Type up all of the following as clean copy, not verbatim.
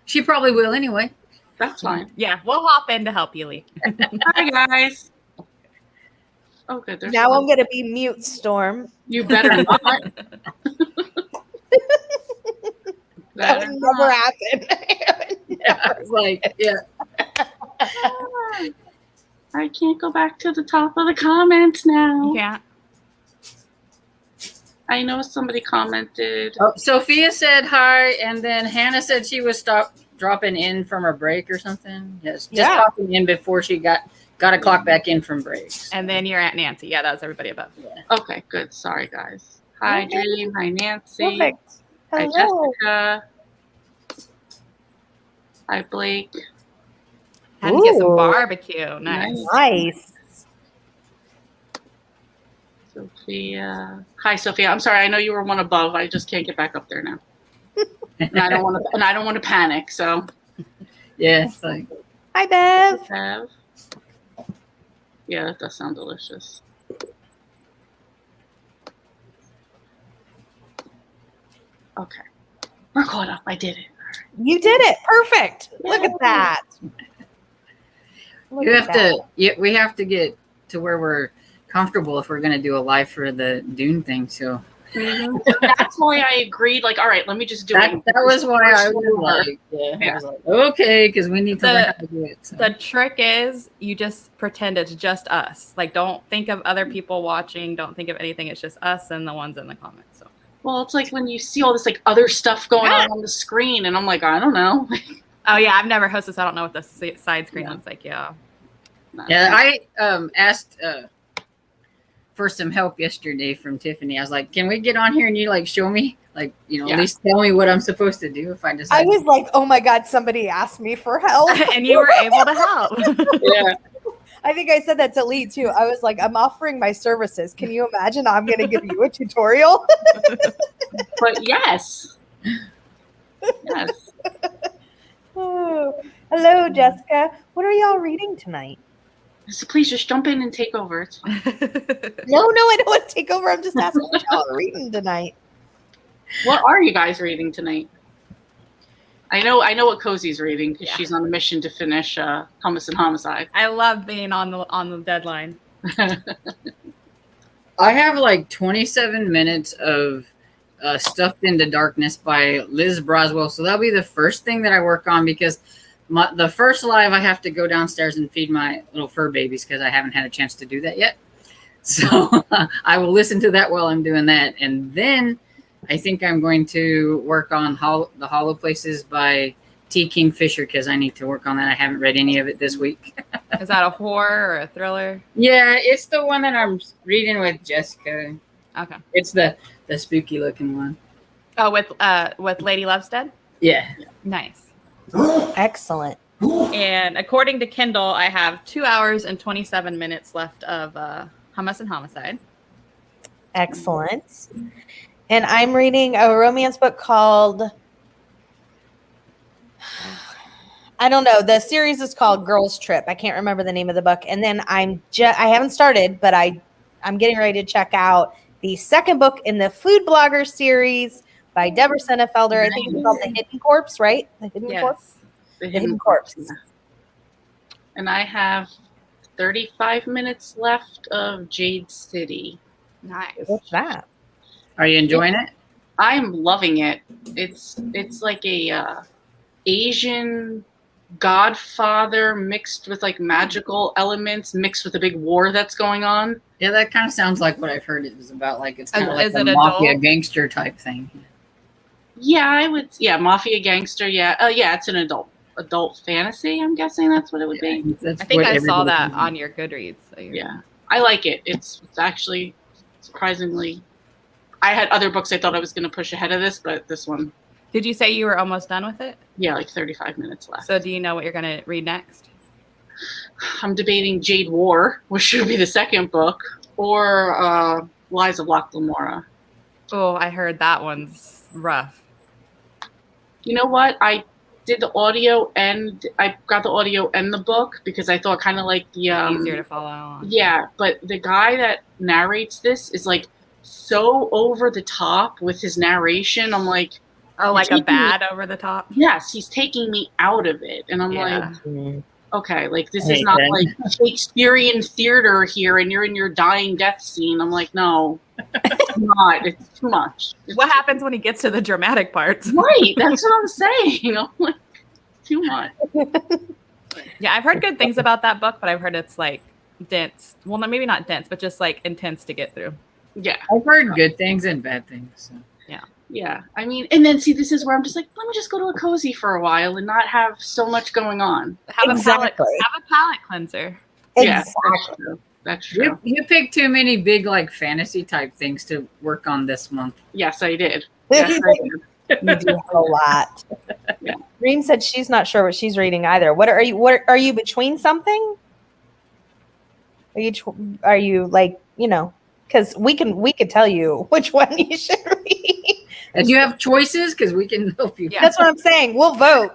She probably will anyway. That's fine. Yeah, we'll hop in to help you, Lee. Hi, guys. Oh, good. Now I'm going to be mute, Storm. You better not. That would never happen. Yeah, it's like, yeah. I can't go back to the top of the comments now. You can't. I know somebody commented. Oh, Sophia said hi, and then Hannah said she was dropping in from her break or something. Yes, just popping in before she got to clock back in from breaks. And then your Aunt Nancy. Yeah, that was everybody above. Yeah. Okay, good. Sorry, guys. Hi, Dream. Hi, Nancy. Perfect. Hi, Hello. Jessica. Hi, Blake. Had to get some barbecue. Nice. Nice. Sophia. Hi, Sophia. I'm sorry. I know you were one above. I just can't get back up there now. And I don't want to panic. So. Yeah. It's like. Hi, Bev. Bev. Yeah, that does sound delicious. Okay. We're caught up. I did it. You did it. Perfect. Look at that. We have to get to where we're comfortable if we're going to do a live for the Dune thing. So that's why I agreed. Like, all right, let me just do it. That was why I was like, I was like, okay, because we need to learn how to do it. So. The trick is you just pretend it's just us. Like, don't think of other people watching. Don't think of anything. It's just us and the ones in the comments. So. Well, it's like when you see all this like other stuff going on the screen, and I'm like, I don't know. Oh yeah, I've never hosted, so I don't know what the side screen looks like. Yeah. Yeah, I asked for some help yesterday from Tiffany. I was like, "Can we get on here and you like show me, like at least tell me what I'm supposed to do if I decide." I was like, "Oh my god, somebody asked me for help," and you were able to help. Yeah. I think I said that to Lee too. I was like, I'm offering my services. Can you imagine I'm going to give you a tutorial? But yes. Yes. Oh, hello, Jessica. What are y'all reading tonight? So please just jump in and take over. It's fine. No, I don't want to take over. I'm just asking what y'all are reading tonight. What are you guys reading tonight? I know what Cozy's reading because she's on a mission to finish Hummus and Homicide. I love being on the deadline. I have like 27 minutes of Stuffed into Darkness by Liz Braswell. So that'll be the first thing that I work on because the first live I have to go downstairs and feed my little fur babies because I haven't had a chance to do that yet. So I will listen to that while I'm doing that. And then I think I'm going to work on The Hollow Places by T. Kingfisher because I need to work on that. I haven't read any of it this week. Is that a horror or a thriller? Yeah, it's the one that I'm reading with Jessica. Okay. It's the spooky looking one. Oh, with Lady Lovestead? Yeah. Nice. Excellent. And according to Kindle, I have 2 hours and 27 minutes left of Hummus and Homicide. Excellent. And I'm reading a romance book called, I don't know. The series is called Girls Trip. I can't remember the name of the book. And then I haven't started, but I'm getting ready to check out the second book in the Food Blogger series by Deborah Sennefelder. I think it's called The Hidden Corpse, right? The Hidden Corpse? The Hidden Corpse. And I have 35 minutes left of Jade City. Nice. What's that? Are you enjoying it? I'm loving it. It's like a Asian Godfather mixed with like magical elements mixed with a big war that's going on. Yeah, that kind of sounds like what I've heard it was about. Like it's kind of like a mafia gangster type thing. Yeah, mafia gangster. Yeah, it's an adult fantasy. I'm guessing that's what it would be. I think I saw that on your Goodreads. So yeah, I like it. It's actually surprisingly. I had other books I thought I was going to push ahead of this, but this one. Did you say you were almost done with it? Yeah, like 35 minutes left. So do you know what you're going to read next? I'm debating Jade War, which should be the second book, or Lies of Locke Lamora. Oh, I heard that one's rough. You know what? I did the audio and I got the audio and the book because I thought kind of like the easier to follow along. Yeah, but the guy that narrates this is like so over the top with his narration. I'm like, Oh, like a taking me- bad over the top. Yes, he's taking me out of it, and I'm Yeah. like, okay, like this I is hate not that. like Shakespearean theater here, and you're in your dying death scene. I'm like, no, it's not. It's too much. It's What happens when he gets to the dramatic parts? Right, that's what I'm saying. I'm like, too much. Yeah, I've heard good things about that book, but I've heard it's like dense. Well, no, maybe not dense, but just like intense to get through. Yeah, I've heard good things and bad things. So. yeah. I mean, and then see, this is where I'm just like, let me just go to a cozy for a while and not have so much going on. Have Exactly. a palate cleanser. Yeah, Exactly. that's true. That's true. You picked too many big like fantasy type things to work on this month. Yes, I did. Yes, I did. You do have a lot. Yeah. Reem said she's not sure what she's reading either. What are you between something? Are you like, because we could tell you which one you should read. And you have choices because we can help you. Yeah. That's what I'm saying. We'll vote.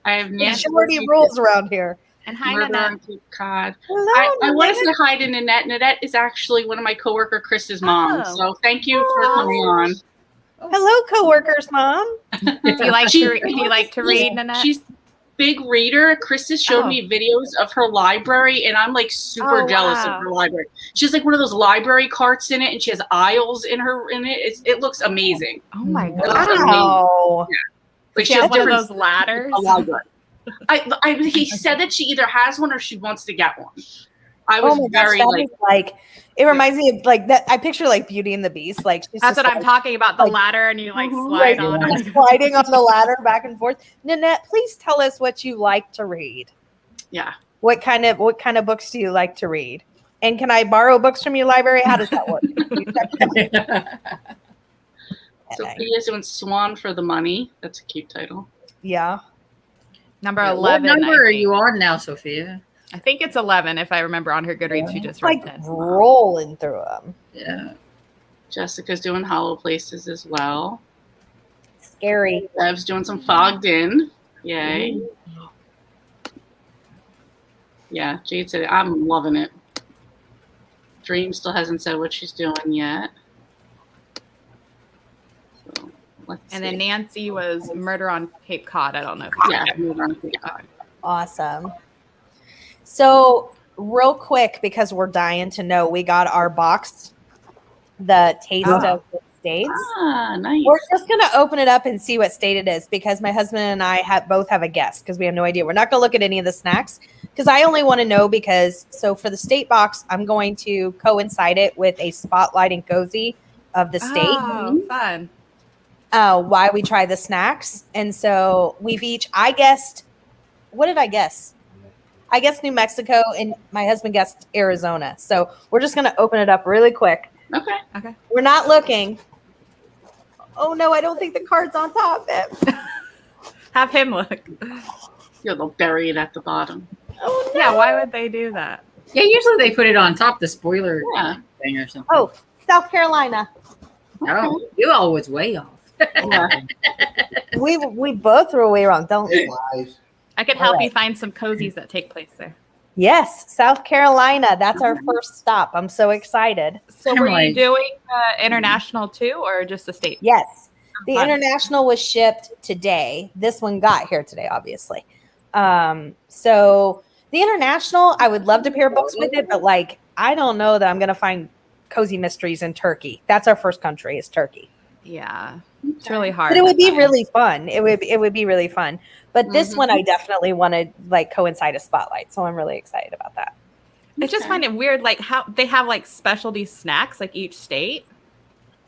I have Nancy Majority rules around here. And hi, Murder Nanette. on Cape Cod. Hello, I want to Nanette. say hi to Nanette. Nanette is actually one of my coworker Chris's moms. Oh. So thank you for coming on. Hello, coworkers, mom. Do you like to read, Nanette? She's a big reader. Chris has showed me videos of her library, and I'm like super Oh, jealous wow. of her library. She has like one of those library carts in it, and she has aisles in it. It looks amazing. Oh my Wow. god! Wow. Like She has one of different- those ladders. a library. He said that she either has one or she wants to get one. I was Oh my gosh, very that like, is like it reminds me of like that. I picture like Beauty and the Beast. Like she's That's just, what I'm like, talking about. The like- ladder, and you like Mhm. slide like, on it. sliding on the ladder back and forth. Nanette, please tell us what you like to read. yeah. What kind of books do you like to read? And can I borrow books from your library? How does that work? Sophia's doing Swan for the Money. That's a cute title. Yeah. Number What 11. number I are think. you on now, Sophia? I think it's 11 if I remember on her Goodreads. She just read Like 10. rolling through them. Yeah. Jessica's doing Hollow Places as well. Scary. Bev's doing some Fogged In. Yay. Yeah, Jade said it. I'm loving it. Dream still hasn't said what she's doing yet. So, let's And see. then Nancy was Murder on Cape Cod. I don't know. If Yeah, move on to God. Awesome. So, real quick, because we're dying to know, we got our box, the Taste Oh. of the States. Ah, nice. We're just going to open it up and see what state it is because my husband and I both have a guess because we have no idea. We're not going to look at any of the snacks because I only want to know so for the state box, I'm going to coincide it with a spotlight and cozy of the state. Oh, fun. Why we try the snacks. And so I guessed, what did I guess? I guessed New Mexico and my husband guessed Arizona. So we're just going to open it up really quick. Okay. We're not looking. Oh no, I don't think the card's on top. Have him look. Yeah, they'll bury it at the bottom. Oh no. Yeah, why would they do that? Yeah, usually they put it on top, the spoiler Yeah. thing or something. Oh, South Carolina. Oh, you always way off. Yeah. We both were way wrong, don't we? Lies. I could help All you find some cozies that take place there. Yes, South Carolina. That's our first stop. I'm so excited. So I'm were you like- doing international too, or just the state? Yes. The Fun. international was shipped today. This one got here today, obviously. So the international, I would love to pair books with it, but like I don't know that I'm gonna find cozy mysteries in Turkey. That's our first country, is Turkey. Yeah, it's really hard. But it would to be find. really fun. It would be really fun. But this Mhm. one I definitely want to like coincide a spotlight. So I'm really excited about that. I just Okay. find it weird, like how they have like specialty snacks, like each state,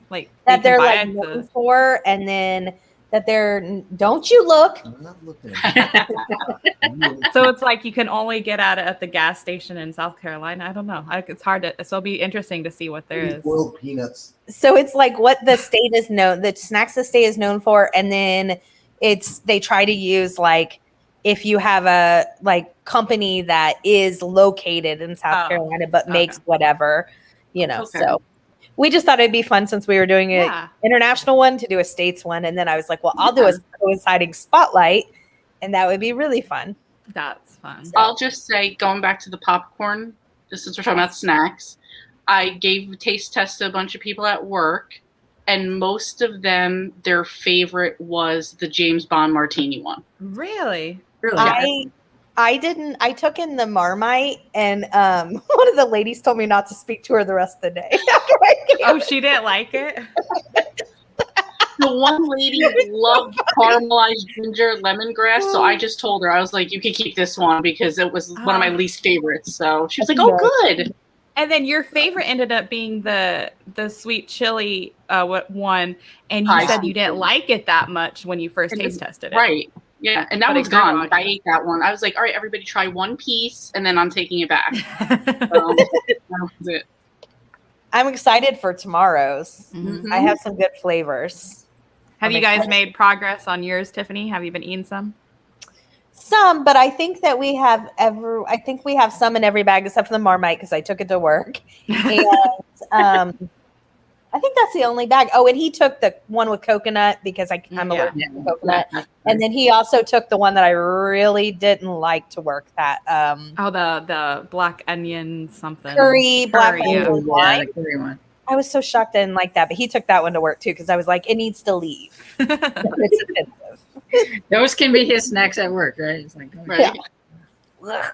like That you can they're buy like it known to- for, and then that they're don't you look. I'm not looking at you. So it's like you can only get at the gas station in South Carolina. I don't know. It's hard to. So it'll be interesting to see what there is. Boiled peanuts. So it's like what the state is known, the snacks the state is known for, and then they try to use like if you have a like company that is located in South Oh, Carolina but okay. makes whatever, Okay. So we just thought it'd be fun since we were doing an Yeah, international one to do a states one, and then I was like, well, I'll do a coinciding spotlight, and that would be really fun. that's fun. I'll just say, going back to the popcorn, just since we're talking about snacks, I gave a taste test to a bunch of people at work, and most of them, their favorite was the James Bond Martini one. Really? Really? I didn't. I took in the Marmite, and one of the ladies told me not to speak to her the rest of the day. After I gave Oh, she didn't like it? The one lady loved caramelized ginger lemongrass, so I just told her, I was like, you can keep this one because it was one of my least favorites. So she was like, oh, good. And then your favorite ended up being the sweet chili one, and you Pie said you sweet didn't chili. like it that much when you first And taste tested it. Right. Yeah, and that But it one's grew gone. on I you. ate that one. I was like, all right, everybody try one piece, and then I'm taking it back. That was it. I'm excited for tomorrow's. Mhm. I have some good flavors. Have I'm you guys excited. made progress on yours, Tiffany? Have you been eating some? Some, but I think that we have some in every bag except for the Marmite because I took it to work. And I think that's the only bag. Oh, and he took the one with coconut because I'm Yeah. allergic Yeah. to coconut. And then he also took the one that I really didn't like to work, that Oh, the black onion something. curry black Curry, yeah. onion Yeah, wine. the curry one. I was so shocked I didn't like that, but he took that one to work too because I was like, it needs to leave. It's offensive. Those can be his snacks at work, right? It's like, Right. Ugh.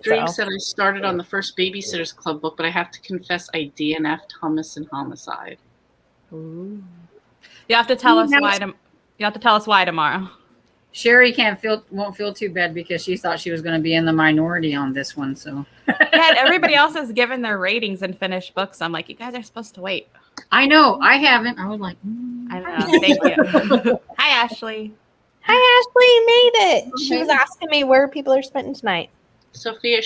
Dream So. said I started on the first Babysitters Club book, but I have to confess I DNF'd Hummus and Homicide. Ooh. You have to tell us why. You have to tell us why tomorrow. Sherry won't feel too bad because she thought she was going to be in the minority on this one. So Yeah, and everybody else has given their ratings and finished books. I'm like, you guys are supposed to wait. I know I haven't. I was like, I know. Thank you. Hi, Ashley. Hi, Ashley, made it. She was asking me where people are spending tonight. Sophia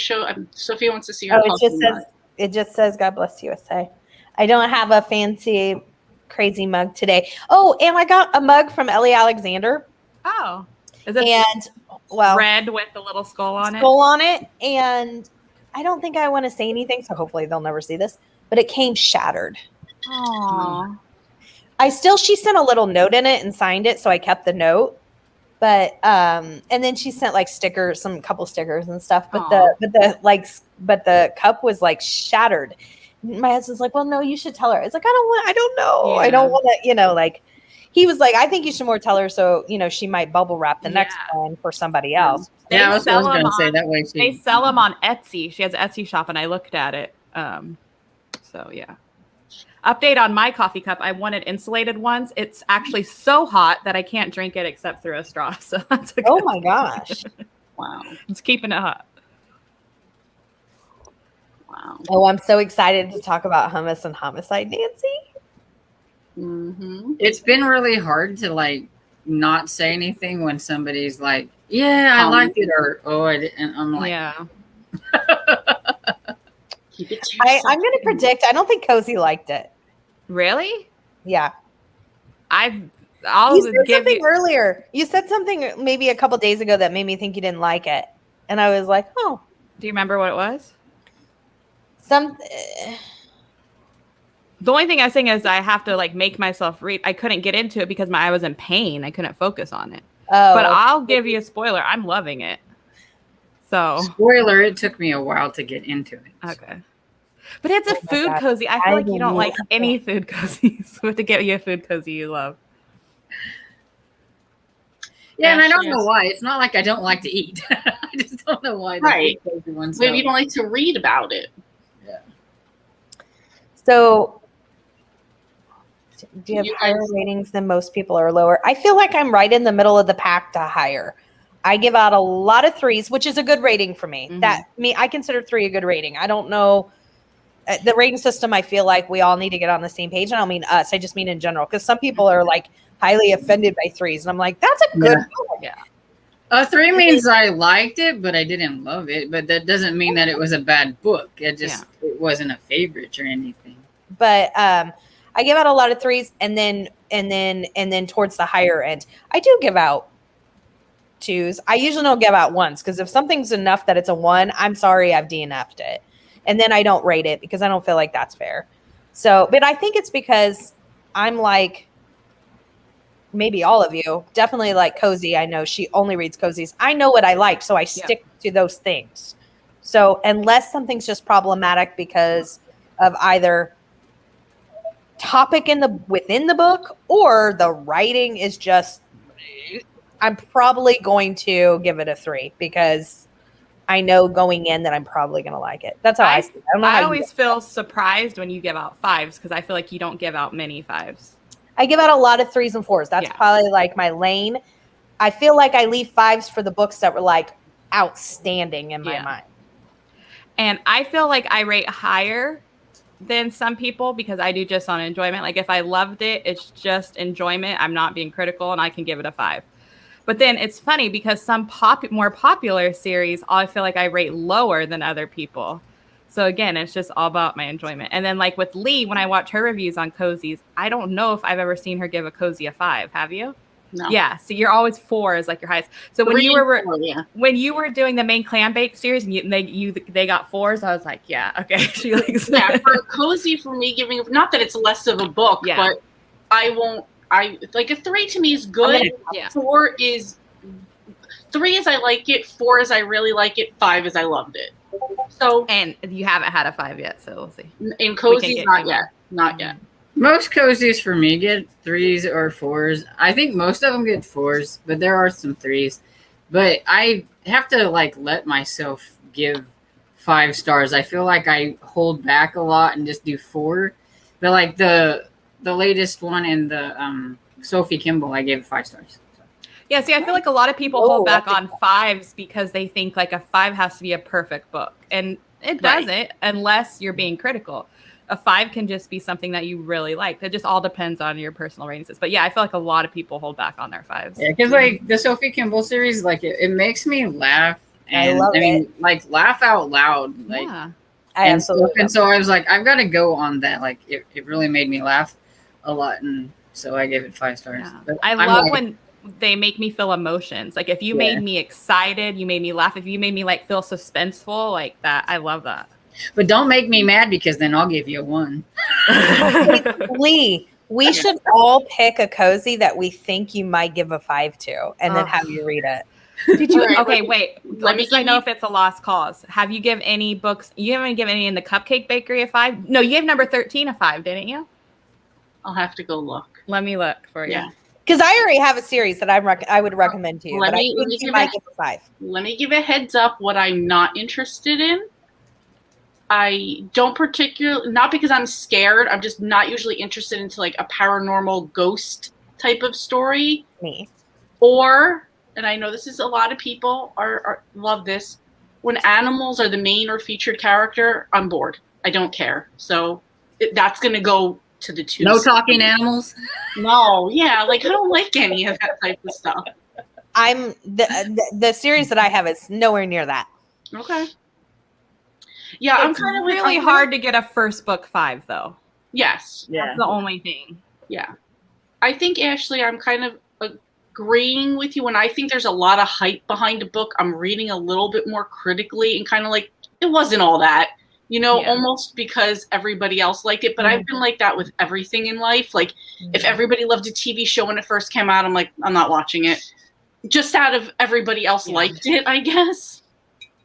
wants to see her. Oh, it just says God bless USA. I don't have a fancy, crazy mug today. Oh, and I got a mug from Ellie Alexander, Oh, is it and well, red with the little skull on it? skull on it. And I don't think I want to say anything, so hopefully they'll never see this. But it came shattered. Aww. She sent a little note in it and signed it, so I kept the note. But and then she sent like stickers, some couple stickers and stuff. But the cup was like shattered. My husband's like, well, no, you should tell her. It's like, I don't know. I don't Yeah. want to, like he was like, I think you should more tell her so, she might bubble wrap the next Yeah. one for somebody else. They yeah, I was sell going them to say on- that way. They sell them on Etsy. She has an Etsy shop, and I looked at it. So yeah. Update on my coffee cup. I wanted insulated ones. It's actually so hot that I can't drink it except through a straw. So that's a Oh good- my gosh. Wow. It's keeping it hot. Wow. Oh, I'm so excited to talk about hummus and homicide, Nancy. Mm-hmm. It's been really hard to like not say anything when somebody's like, "Yeah, I liked it," or "Oh, I didn't." I'm like, Yeah. Keep it to I'm yourself. going to predict. I don't think Cozy liked it. Really? Yeah. I'll You said give something you. earlier. You said something maybe a couple days ago that made me think you didn't like it, and I was like, "Oh, Do you remember what it was? some." The only thing I was saying is I have to like make myself read. I couldn't get into it because I was in pain. I couldn't focus on it. Oh, But I'll give you a spoiler. I'm loving it. So spoiler: it took me a while to get into it. okay. But it's a Oh my food God. cozy. I feel I like you don't will like not. any food cozies. We have to get you a food cozy you love. Yeah, and I don't Ashley know is- why. It's not like I don't like to eat. I just don't know why. Right. The ones Maybe you don't like to read about it. So, do you have You higher guys- ratings than most people or lower? I feel like I'm right in the middle of the pack to higher. I give out a lot of 3s, which is a good rating for me. Mhm. I consider 3 a good rating. I don't know the rating system. I feel like we all need to get on the same page. I don't mean us. I just mean in general, because some people are like highly offended by 3s, and I'm like, that's a good. Yeah. 3 means I liked it, but I didn't love it. But that doesn't mean that it was a bad book. It wasn't a favorite or anything. But I give out a lot of 3s, and then towards the higher end, I do give out 2s. I usually don't give out 1s because if something's enough that it's a 1, I'm sorry, I've DNF'd it, and then I don't rate it because I don't feel like that's fair. So, but I think it's because I'm like maybe all of you, definitely like Cozy. I know she only reads Cozies. I know what I like, so I stick to those things. So unless something's just problematic because of either topic within the book, or the writing is just, I'm probably going to give it a 3 because I know going in that I'm probably going to like it. That's how I see it. I don't know how I you always feel surprised when you give out 5s because I feel like you don't give out many 5s. I give out a lot of 3s and 4s. That's Yeah. probably like my lane. I feel like I leave 5s for the books that were like outstanding in my Yeah. mind. And I feel like I rate higher than some people because I do just on enjoyment. Like if I loved it, it's just enjoyment. I'm not being critical and I can give it a 5. But then it's funny because some more popular series, I feel like I rate lower than other people. So again, it's just all about my enjoyment. And then like with Lee, when I watch her reviews on cozies, I don't know if I've ever seen her give a cozy a 5. Have you? No. Yeah. So you're always 4 is like your highest. So when 3 you and were 4, yeah. when you were doing the main clam bake series and they got 4s, I was like, yeah, okay. She likes Yeah, for cozy, for me, giving, not that it's less of a book, Yeah. but I like a 3 to me is good. Yeah. 4 is 3 is I like it, 4 is I really like it, 5 is I loved it. So And you haven't had a 5 yet, so we'll see. in We can cozies, get not you yet, not yet. Most cozies for me get 3s or 4s. I think most of them get 4s, but there are some 3s. But I have to like let myself give 5 stars. I feel like I hold back a lot and just do 4. But like the latest one in the Sophie Kimball, I gave it 5 stars. Yeah, see, I feel like a lot of people Oh, hold back that's on 5s because they think like a 5 has to be a perfect book. And it Right. doesn't unless you're being critical. A 5 can just be something that you really like. It just all depends on your personal ratings. But yeah, I feel like a lot of people hold back on their 5s. Yeah, because like the Sophie Kimball series, like it makes me laugh. I And love like laugh out loud. Like Yeah. I absolutely and so I was like, I've got to go on that. Like it really made me laugh a lot, and so I gave it 5 stars. Yeah. But I I'm love like, when they make me feel emotions. Like if you Yeah. made me excited, you made me laugh. If you made me like feel suspenseful, like that, I love that. but don't make me mad because then I'll give you a 1. Lee, we should all pick a cozy that we think you might give a 5 to, and then Ugh. have you read it. Did you? All right, Okay, let me- wait. let me Just so I give know you- if it's a lost cause. Have you given any books? You haven't given any in the Cupcake Bakery a 5? No, you gave number 13 a 5, didn't you? I'll have to go look. Let me look for you. Yeah. Because I already have a series that I would recommend to you, Let but me- I let me think you give might it- give a 5. Let me give a heads up what I'm not interested in. I don't particularly, not because I'm scared, I'm just not usually interested into like a paranormal ghost type of story. Me. Or, and I know this is a lot of people are love this, when animals are the main or featured character, I'm bored. I don't care. So that's going to go to the 2. No talking animals. No, yeah, like I don't like any of that type of stuff. I'm the series that I have is nowhere near that. Okay. Yeah, I'm It's kind of really hard to get a first book 5, though. Yes. That's the only thing. Yeah. I think, Ashley, I'm kind of agreeing with you. When I think there's a lot of hype behind a book, I'm reading a little bit more critically and kind of like, it wasn't all that, Yeah. almost because everybody else liked it. But I've been like that with everything in life. Like, if everybody loved a TV show when it first came out, I'm like, I'm not watching it. Just out of everybody else liked it, I guess.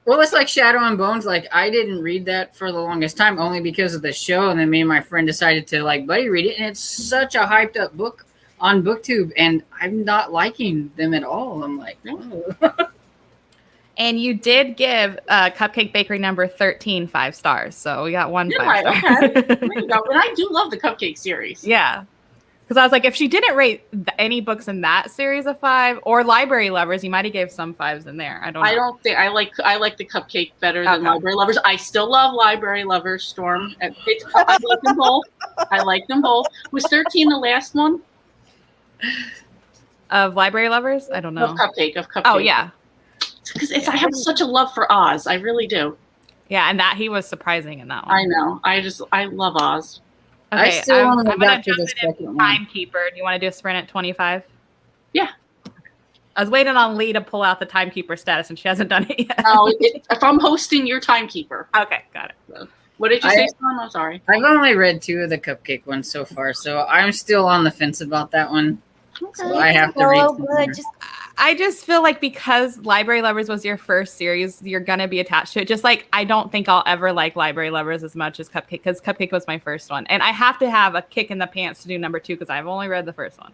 Well, it's like Shadow and Bones. Like I didn't read that for the longest time, only because of the show. And then me and my friend decided to like buddy read it, and it's such a hyped up book on BookTube, and I'm not liking them at all. I'm like, oh. And you did give Cupcake Bakery number 13 5 stars. So we got one Did 5 I? star. There you go. And I do love the Cupcake series. Yeah. Because I was like, if she didn't rate any books in that series a 5 or Library Lovers, you might have gave some 5s in there. I don't know. I don't think I like the Cupcake better than Okay. Library Lovers. I still love Library Lovers, Storm. I like them both. I like them both. Was 13 the last one? Of Library Lovers? I don't know. Of Cupcake. Oh, yeah. Because I have such a love for Oz. I really do. Yeah, and that he was surprising in that one. I know. I love Oz. I Okay, still I'm only going got to to jump the it in second one. Timekeeper. Do you want to do a sprint at 25? Yeah. I was waiting on Lee to pull out the Timekeeper status, and she hasn't done it yet. If I'm hosting, your Timekeeper. Okay, got it. What did you say, Storm? I'm sorry. I've only read 2 of the Cupcake ones so far, so I'm still on the fence about that one. So I have to read. Oh, some but more. I just feel like because Library Lovers was your first series, you're gonna be attached to it. Just like I don't think I'll ever like Library Lovers as much as Cupcake, because Cupcake was my first one, and I have to have a kick in the pants to do number 2 because I've only read the first one.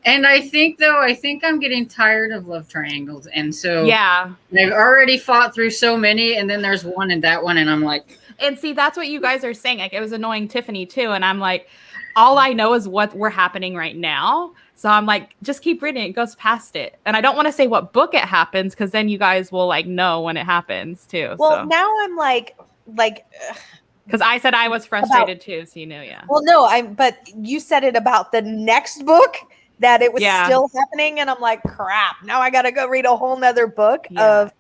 And I think I'm getting tired of love triangles, and so Yeah, I've already fought through so many, and then there's one and that one, and I'm like, and see, that's what you guys are saying. Like, it was annoying Tiffany too, and I'm like, all I know is what we're happening right now. So I'm like, just keep reading. It goes past it, and I don't want to say what book it happens because then you guys will like know when it happens too. Well, now I'm like, because I said I was frustrated too, so you knew, yeah. well, no, but you said it about the next book that it was still happening, and I'm like, crap. Now I got to go read a whole nother book of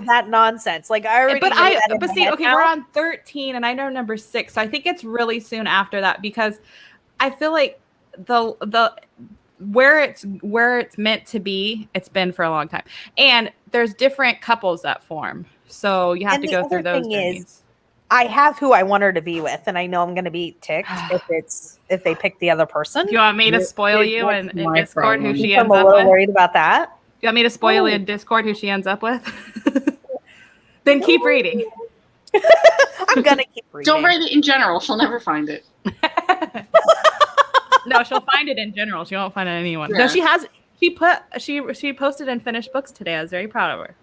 that nonsense. Like I already. But see, okay, we're on 13, and I know number 6, so I think it's really soon after that because I feel like the where it's meant to be, it's been for a long time, and there's different couples that form, so you have to go through those journeys. I have who I want her to be with, and I know I'm going to be ticked if they pick the other person. Do you want me to spoil you in Discord who she ends I'm up a little with? worried about that. Do you want me to spoil you in Discord who she ends up with? Then keep reading. I'm going to keep reading. Don't write it in general. She'll never find it. No, she'll find it in general. She won't find it in anyone. Yeah. No, she posted in finished books today. I was very proud of her.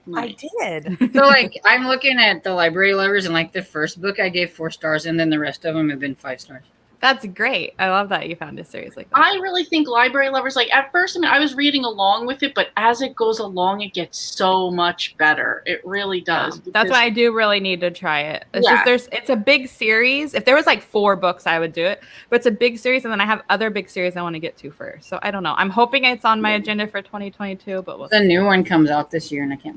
Nice. I did. so like I'm looking at the Library Lovers, and like the first book I gave 4 stars, and then the rest of them have been 5 stars. That's great. I love that you found a series like that. I really think Library Lovers, like at first, I mean, I was reading along with it, but as it goes along, it gets so much better. It really does. That's why I do really need to try it. It's just it's a big series. If there was like 4 books, I would do it. But it's a big series, and then I have other big series I want to get to first. So I don't know. I'm hoping it's on my agenda for 2022, but we'll see. The new one comes out this year, and I can't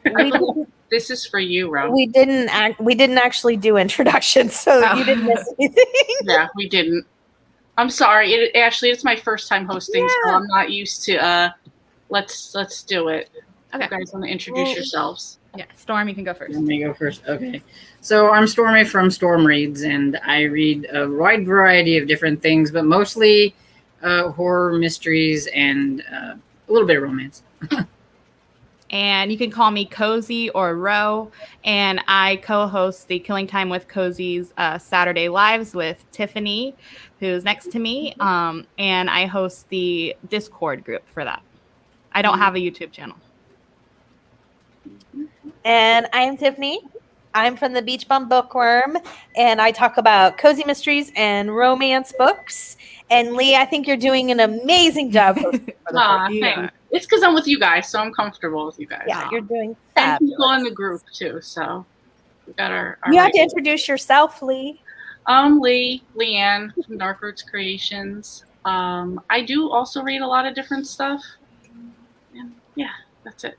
wait. This is for you, Ro. We didn't actually do introductions, so you didn't miss anything. Yeah, we didn't. I'm sorry. Ashley, it's my first time hosting, so I'm not used to. Let's do it. Okay. You guys want to introduce yourselves? Yeah, Storm, you can go first. Let me go first. Okay. So I'm Stormy from Storm Reads, and I read a wide variety of different things, but mostly horror, mysteries, and a little bit of romance. And you can call me Cozy or Ro. And I co-host the Killing Time with Cozy's Saturday Lives with Tiffany, who's next to me. And I host the Discord group for that. I don't have a YouTube channel. And I am Tiffany. I'm from the Beach Bum Bookworm, and I talk about cozy mysteries and romance books. And Lee, I think you're doing an amazing job hosting for the Aw, group. Yeah. thanks. It's because I'm with you guys, so I'm comfortable with you guys. Yeah, you're doing And fabulous. people in the group too. So we got our You have to regular- introduce yourself, Lee. Leanne from Dark Roots Creations. I do also read a lot of different stuff. And yeah, that's it.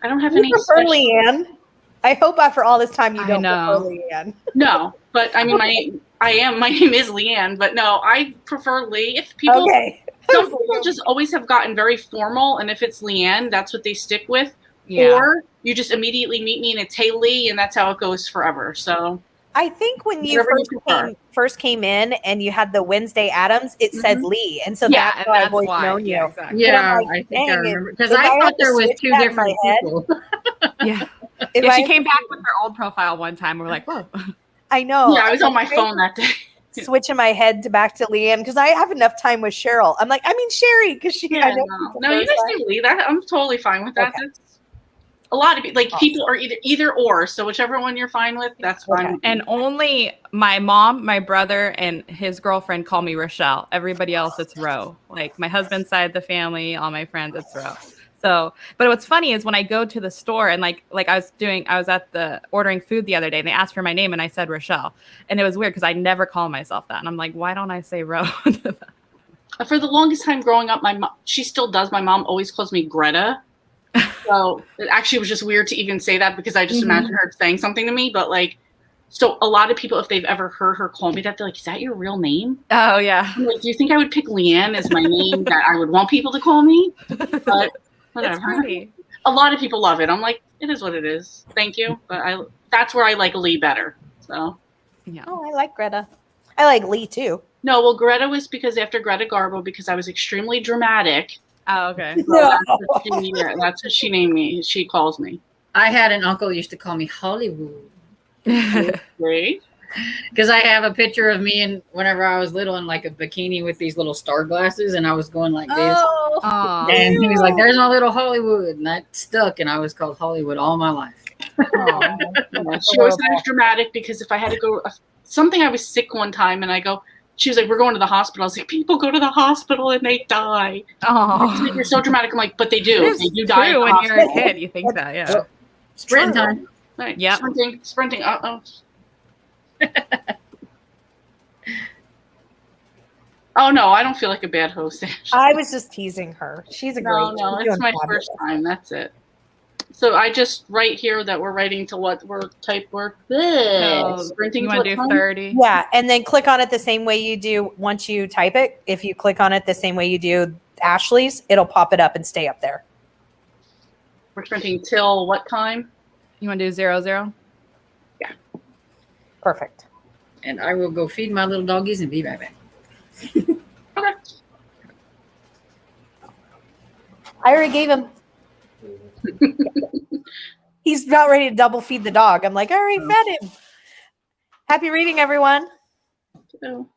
I don't have You any. prefer Leanne. I hope after all this time you I don't know. prefer Leanne. No, but I mean, my name is Leanne, but no, I prefer Lee. If people, Okay. some people just always have gotten very formal, and if it's Leanne, that's what they stick with. Yeah. Or you just immediately meet me and it's hey Lee, and that's how it goes forever. So I think when you Whatever you prefer. first came in and you had the Wednesday Adams, it said Lee, and so Yeah, that's and why I've that's always why. known you. Yeah, exactly. Yeah, I'm like, I think I dang, remember because if I I had thought to there was switch 2 that in different my head- people. Yeah. If Yeah, she I- came back with her old profile one time. We're like, whoa. I know. yeah, I was on my phone that day. Switching my head to back to Leanne because I have enough time with Cheryl. I'm like, I mean Sherry because she. I Yeah, know no, you guys say Lee. That I'm totally fine with that. Okay. That's a lot of like Awesome. people are either or. So whichever one you're fine with, that's fine. Okay. with me. And only my mom, my brother, and his girlfriend call me Rochelle. Everybody else, it's Ro. Like my husband's side of the family, all my friends, it's Ro. So, but what's funny is when I go to the store and like I was at the ordering food the other day and they asked for my name and I said Rochelle. And it was weird because I never call myself that. And I'm like, why don't I say Ro? For the longest time growing up, my mom, she still does. My mom always calls me Greta. So it actually was just weird to even say that because I just Mhm. imagined her saying something to me. But like, so a lot of people, if they've ever heard her call me that, they're like, "Is that your real name?" Oh, yeah. I'm like, do you think I would pick Leanne as my name that I would want people to call me? But That's whatever. pretty. A lot of people love it. I'm like, it is what it is. Thank you. But that's where I like Lee better. So Yeah. Oh, I like Greta. I like Lee too. no, well, Greta was because after Greta Garbo, because I was extremely dramatic Oh, okay. No. That's what she named me. She calls me. I had an uncle who used to call me Hollywood Great. because I have a picture of me and whenever I was little in like a bikini with these little star glasses, and I was going like this. Oh, Aw. And he was like, "There's my little Hollywood," and that stuck, and I was called Hollywood all my life. Aw. Yeah, she always said it was dramatic because if I had to go, something I was sick one time, and I go, she was like, "We're going to the hospital." I was like, "People go to the hospital and they die." She's Aw. like, "You're so dramatic." I'm like, "But they do. It They is do die in true the when you're a hospital." kid. You think that, yeah. Oh. Sprint time. Right. Yep. Sprinting. Oh no, I don't feel like a bad host. I was just teasing her. She's a No, great. no, she's it's doing my fabulous. first time. That's it. So I just write here that we're writing to what we're type work. So Sprinting you to want what to do time? 30? Yeah, and then click on it the same way you do once you type it. If you click on it the same way you do Ashley's, it'll pop it up and stay up there. We're sprinting till what time? You want to do 00? Perfect. And I will go feed my little doggies and be right back. Okay. I already gave him. He's about ready to double feed the dog. I'm like, I already fed him. Happy reading, everyone. So,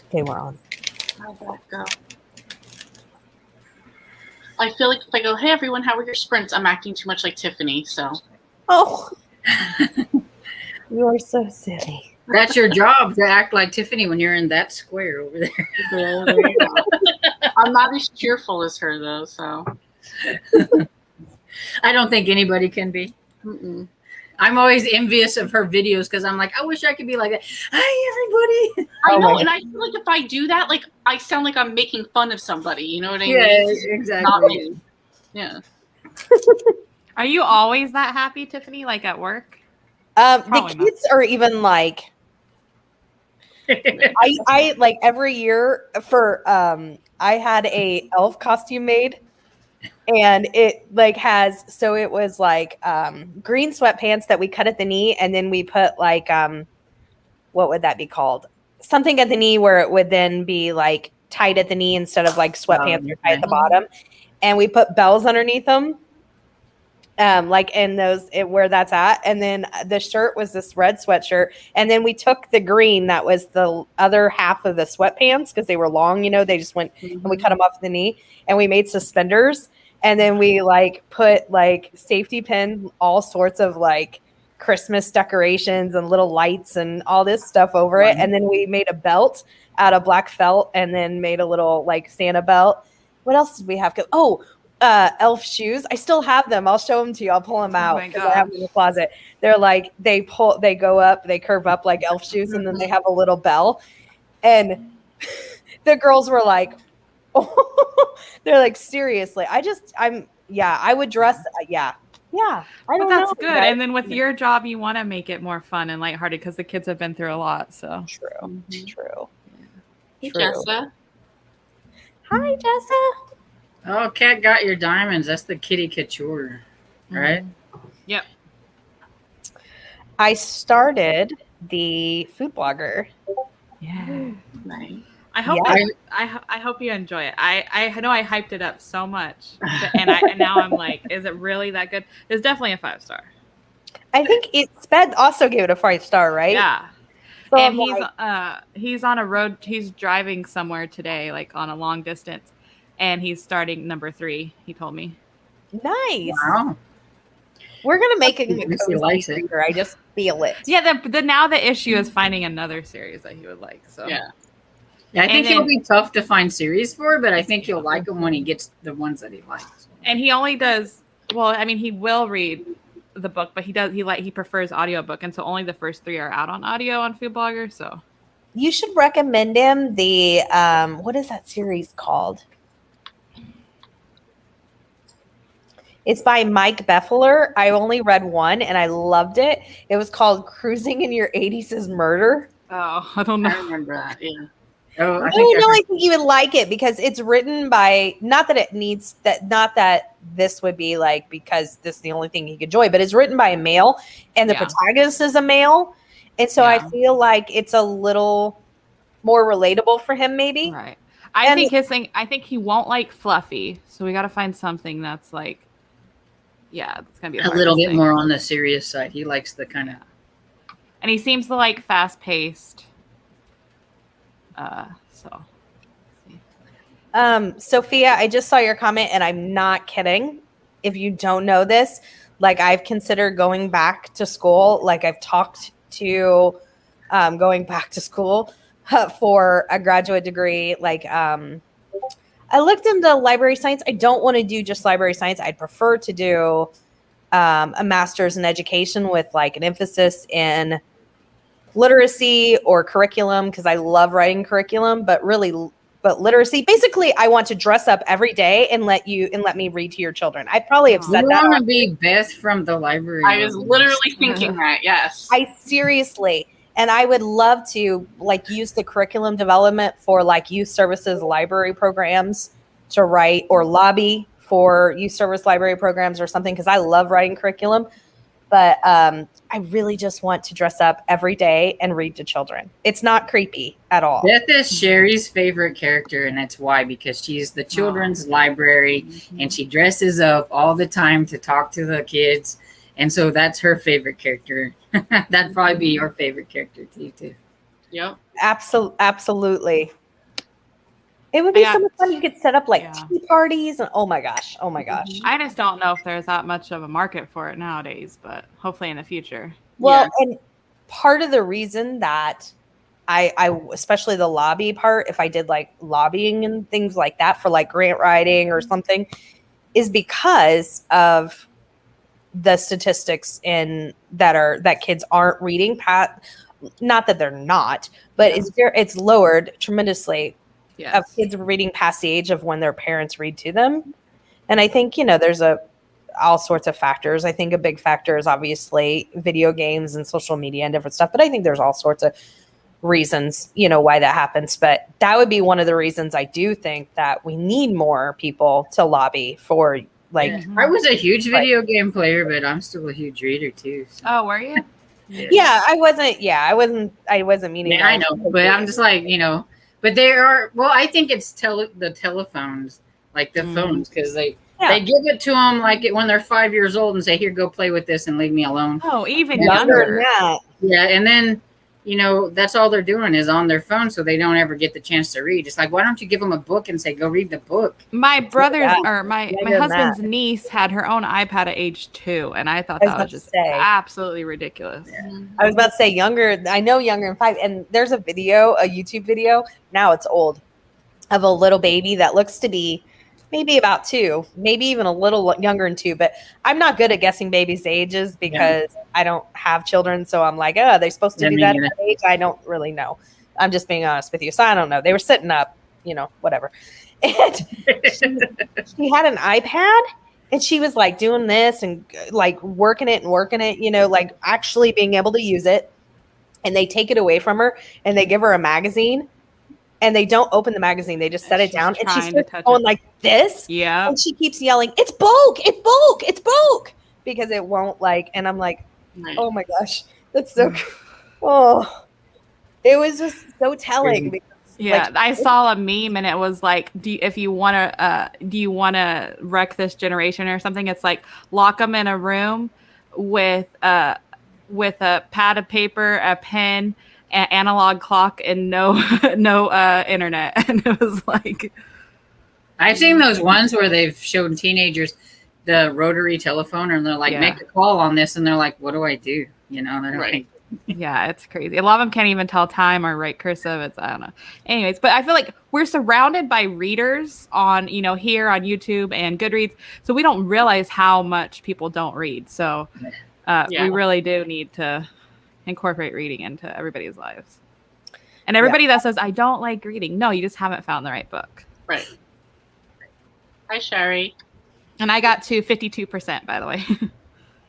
Okay, we're on. How'd that go? I feel like if I go, hey everyone, how were your sprints? I'm acting too much like Tiffany, so. Oh, you are so silly. That's your job, to act like Tiffany when you're in that square over there. There you go. I'm not as cheerful as her though, so. I don't think anybody can be. Mm-mm. I'm always envious of her videos because I'm like, I wish I could be like that. Hi, everybody. I Oh my know, God. and I feel like if I do that, like I sound like I'm making fun of somebody. You know what I Yeah, mean? Not exactly. me. Yeah. Are you always that happy, Tiffany? Like at work? The Probably not. kids are even like, I like every year for I had a elf costume made, and it like has, so it was like green sweatpants that we cut at the knee, and then we put like what would that be called? Something at the knee where it would then be like tight at the knee instead of like sweatpants are tight at the bottom, and we put bells underneath them. Like in those where that's at, and then the shirt was this red sweatshirt, and then we took the green that was the other half of the sweatpants because they were long, you know, they just went and we cut them off the knee, and we made suspenders, and then we like put like safety pin, all sorts of like Christmas decorations and little lights and all this stuff over it, and then we made a belt out of black felt, and then made a little like Santa belt. What else did we have? Elf shoes. I still have them. I'll show them to you. I'll pull them out my because I have them in the closet. They're like they go up, they curve up like elf shoes, and then they have a little bell. And the girls were like, they're like, seriously. I would dress. Yeah. I But don't that's know. good. And then with your job, you want to make it more fun and lighthearted because the kids have been through a lot. So True. Hey, True. Jessa. Hi, Jessa. Oh, Cat got your diamonds. That's the kitty couture, right? Yep. I started the food blogger. Yeah. Nice. I hope Yeah. I hope you enjoy it. I know I hyped it up so much, and now I'm like, is it really that good? It's definitely a 5-star. I think Sped also gave it a 5-star, right? Yeah. So And I'm he's on a road. He's driving somewhere today, like on a long distance, and he's starting number 3. He told me. nice. Wow. We're gonna make it a At least he cozy likes it. reader. I just feel it. Yeah. The issue is finding another series that he would like. So Yeah. Yeah, I think And he'll then- be tough to find series for, but I think you'll like him when he gets the ones that he likes. And he only does well. I mean, he will read the book, but he prefers audiobook, and so only the first 3 are out on audio on Food Blogger. So You should recommend him the what is that series called? It's by Mike Beffeler. I only read one and I loved it. It was called Cruising in Your 80s is Murder. I don't I know. remember that. Yeah. Oh, I I think I think you would like it because it's written by not that this would be like because this is the only thing you could enjoy, but it's written by a male and the Yeah. protagonist is a male. And so I Yeah. feel like it's a little more relatable for him, maybe. Right. I think he won't like fluffy, so we got to find something that's like, yeah, it's gonna be a the little hardest bit thing. more on the serious side. He likes the kind of And he seems to like fast paced. So Sophia, I just saw your comment and I'm not kidding. If you don't know this, like I've considered going back to school. Like I've talked to going back to school for a graduate degree. Like I looked into library science. I don't want to do just library science. I'd prefer to do a master's in education with like an emphasis in literacy or curriculum because I love writing curriculum, but literacy. Basically, I want to dress up every day and let me read to your children. I probably have said you that. want to be Beth from the library. I was literally thinking that. Yes. I seriously, and I would love to like use the curriculum development for like youth services library programs to write or lobby for youth service library programs or something because I love writing curriculum. But I really just want to dress up every day and read to children. It's not creepy at all. Beth is Sherry's favorite character, and that's why, because she's the children's library and she dresses up all the time to talk to the kids. And so that's her favorite character. That'd probably be your favorite character too. Yep. Absolutely. It would be Yeah. so much fun. You could set up like Yeah. tea parties and oh my gosh. I just don't know if there's that much of a market for it nowadays, but hopefully in the future. Well, and part of the reason that I especially the lobby part, if I did like lobbying and things like that for like grant writing or something, is because of the statistics in that kids aren't reading not that they're not, but it's lowered tremendously of kids reading past the age of when their parents read to them. And I think, there's all sorts of factors. I think a big factor is obviously video games and social media and different stuff, but I think there's all sorts of reasons, why that happens. But that would be one of the reasons I do think that we need more people to lobby for like. Yeah. I was a huge video game player, but I'm still a huge reader too. So. Oh, were you? Yeah, I wasn't meaning. Yeah, I know, but I'm just like, but there are. Well, I think it's the telephones, like the phones, because they give it to them like when they're 5 years old and say, "Here, go play with this and leave me alone." Oh, even younger younger. than that. Yeah, and then that's all they're doing is on their phone, so they don't ever get the chance to read. It's like, why don't you give them a book and say, "Go read the book"? My brother's Yeah. or my Younger than husband's that. niece had her own iPad at age 2, and I thought I was that about was to just say. absolutely ridiculous. I was about to say younger. I know younger than 5. And there's a YouTube video. Now it's old, of a little baby that looks to be maybe about 2, maybe even a little younger than 2. But I'm not good at guessing babies' ages because I don't have children. So I'm like, oh, they're supposed to do that at that age. I don't really know. I'm just being honest with you. So I don't know. They were sitting up, whatever. And she had an iPad. And she was like doing this and like working it, like actually being able to use it. And they take it away from her and they give her a magazine and they don't open the magazine. They just set it down and she's going like this. Yeah. And she keeps yelling, "It's bulk, it's bulk, it's bulk," because it won't and I'm like, oh my gosh, that's so oh, it was just so telling. Because, yeah, I saw a meme and it was like, do you want to wreck this generation or something? It's like lock them in a room with a pad of paper, a pen, an analog clock, and no internet. And it was like, I've seen those ones where they've shown teenagers the rotary telephone, and they're like, make a call on this, and they're like, what do I do? They're like. Yeah, it's crazy. A lot of them can't even tell time or write cursive. I don't know. Anyways, but I feel like we're surrounded by readers on, here on YouTube and Goodreads. So we don't realize how much people don't read. So we really do need to incorporate reading into everybody's lives. And everybody that says, I don't like reading. No, you just haven't found the right book. Right. Hi, Sherry. And I got to 52%, by the way.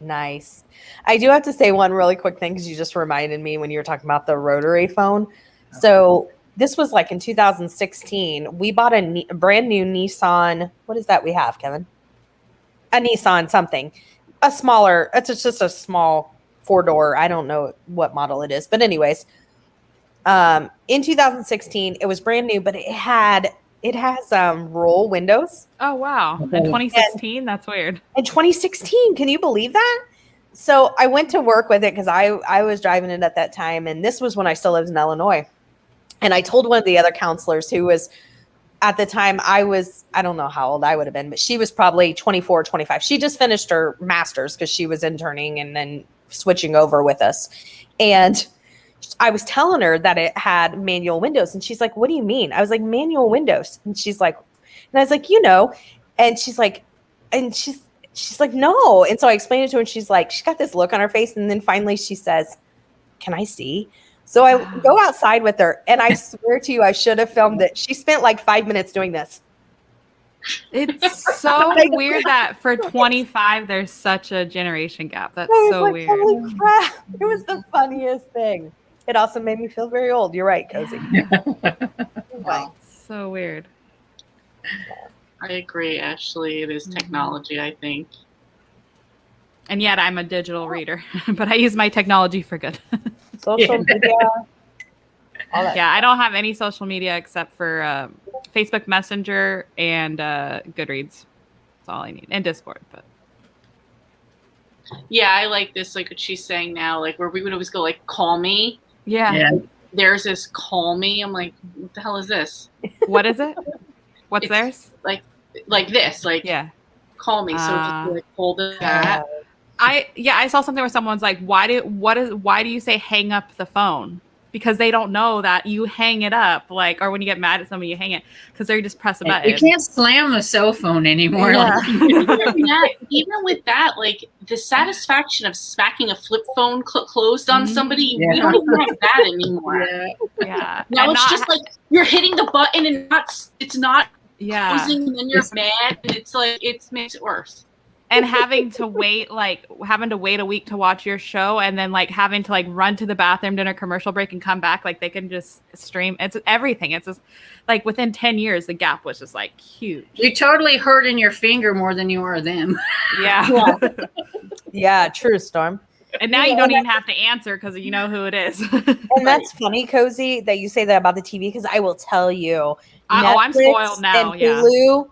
Nice. I do have to say one really quick thing because you just reminded me when you were talking about the rotary phone. So this was like in 2016. We bought a brand new Nissan. What is that we have, Kevin? A Nissan something. A smaller, it's just a small 4-door. I don't know what model it is. But anyways, in 2016, it was brand new, but it has roll windows. Oh, wow. In 2016? That's weird. In 2016, can you believe that? So I went to work with it because I was driving it at that time. And this was when I still lived in Illinois. And I told one of the other counselors who was, at the time, I don't know how old I would have been, but she was probably 24, 25. She just finished her master's because she was interning and then switching over with us. And I was telling her that it had manual windows. And she's like, what do you mean? I was like, manual windows. And she's like, and I was like, and she's like, no. And so I explained it to her and she's like, she got this look on her face. And then finally she says, can I see? So I go outside with her and I swear to you, I should have filmed it. She spent like 5 minutes doing this. It's so weird that for 25, there's such a generation gap. That's so like, weird. Holy crap. It was the funniest thing. It also made me feel very old. You're right, Cozy. Wow. So weird. I agree, Ashley. It is technology, I think. And yet I'm a digital reader, but I use my technology for good. Social media. All that. Yeah, I don't have any social media except for Facebook Messenger and Goodreads. That's all I need. And Discord, but Yeah, I like this, like what she's saying now, like where we would always go like, call me. yeah. Theirs is Call Me. I'm like, what the hell is this? What is it? What's It's- theirs? Like this, like Yeah. Call Me. So just like hold it that. I saw something where someone's like, why do you say hang up the phone? Because they don't know that you hang it up, like, or when you get mad at somebody, you hang it because they just press a button. You can't slam a cell phone anymore. Yeah. Like, Even with that, like the satisfaction of smacking a flip phone closed on somebody, we Yeah. don't even have that anymore. yeah. Yeah. Now And it's not- just like you're hitting the button and it's not yeah. closing, and then you're mad, and it's like it makes it worse. And having to wait a week to watch your show, and then like having to like run to the bathroom during a commercial break and come back, like they can just stream. It's everything. It's just like within 10 years, the gap was just like huge. You totally hurting your finger more than you are them. Yeah. Yeah, true, Storm. And now you don't even have to answer because you know who it is. And that's funny, Cozy, that you say that about the TV, because I will tell you, I'm Netflix spoiled now. and Yeah.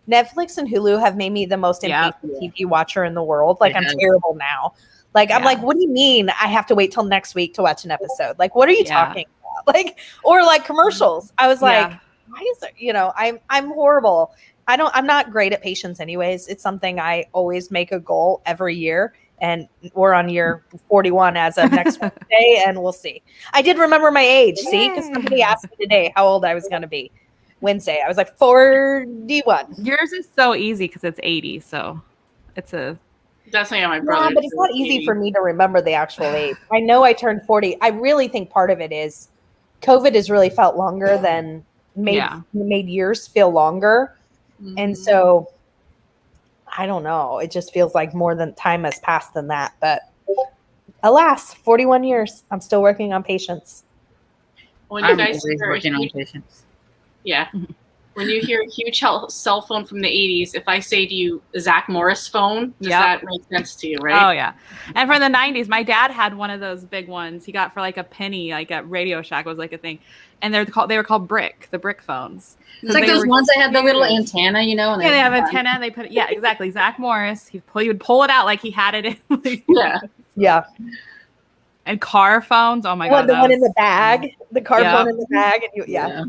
Netflix and Hulu have made me the most Yeah. impatient TV watcher in the world. Like, It I'm has. terrible now. Like, I'm Yeah. like, what do you mean I have to wait till next week to watch an episode? Like, what are you Yeah. talking about? Like, or like commercials. I was like, Yeah. why is it, I'm horrible. I'm not great at patience anyways. It's something I always make a goal every year. And we're on year 41 as of next Wednesday, and we'll see. I did remember my age, see, because somebody asked me today how old I was going to be. Wednesday, I was like 41. Yours is so easy because it's 80. So it's a. That's not my brother. Yeah, but it's not easy for me to remember the actual age. I know I turned 40. I really think part of it is COVID has really felt longer than made years feel longer. And so I don't know. It just feels like more than time has passed than that. But alas, 41 years. I'm still working on patience. when you I'm guys always hear a working on huge, patience. yeah, when you hear a huge cell phone from the 80s, if I say to you Zach Morris phone, does Yep. that make sense to you, right? Oh yeah, and from the 90s, my dad had one of those big ones. He got for like a penny, like at Radio Shack was like a thing, and they were called the brick phones. It's like They those were ones that had the little huge. antenna, And Yeah, they have antenna. And they put exactly. Zach Morris. He would pull it out like he had it in. Yeah. Yeah. And car phones. Oh my Well, god, the that one in was- the bag, the car Yeah. phone in the bag. And yeah.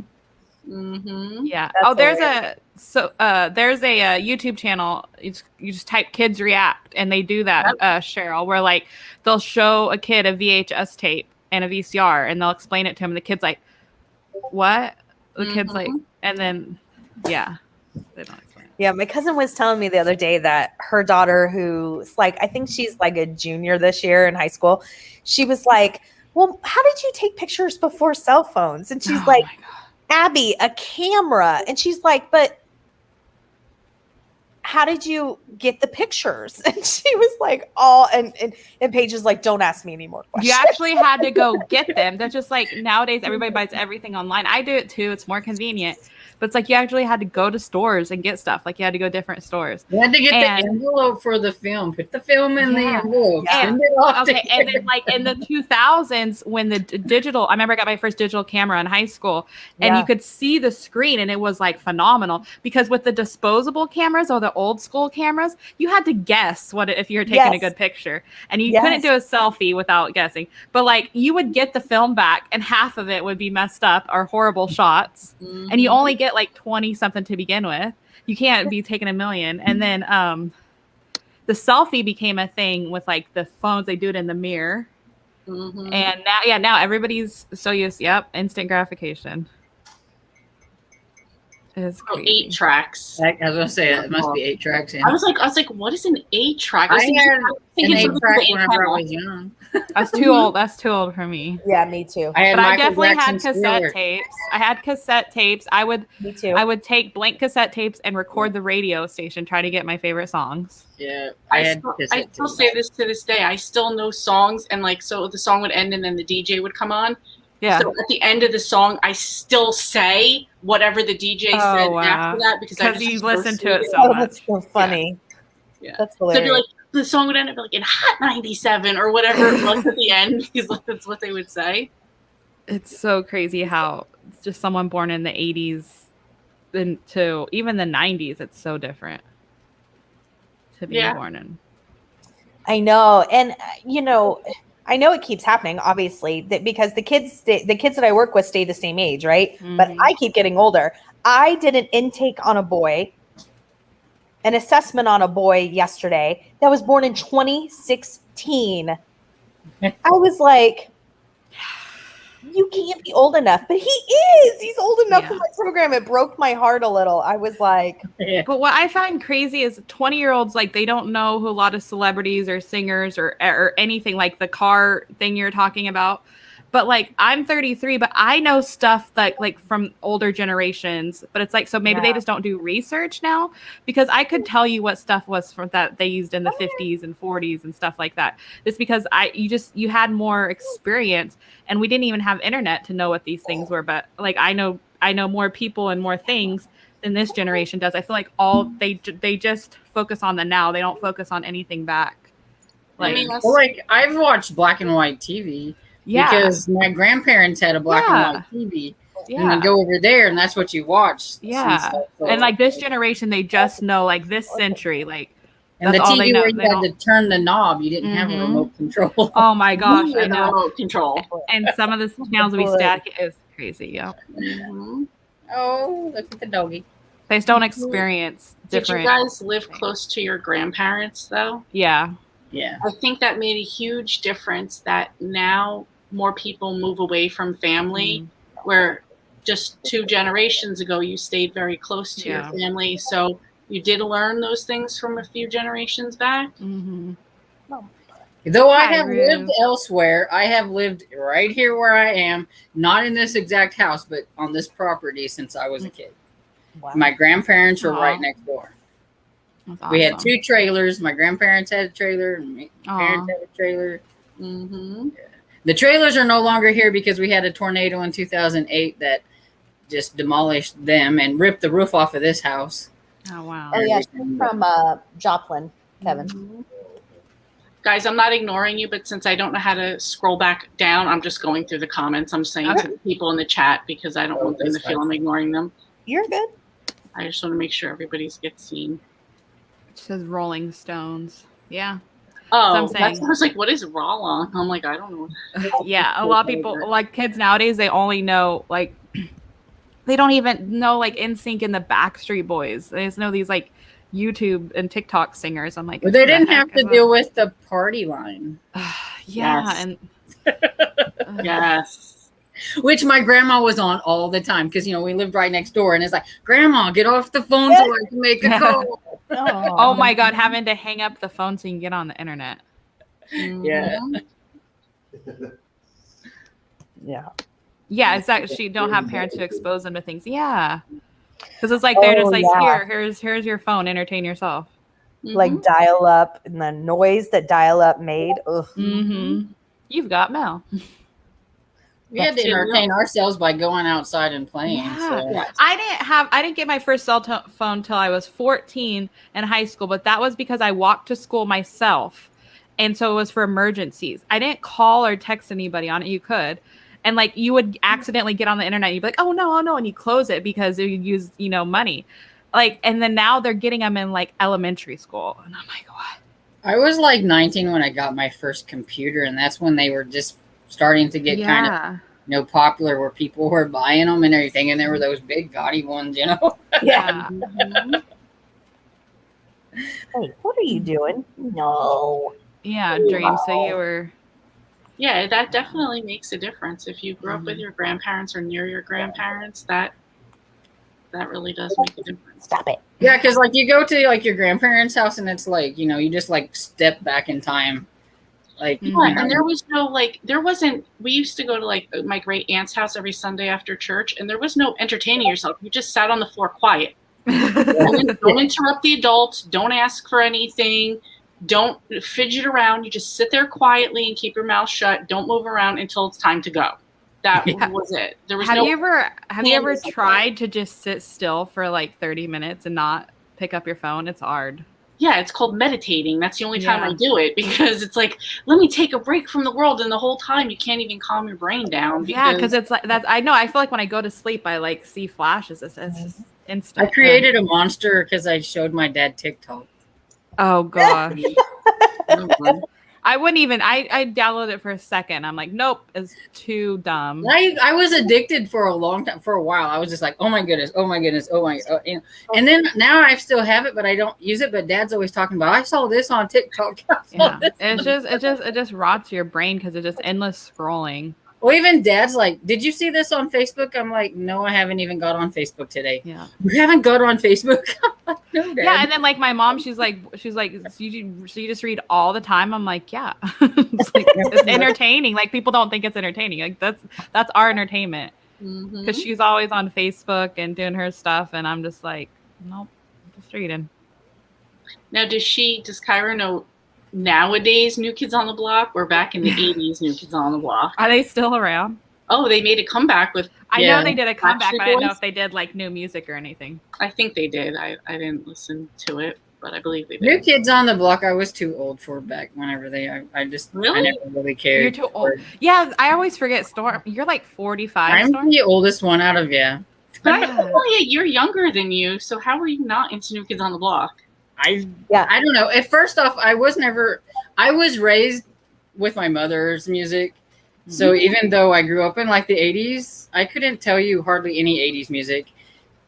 Mm-hmm. Yeah. That's There's hilarious. a YouTube channel. You just type "kids react" and they do that. Cheryl, where like they'll show a kid a VHS tape and a VCR, and they'll explain it to him. And the kid's like, "What?" The kid's like, and then they don't explain it. Yeah, my cousin was telling me the other day that her daughter, who's like, I think she's like a junior this year in high school, she was like, well, how did you take pictures before cell phones? And she's Oh like, my God. Abby, a camera. And she's like, but how did you get the pictures? And she was like, and Paige is like, don't ask me any more You questions. actually had to go get them. They're just like nowadays everybody buys everything online. I do it too. It's more convenient. But it's like you actually had to go to stores and get stuff. Like you had to go different stores. You had to get And- the envelope for the film. Put the film in the Yeah. envelope. Yeah. Send it off. Okay, and then like in the 2000s when the digital, I remember I got my first digital camera in high school, and Yeah. you could see the screen, and it was like phenomenal because with the disposable cameras or the old school cameras, you had to guess if you were taking a Yes. good picture, and you Yes. couldn't do a selfie without guessing. But like you would get the film back, and half of it would be messed up or horrible shots, and you only get like 20 something to begin with. You can't be taking a million, and then the selfie became a thing with like the phones. They do it in the mirror. Mm-hmm. And now everybody's so used. Yep, instant gratification. It's Oh, crazy. 8 tracks. I was gonna say it must be 8 tracks in. I was like, what is an 8 track? I had an thinking 8 something track with the whenever I antenna. was young. That's too old. That's too old for me. Yeah, me too. I had But I Michael definitely had Jackson's cassette Thriller. tapes. I had cassette tapes. I would Me too. take blank cassette tapes and record the radio station, try to get my favorite songs. Yeah, I had I cassette still tapes. say this to this day. I still know songs, and like, so the song would end, and then the DJ would come on. Yeah. So at the end of the song, I still say whatever the DJ Oh, said wow. after that because I Because just you listen to it associate so Oh, much. that's so funny. Yeah. That's So it'd be hilarious. like the song would end up like in Hot 97 or whatever it was at the end because that's what they would say. It's so crazy how it's just someone born in the 80s to even the 90s. It's so different to be Yeah. born in. I know. And, I know it keeps happening, obviously, that because the kids that I work with stay the same age, right? But Mhm. I keep getting older. I did an intake on a boy, an assessment on a boy yesterday that was born in 2016. I was like, you can't be old enough, but he is. He's old enough for Yeah. my program. It broke my heart a little. I was like, Yeah. But what I find crazy is 20-year-olds, like, they don't know who a lot of celebrities or singers or anything, like the car thing you're talking about. But like, I'm 33, but I know stuff that like from older generations. But it's like, so maybe they Yeah. just don't do research now, because I could tell you what stuff was from that they used in the 50s and 40s and stuff like that. Just because you had more experience, and we didn't even have internet to know what these things were. But like, I know more people and more things than this generation does. I feel like they just focus on the now. They don't focus on anything back. I mean, Like, Well, like I've watched black and white TV yeah, because my grandparents had a black Yeah. and white TV. And yeah, you go over there, and that's what you watch. yeah. And like this generation, they just know like this century, like and the that's all TV they know. where you They had to don't. turn the knob, you didn't have a Mhm. remote control. Oh my gosh, I with know. remote control. And some of the channels we Boy. static is crazy. Yeah, Mhm. Oh, look at the doggy. they just don't experience Did different. you guys live close to your grandparents though? Yeah, Yeah. I think that made a huge difference that now more people move away from family, where just 2 generations ago you stayed very close to Yeah. your family. So you did learn those things from a few generations back. hmm Though I Hi, have Rue. lived elsewhere, I have lived right here where I am, not in this exact house, but on this property since I was a kid. wow. My grandparents were Aw. right next door. that's awesome. We had 2 trailers. My grandparents had a trailer, and my parents Aw. had a trailer. Mm-hmm. The trailers are no longer here because we had a tornado in 2008 that just demolished them and ripped the roof off of this house. Oh wow. Oh yeah, she's from Joplin, Kevin. Mhm. Guys, I'm not ignoring you, but since I don't know how to scroll back down, I'm just going through the comments. I'm saying to the people in the chat because I don't want them to feel I'm ignoring them. You're good. I just want to make sure everybody gets seen. It says Rolling Stones. Yeah. Oh, I'm saying. I was like, what is Raw? I'm like, I don't know. Yeah, a lot of people, like kids nowadays, they only know like they don't even know like NSYNC and the Backstreet Boys. They just know these like YouTube and TikTok singers. I'm like, But they who the didn't heck have to is that? deal with the party line, Yeah, Yes. and Yes. which my grandma was on all the time because, we lived right next door. And it's like, Grandma, get off the phone so I can make a call. oh my god, having to hang up the phone so you can get on the internet. Yeah. Mhm. Yeah. Yeah, it's that she don't have parents who expose them to things. Yeah, because it's like they're Oh, just like yeah. here's your phone, entertain yourself. Like Mhm. dial up and the noise that dial up made. Ugh. Mm-hmm. You've got mail. We had to entertain ourselves by going outside and playing. Yeah. So. Yes. I didn't get my first cell phone till I was 14 in high school, but that was because I walked to school myself. And so it was for emergencies. I didn't call or text anybody on it. You could. And like you would accidentally get on the internet and you'd be like, oh no, and you close it because you use, money. Like, and then now they're getting them in like elementary school. And I'm like, what? I was like 19 when I got my first computer, and that's when they were just starting to get kind of popular, where people were buying them and everything, and there were those big gaudy ones. Yeah. Mhm. Hey, what are you doing? No. Yeah, Dream. So you were. Yeah, that definitely makes a difference. If you grew up with your grandparents or near your grandparents, that really does make a difference. Stop it. Yeah, because like you go to like your grandparents' house, and it's like you just like step back in time, like. Mhm. Yeah, and there wasn't. We used to go to like my great aunt's house every Sunday after church, and there was no entertaining yourself. You just sat on the floor quiet. Don't interrupt the adults. Don't ask for anything. Don't fidget around. You just sit there quietly and keep your mouth shut. Don't move around until it's time to go. That was it. There was Have no. you ever Hands up. tried to just sit still for like 30 minutes and not pick up your phone? It's hard. Yeah, it's called meditating. That's the only time Yeah. I do it, because it's like, let me take a break from the world, and the whole time you can't even calm your brain down. Yeah, because it's like that's. I know. I feel like when I go to sleep, I like see flashes. It's just instant. I created a monster because I showed my dad TikTok. Oh gosh. Mhm. I wouldn't even. I downloaded it for a second. I'm like, nope, it's too dumb. I was addicted for a long time. For a while, I was just like, oh my goodness, oh my goodness, oh my. And then now I still have it, but I don't use it. But Dad's always talking about. I saw this on TikTok. Yeah, it just rots your brain because it's just endless scrolling. Well, even Dad's like, did you see this on Facebook? I'm like, no, I haven't even got on Facebook today. Yeah, You haven't got on Facebook? No, Dad. yeah, and then like my mom, she's like, so you just read all the time. I'm like, yeah, it's, like, it's entertaining. Like people don't think it's entertaining. Like that's our entertainment because she's always on Facebook and doing her stuff, and I'm just like, nope, just reading. Now, does Kyra know nowadays New Kids on the Block or back in the 80s New Kids on the Block? Are they still around? Oh, they made a comeback with. I know they did a comeback, Backstreet but I didn't know Boys? if they did like new music or anything. I think they did. I didn't listen to it, but I believe they New did. Kids on the Block. I was too old for back whenever I just Really? I never really cared. You're too old. Yeah, I always forget. Storm, you're like 45. I'm Storm. the oldest one out of Yeah. Oh yeah, you're younger than you. So how are you not into New Kids on the Block? I don't know. At first off, I was raised with my mother's music. So even though I grew up in like the 80s, I couldn't tell you hardly any 80s music.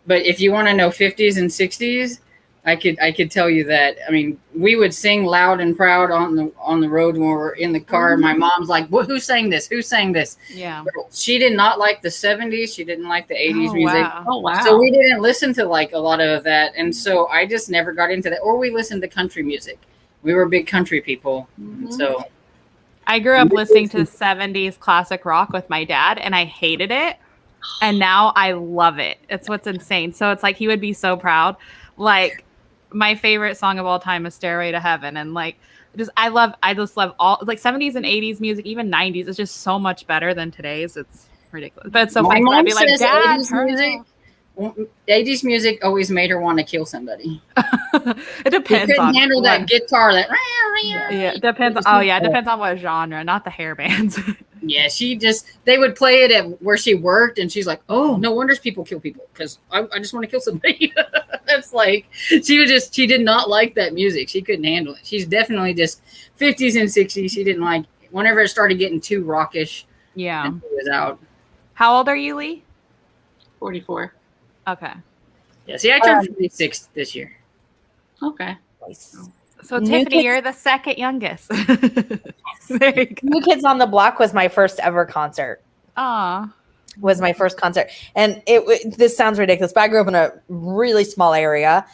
But if you want to know 50s and 60s, I could tell you that. I mean, we would sing loud and proud on the road when we were in the car. And my mom's like, "Who sang this? Who sang this?" Yeah. She did not like the 70s. She didn't like the 80s music. Wow. Oh wow. So we didn't listen to like a lot of that. And so I just never got into that. Or we listened to country music. We were big country people. So I grew up listening to 70s classic rock with my dad, and I hated it. And now I love it. It's what's insane. So it's like he would be so proud. Like my favorite song of all time is Stairway to Heaven. And like I just love all like 70s and 80s music, even 90s. It's just so much better than today's. It's ridiculous. But it's so My funny. 'Cause I'd mom be like, says Dad, 80s turn it music- off." 80s music always made her want to kill somebody. It She depends couldn't on handle what- that guitar. That Yeah, it depends. Oh yeah, it depends on what genre, not the hair bands. yeah. They would play it at where she worked, and she's like, "Oh, no wonders people kill people because I just want to kill somebody." That's like she did not like that music. She couldn't handle it. She's definitely just 50s and 60s. She didn't like whenever it started getting too rockish. Yeah. And she was out. How old are you, Lee? 44. Okay. Yeah. See, I turned 46 this year. Okay. So New Tiffany, Kids- you're the second youngest. There you go. New Kids on the Block was my first ever concert. Aw. Was my first concert, and this sounds ridiculous, but I grew up in a really small area,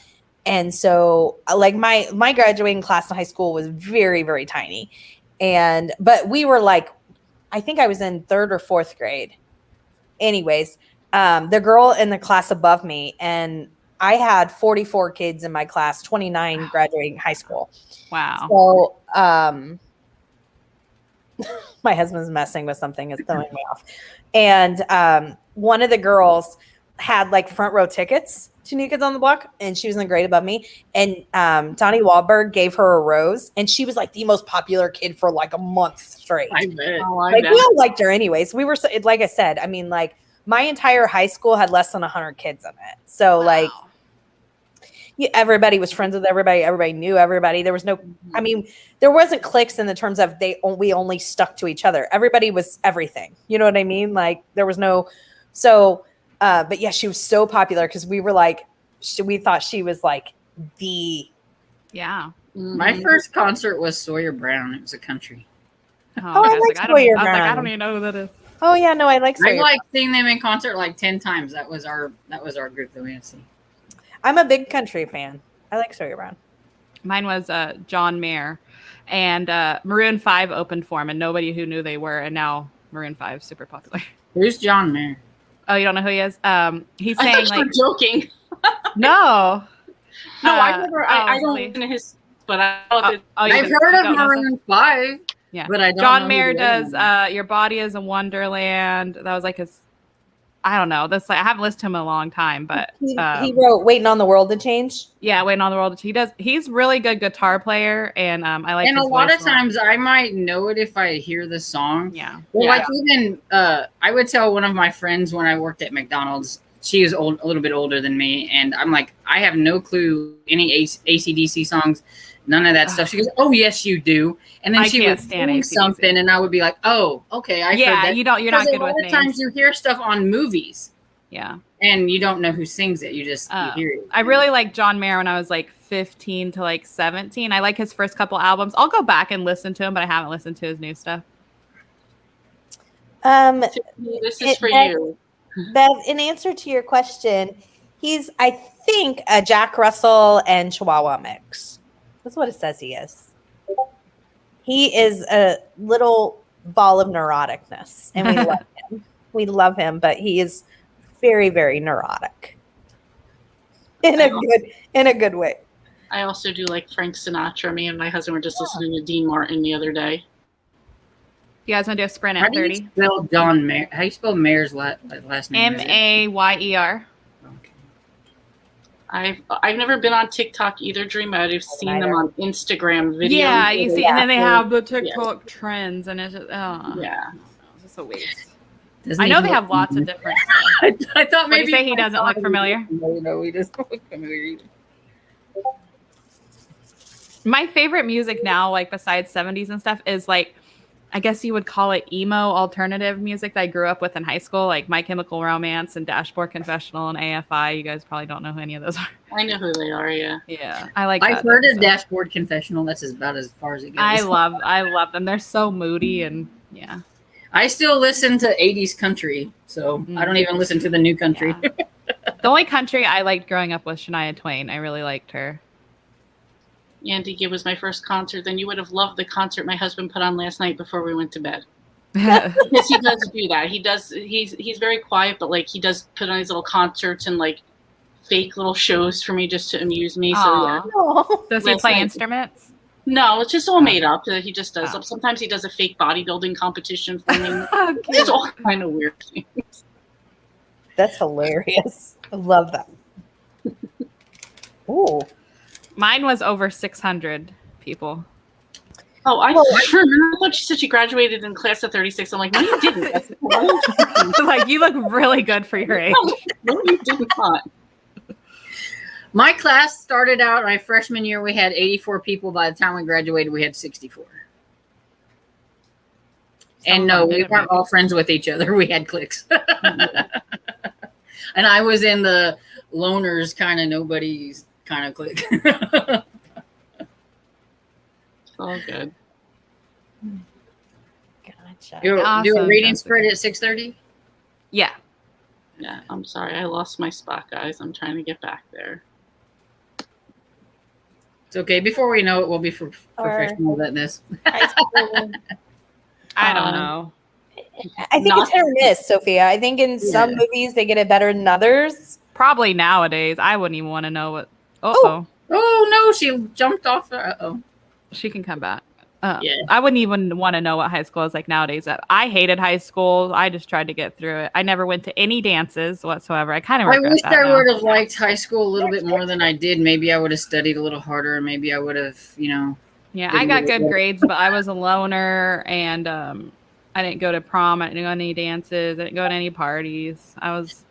and so like my graduating class in high school was very, very tiny, but we were like, I think I was in 3rd or 4th grade. Anyways, the girl in the class above me, and I had 44 kids in my class, 29 graduating high school. Wow. So my husband's messing with something, it's throwing me off. And one of the girls had like front row tickets to New Kids on the Block, and she was in the grade above me. And Donnie Wahlberg gave her a rose, and she was like the most popular kid for like a month straight. I bet. Oh, I Like bet. we all liked her anyways. We were like I said, I mean, like my entire high school had less than 100 kids in it. So like everybody was friends with everybody. Everybody knew everybody. There was no, I mean, there wasn't cliques in the terms of we only stuck to each other. Everybody was everything. You know what I mean? Like there was no, so, but yeah, she was so popular because we were like, we thought she was like the. Yeah. My first concert was Sawyer Brown. It was a country. Oh, I I was like like, Sawyer I Brown. don't even know who that is. Oh yeah, no, I like. I've Sawyer. like seen them in concert like 10 times. That was our group that we had to see. I'm a big country fan. I like Sawyer Brown. Mine was John Mayer, and Maroon 5 opened for him, and nobody who knew they were, and now Maroon 5 is super popular. Who's John Mayer? Oh, you don't know who he is? He's I saying thought you like were joking. no. No, I never. I oh, don't Lee. listen to his. But I know that I've heard of Maroon 5. Yeah. But I don't know John who Mayer the does other one is. Your Body is a Wonderland. That was like his, I don't know. That's like, I haven't listened to him in a long time, but He wrote "Waiting on the World to Change." yeah, Waiting on the World. He's really good guitar player, and I like And a his lot voice of times I might know it if I hear the song. Yeah. Well, Yeah. like even I would tell one of my friends when I worked at McDonald's, she was a little bit older than me, and I'm like, I have no clue any AC/DC songs. None of that stuff. She goes, "Oh yes, you do." And then I she can't would stand say AC/DC. something, and I would be like, "Oh, okay, I heard Yeah, that." you're not Because good a lot with of times names. you hear stuff on movies, Yeah. and you don't know who sings it. You just you hear it. I really liked John Mayer when I was like 15 to like 17. I like his first couple albums. I'll go back and listen to him, but I haven't listened to his new stuff. This is for you. Bev, in answer to your question, he's, I think, a Jack Russell and Chihuahua mix. That's what it says he is. He is a little ball of neuroticness, and we love him. We love him, but he is very, very neurotic in a good way. I also do like Frank Sinatra. Me and my husband were just listening to Dean Martin the other day. You guys want to do a sprint How at do you 30? spell John Mayer? How do you spell Mayer's last name? Mayer. Okay. I've never been on TikTok either, Dream. I've seen them on Instagram videos. Yeah, you see, and then they have the Yeah. TikTok trends, and it's just, Yeah. it's just a waste. Doesn't I he know they look have lots of familiar? different stuff. I thought What do you maybe say he doesn't look familiar? No, he doesn't look familiar either. My favorite music now, like besides 70s and stuff, is like, I guess you would call it emo alternative music that I grew up with in high school, like My Chemical Romance and Dashboard Confessional and AFI. You guys probably don't know who any of those are. I know who they are, yeah. Yeah, I like. I've that heard of stuff. Dashboard Confessional. That's about as far as it goes. I love them. They're so moody and yeah. I still listen to 80s country, so I don't even listen to the new country. Yeah. The only country I liked growing up was Shania Twain. I really liked her. Andy Gibb was my first concert. Then you would have loved the concert my husband put on last night before we went to bed. Because he does do that. He does. He's very quiet, but like he does put on these little concerts and like fake little shows for me just to amuse me. So yeah. Oh, Does he Last play night. instruments? No, it's just all made up. He just does. Oh. Sometimes he does a fake bodybuilding competition for me. Okay. It's all kind of weird things. that's hilarious. I love that. Ooh. Mine was over 600 people. Oh, I Well, remember. I thought she said she graduated in class of 36. I'm like, no, you didn't. I said, "Why did you-" Like, you look really good for your age. No, you did not. My class started out my freshman year. We had 84 people. By the time we graduated, we had 64. And no, we weren't all friends with each other. We had cliques. And I was in the loners kind of nobody's kind of clique. It's all good. Gotcha. Do a Awesome, reading Jessica. spread at 6:30. Yeah. Yeah, I'm sorry. I lost my spot, guys. I'm trying to get back there. It's okay. Before we know it, we'll be professionals at this. High school. I don't Um, know. I think it's hit or miss, Sophia. I think in some Yeah. movies they get it better than others. Probably nowadays. I wouldn't even want to know what. Oh, Oh no, she jumped off. Uh-oh. she can come back. Yeah. I wouldn't even want to know what high school is like nowadays. I hated high school. I just tried to get through it. I never went to any dances whatsoever. I kind of I regret wish that I now. would have liked high school a little bit more than I did. Maybe I would have studied a little harder, and maybe I would have, Yeah, Didn't I got really good go. grades, but I was a loner, and I didn't go to prom. I didn't go to any dances. I didn't go to any parties. I just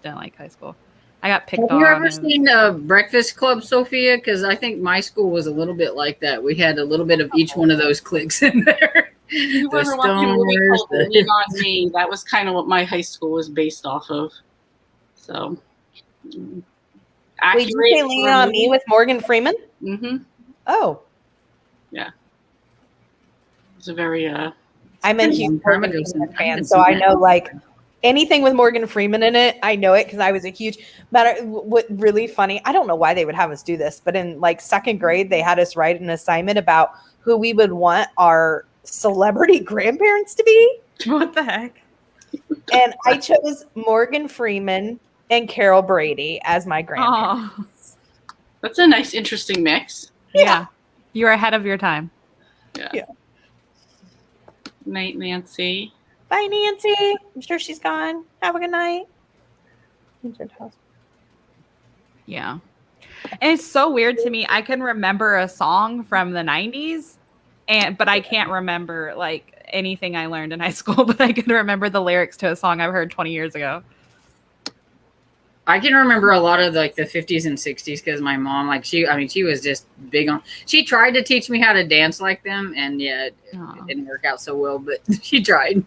didn't like high school. I got picked Have on. you ever and- seen Breakfast Club, Sophia? Because I think my school was a little bit like that. We had a little bit of each one of those cliques in there. You The ever watch a movie stoners, called the- Lean on Me? That was kind of what my high school was based off of. So, Wait, did you say Lean on Me with Morgan Freeman? Mm-hmm. Oh, It's a very I'm a been a huge long time Morgan ago Freeman since fan, I've so seen I that. know like anything with Morgan Freeman in it. I know it because I was a huge. But what really funny? I don't know why they would have us do this, but in like second grade, they had us write an assignment about who we would want our celebrity grandparents to be, What the heck? and I chose Morgan Freeman and Carol Brady as my grandparents. Oh, That's a nice, interesting mix. yeah. You were ahead of your time. Yeah. Night, Nancy. Bye, Nancy. I'm sure she's gone. Have a good night. Yeah. And it's so weird to me. I can remember a song from the 90s, but I can't remember like anything I learned in high school, but I can remember the lyrics to a song I've heard 20 years ago. I can remember a lot of like the 50s and 60s because my mom, like she was just big on. She tried to teach me how to dance like them, and yeah, it Aw. didn't work out so well, but she tried.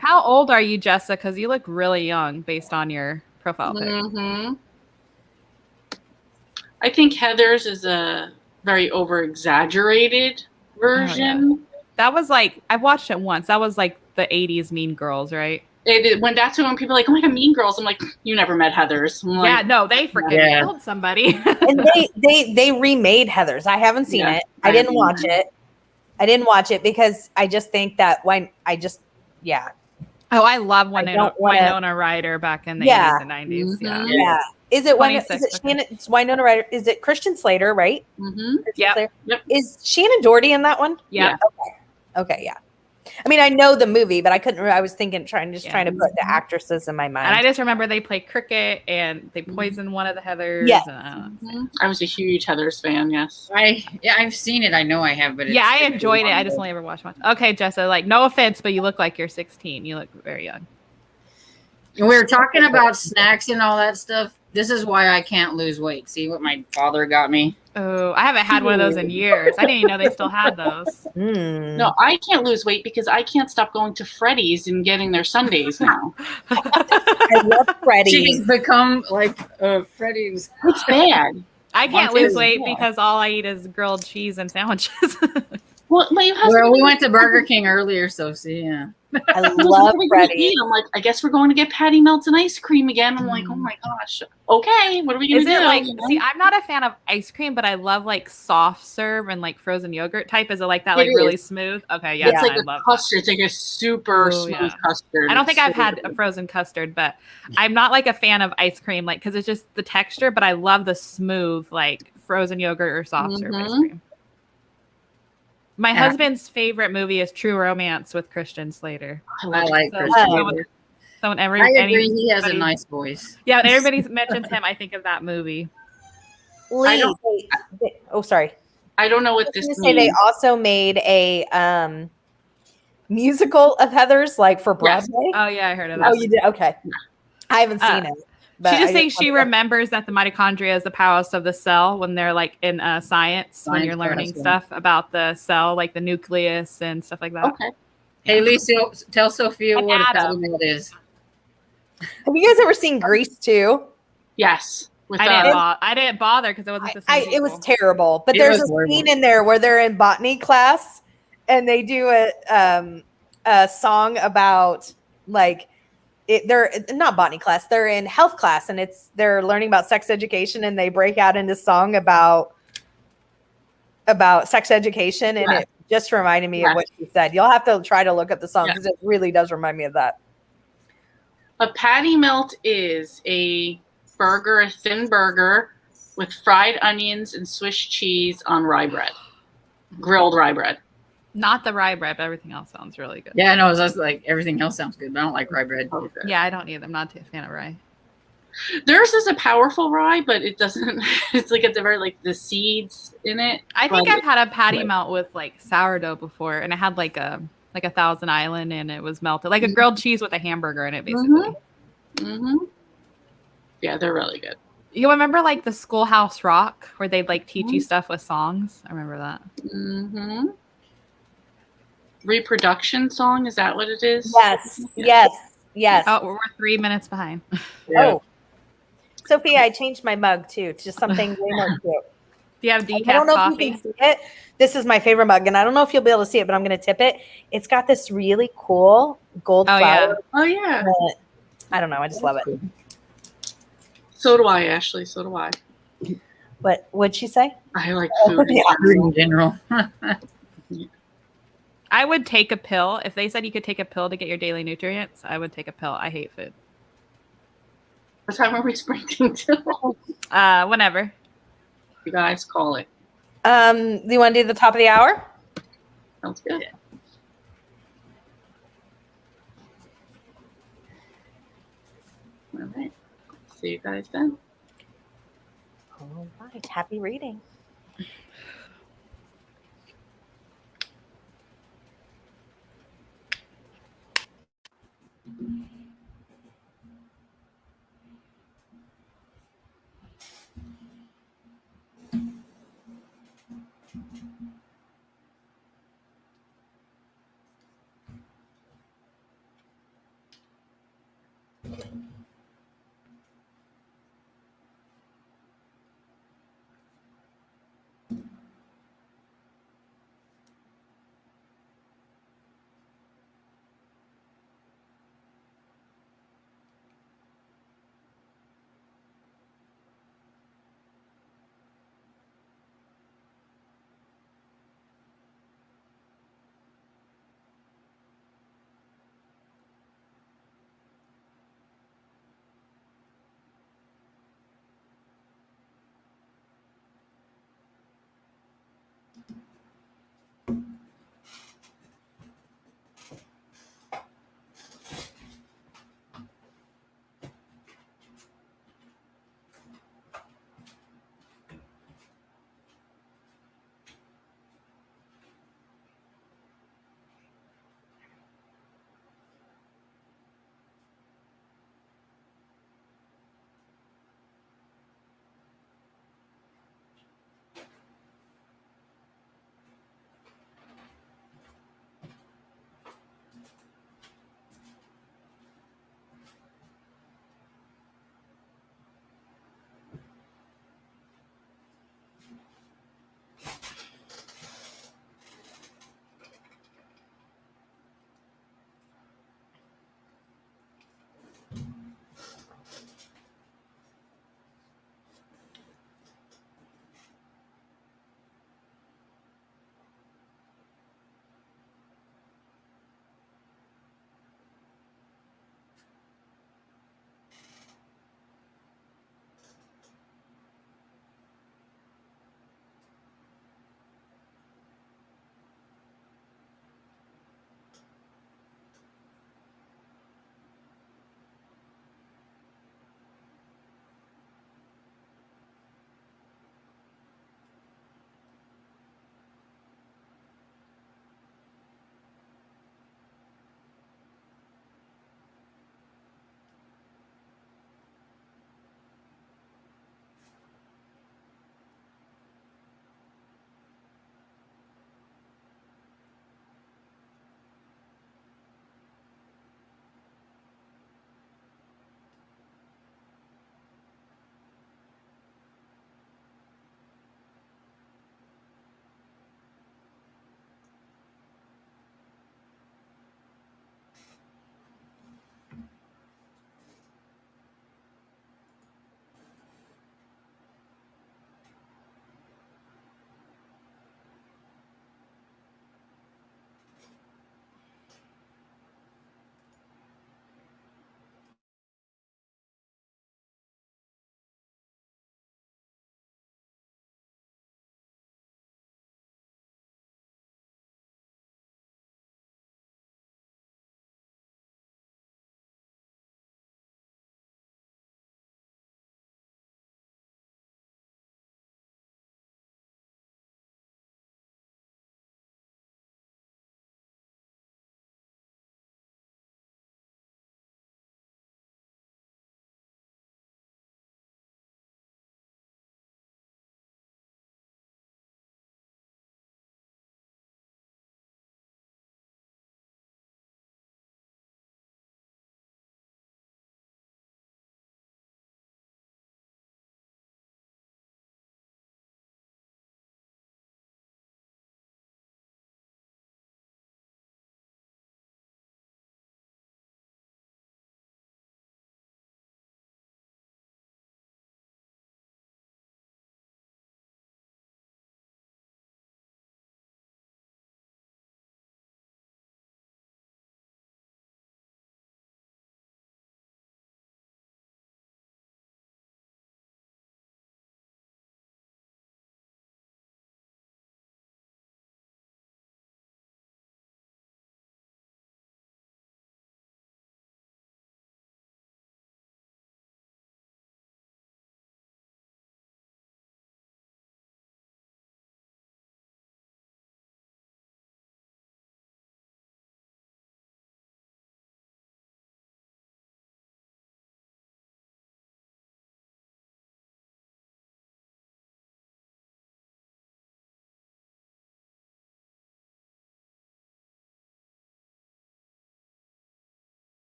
How old are you, Jessa? Because you look really young based on your profile pic. Mm-hmm. I think Heather's is a very over exaggerated version. That was like I watched it once. That was like the '80s Mean Girls, right? When that's when people are like, oh my god, Mean Girls. I'm like, you never met Heather's. I'm like, Yeah, no, they freaking Yeah. killed somebody. And they remade Heather's. I haven't seen Yeah, it. I I didn't haven't watch either. it. I didn't watch it because I just think that yeah. Oh, I love I don't wanna- Winona Ryder back in the Yeah. 80s and 90s. Yeah. Mhm. Yeah. Is it when is 26, it Shannon? It's Winona Ryder. Is it Christian Slater? Right? Mm-hmm. Christian Yep. Slater? Yep. Is Shannon Doherty in that one? Yeah. Okay. Yeah. I mean, I know the movie, but I couldn't. I was thinking, trying to put the actresses in my mind. And I just remember they played cricket and they poisoned one of the Heathers. Yes. And, I don't know. Mm-hmm. I was a huge Heather's fan. Yes. I've seen it. I know I have, but Yeah, I it's enjoyed it. I just only ever watched one. Okay, Jessa, like no offense, but you look like you're 16. You look very young. We were talking about snacks and all that stuff. This is why I can't lose weight. See what my father got me? Oh, I haven't had one of those in years. I didn't even know they still had those. Mm. No, I can't lose weight because I can't stop going to Freddy's and getting their Sundays now. I love Freddie. She's become like Freddy's. It's bad. I can't Once lose it- weight yeah. because all I eat is grilled cheese and sandwiches. Well, my husband. Well, we went to Burger King earlier, so see, yeah. I What love are we gonna Freddie. eat? I'm like, I guess we're going to get Patty Melts and ice cream again. I'm like, oh my gosh. Okay, what are we gonna Is do? it like, You know? see, I'm not a fan of ice cream, but I love like soft serve and like frozen yogurt type. Is it like that, It like really is. smooth? Okay, yeah, it's then like I a love that. custard. It's like a super Ooh, smooth yeah. custard. I don't think It's I've so had a good. frozen custard, but I'm not like a fan of ice cream, like because it's just the texture. But I love the smooth, like frozen yogurt or soft serve ice Mhm. cream. My Yeah. husband's favorite movie is True Romance with Christian Slater. I I love like So, Christian. someone- Bieber. Someone I agree. He has a anybody- nice voice. Yeah, when everybody mentions him, I think of that movie. Lee, don't- oh, sorry. I don't know I what was this going to say they means. also made a musical of Heather's, like for Yes. Broadway. Oh yeah, I heard of that. Oh, you did? Okay. I haven't seen it. But She just I thinks she wanted to- remembers that the mitochondria is the powerhouse of the cell when they're like in science when you're Science learning class, yeah. stuff about the cell, like the nucleus and stuff like that. Okay. Hey, Lisa, tell Sophia An what a atom. patty melt is. Have you guys ever seen Grease too? Yes. With I didn't bother because it wasn't the same. It was people. terrible. But It there's was a horrible. scene in there where they're in botany class and they do a song about like they're not botany class, they're in health class and they're learning about sex education and they break out into song about sex education and Yeah. it just reminded me Yeah. of what she said. You'll have to try to look up the song Yeah. because it really does remind me of that. A patty melt is a burger, a thin burger with fried onions and Swiss cheese on rye bread, grilled rye bread. Not the rye bread, but everything else sounds really good. Yeah, no, it's like everything else sounds good, but I don't like rye bread. Okay. Yeah, I don't either. I'm not a fan of rye. Theirs is a powerful rye, but it doesn't. It's like it's a very like the seeds in it. I think But- I've had a patty Right. melt with like sourdough before, and it had like a Thousand Island, and it was melted like a grilled cheese with a hamburger in it, basically. Mm-hmm. Yeah, they're really good. You remember like the Schoolhouse Rock where they'd like teach you stuff with songs? I remember that. Mm-hmm. Reproduction song, is that what it is? Yes. Oh, we're 3 minutes behind. Yeah. Oh, Sophia, I changed my mug too to something way more cute. Do you have I decaf don't know if coffee? you can see it. This is my favorite mug, and I don't know if you'll be able to see it, but I'm going to tip it. It's got this really cool gold Oh, yeah. flower. Oh yeah. I don't know. I just love it. So do I, Ashley. So do I. What would she say? I like Oh, food. yeah. Food in general. I would take a pill. If they said you could take a pill to get your daily nutrients, I would take a pill. I hate food. What time are we sprinting till? Whenever. You guys call it. Do you want to do the top of the hour? Sounds good. All right. See you guys then. All right. Happy reading.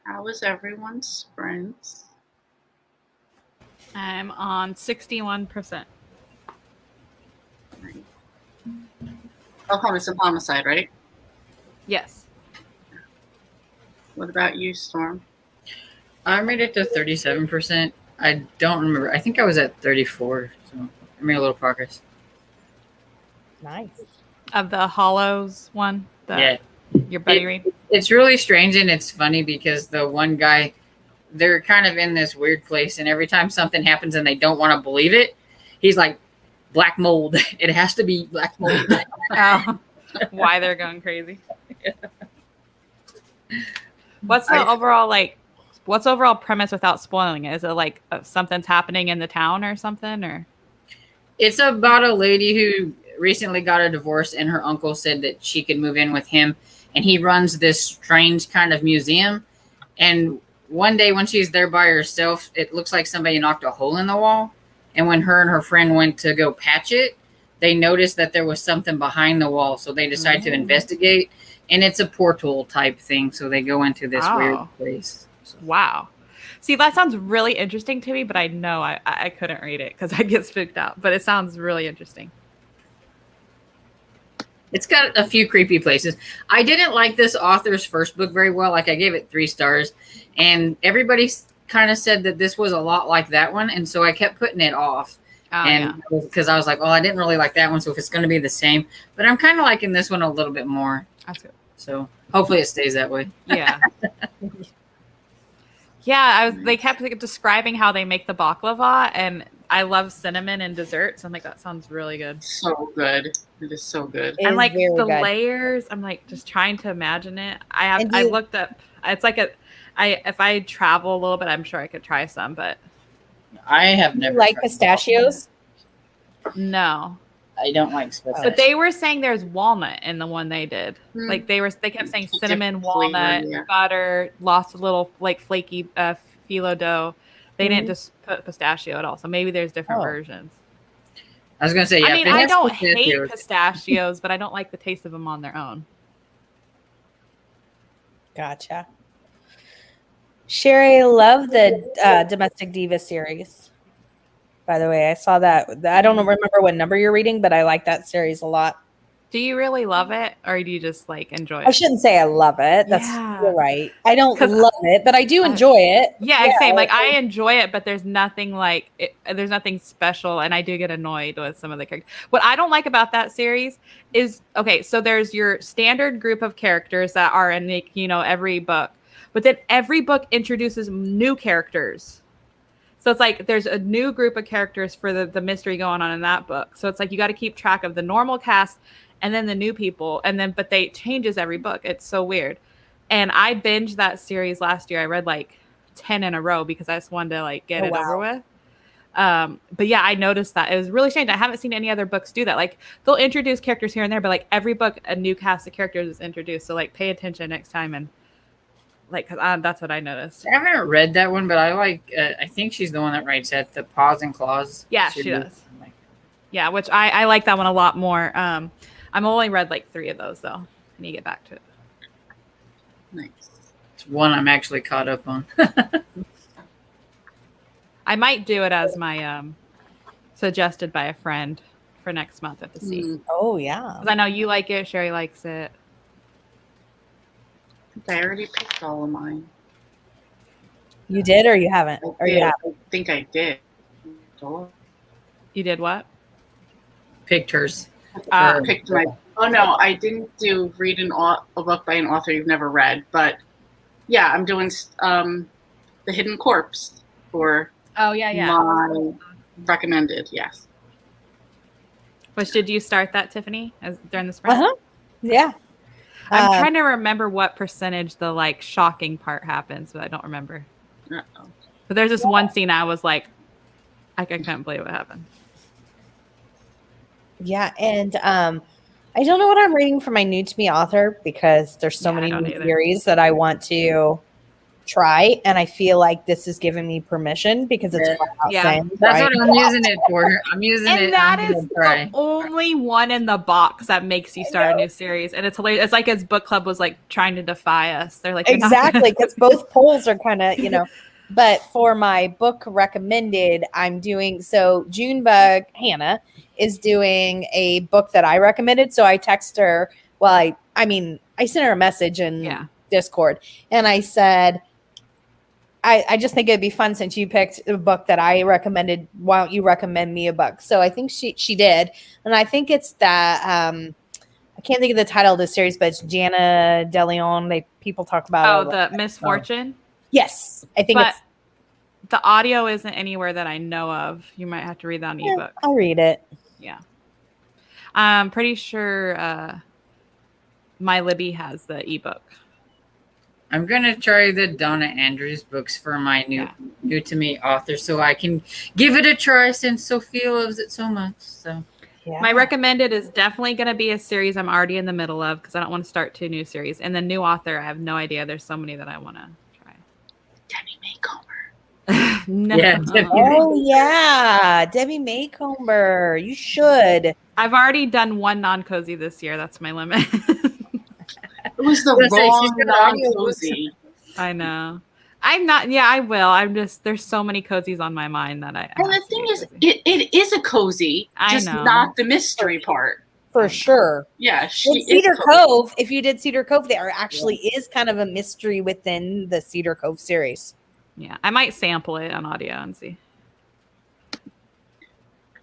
How was everyone's sprints? I'm on 61%. Oh, it's a homicide, right? Yes. What about you, Storm? I made it to 37%. I don't remember. I think I was at 34. So I made a little progress. Nice. Of the Hollows one that your buddy read? It's really strange and it's funny because the one guy, they're kind of in this weird place, and every time something happens and they don't want to believe it, he's like, black mold. It has to be black mold. Oh, why they're going crazy. What's the overall premise without spoiling it? Is it like something's happening in the town or something, or? It's about a lady who recently got a divorce, and her uncle said that she could move in with him, and he runs this strange kind of museum. And one day when she's there by herself, it looks like somebody knocked a hole in the wall. And when her and her friend went to go patch it, they noticed that there was something behind the wall. So they decide to investigate. And it's a portal type thing. So they go into this weird place. So. Wow. See, that sounds really interesting to me, but I know I couldn't read it because I get spooked out. But it sounds really interesting. It's got a few creepy places. I didn't like this author's first book very well. Like, I gave it 3 stars. And everybody kind of said that this was a lot like that one. And so I kept putting it off. Because I was like, well, I didn't really like that one. So if it's going to be the same. But I'm kind of liking this one a little bit more. That's good. So hopefully it stays that way. Yeah. Yeah, they kept describing how they make the baklava, and I love cinnamon and desserts. I'm like, that sounds really good. So good. It is so good. And like the layers, I'm like just trying to imagine it. I looked up. It's like if I travel a little bit, I'm sure I could try some, but I have never like tried pistachios. No, I don't like pistachios. but they were saying there's walnut in the one they did. Like they kept saying cinnamon, walnut, butter, lots of little like flaky phyllo dough. They didn't just put pistachio at all. So maybe there's different versions. I was gonna say, yeah. I mean, I don't hate pistachios, but I don't like the taste of them on their own. Gotcha. Sherry, love the Domestic Diva series. By the way, I saw that. I don't remember what number you're reading, but I like that series a lot. Do you really love it, or do you just like enjoy it? I shouldn't say I love it. You're right. I don't love it, but I do enjoy it. Yeah, same. Like I enjoy it, but there's nothing like it, there's nothing special, and I do get annoyed with some of the characters. What I don't like about that series is so there's your standard group of characters that are in every book, but then every book introduces new characters. So it's like there's a new group of characters for the mystery going on in that book. So it's like you got to keep track of the normal cast and then the new people, but they changes every book. It's so weird. And I binged that series last year. I read like 10 in a row because I just wanted to like get it over with. But yeah, I noticed that. It was really strange. I haven't seen any other books do that. Like they'll introduce characters here and there, but like every book, a new cast of characters is introduced. So like pay attention next time and cause that's what I noticed. I haven't read that one, but I like. I think she's the one that writes at the Paws and Claws. Yeah, she does. Yeah, which I like that one a lot more. I've only read like 3 of those though. I need to get back to it. Nice. It's one I'm actually caught up on. I might do it as my suggested by a friend for next month at the sea. Oh yeah, because I know you like it. Sherry likes it. I already picked all of mine. You did, or you haven't? I think I did. You did what? Picked hers. Picked my. Oh no, I didn't read a book by an author you've never read, but yeah, I'm doing The Hidden Corpse for. Oh yeah. My recommended, yes. Which did you start that, Tiffany, during the spring? Yeah. I'm trying to remember what percentage the like shocking part happens, but I don't remember. Uh-oh. But there's this one scene I was like, I couldn't believe what happened. Yeah, and I don't know what I'm reading for my new to me author because there's so many new series that I want to try, and I feel like this is giving me permission because it's Yeah. flat out Yeah. saying That's try. what I'm using it for. I'm using And it. that I'm is gonna try. the only one in the box that makes you start a new series. And it's hilarious. It's like his book club was like trying to defy us. They're like, "You're not gonna-" Exactly, because both polls are kind of, but for my book recommended, I'm doing so Junebug Hannah is doing a book that I recommended. So I text her, well, I sent her a message in Yeah. Discord, and I said, I just think it'd be fun since you picked a book that I recommended. Why don't you recommend me a book? So I think she did, and I think it's that I can't think of the title of the series, but it's Jana DeLeon. People talk about Oh, it. the Misfortune. Yes, I think But it's. the audio isn't anywhere that I know of. You might have to read that on ebook. I'll read it. Yeah. I'm pretty sure My Libby has the ebook. I'm gonna try the Donna Andrews books for my new to me author, so I can give it a try since Sophia loves it so much. So Yeah. My recommended is definitely going to be a series I'm already in the middle of because I don't want to start 2 new series. And the new author, I have no idea. There's so many that I want to try. Debbie Makeover. No. Yeah, Debbie Oh yeah, Debbie Maycomber. You should. I've already done 1 non-cozy this year. That's my limit. It was the I was gonna say, she's wrong got audio non-cozy. I know. I'm not. Yeah, I will. I'm just. There's so many cozies on my mind that I. And the thing is, it is a cozy, I just know. not the mystery part. For sure. Yeah, In she Cedar is Cove, if you did Cedar Cove, there actually is kind of a mystery within the Cedar Cove series. Yeah, I might sample it on audio and see.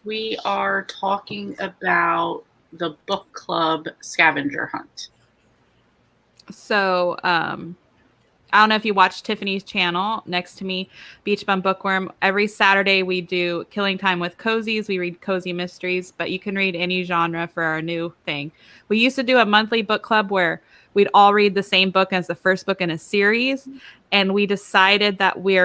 We are talking about the book club scavenger hunt. So, I don't know if you watch Tiffany's channel next to me, Beach Bum Bookworm. Every Saturday we do Killing Time with Cozies. We read cozy mysteries, but you can read any genre for our new thing. We used to do a monthly book club where we'd all read the same book as the first book in a series, and we decided that we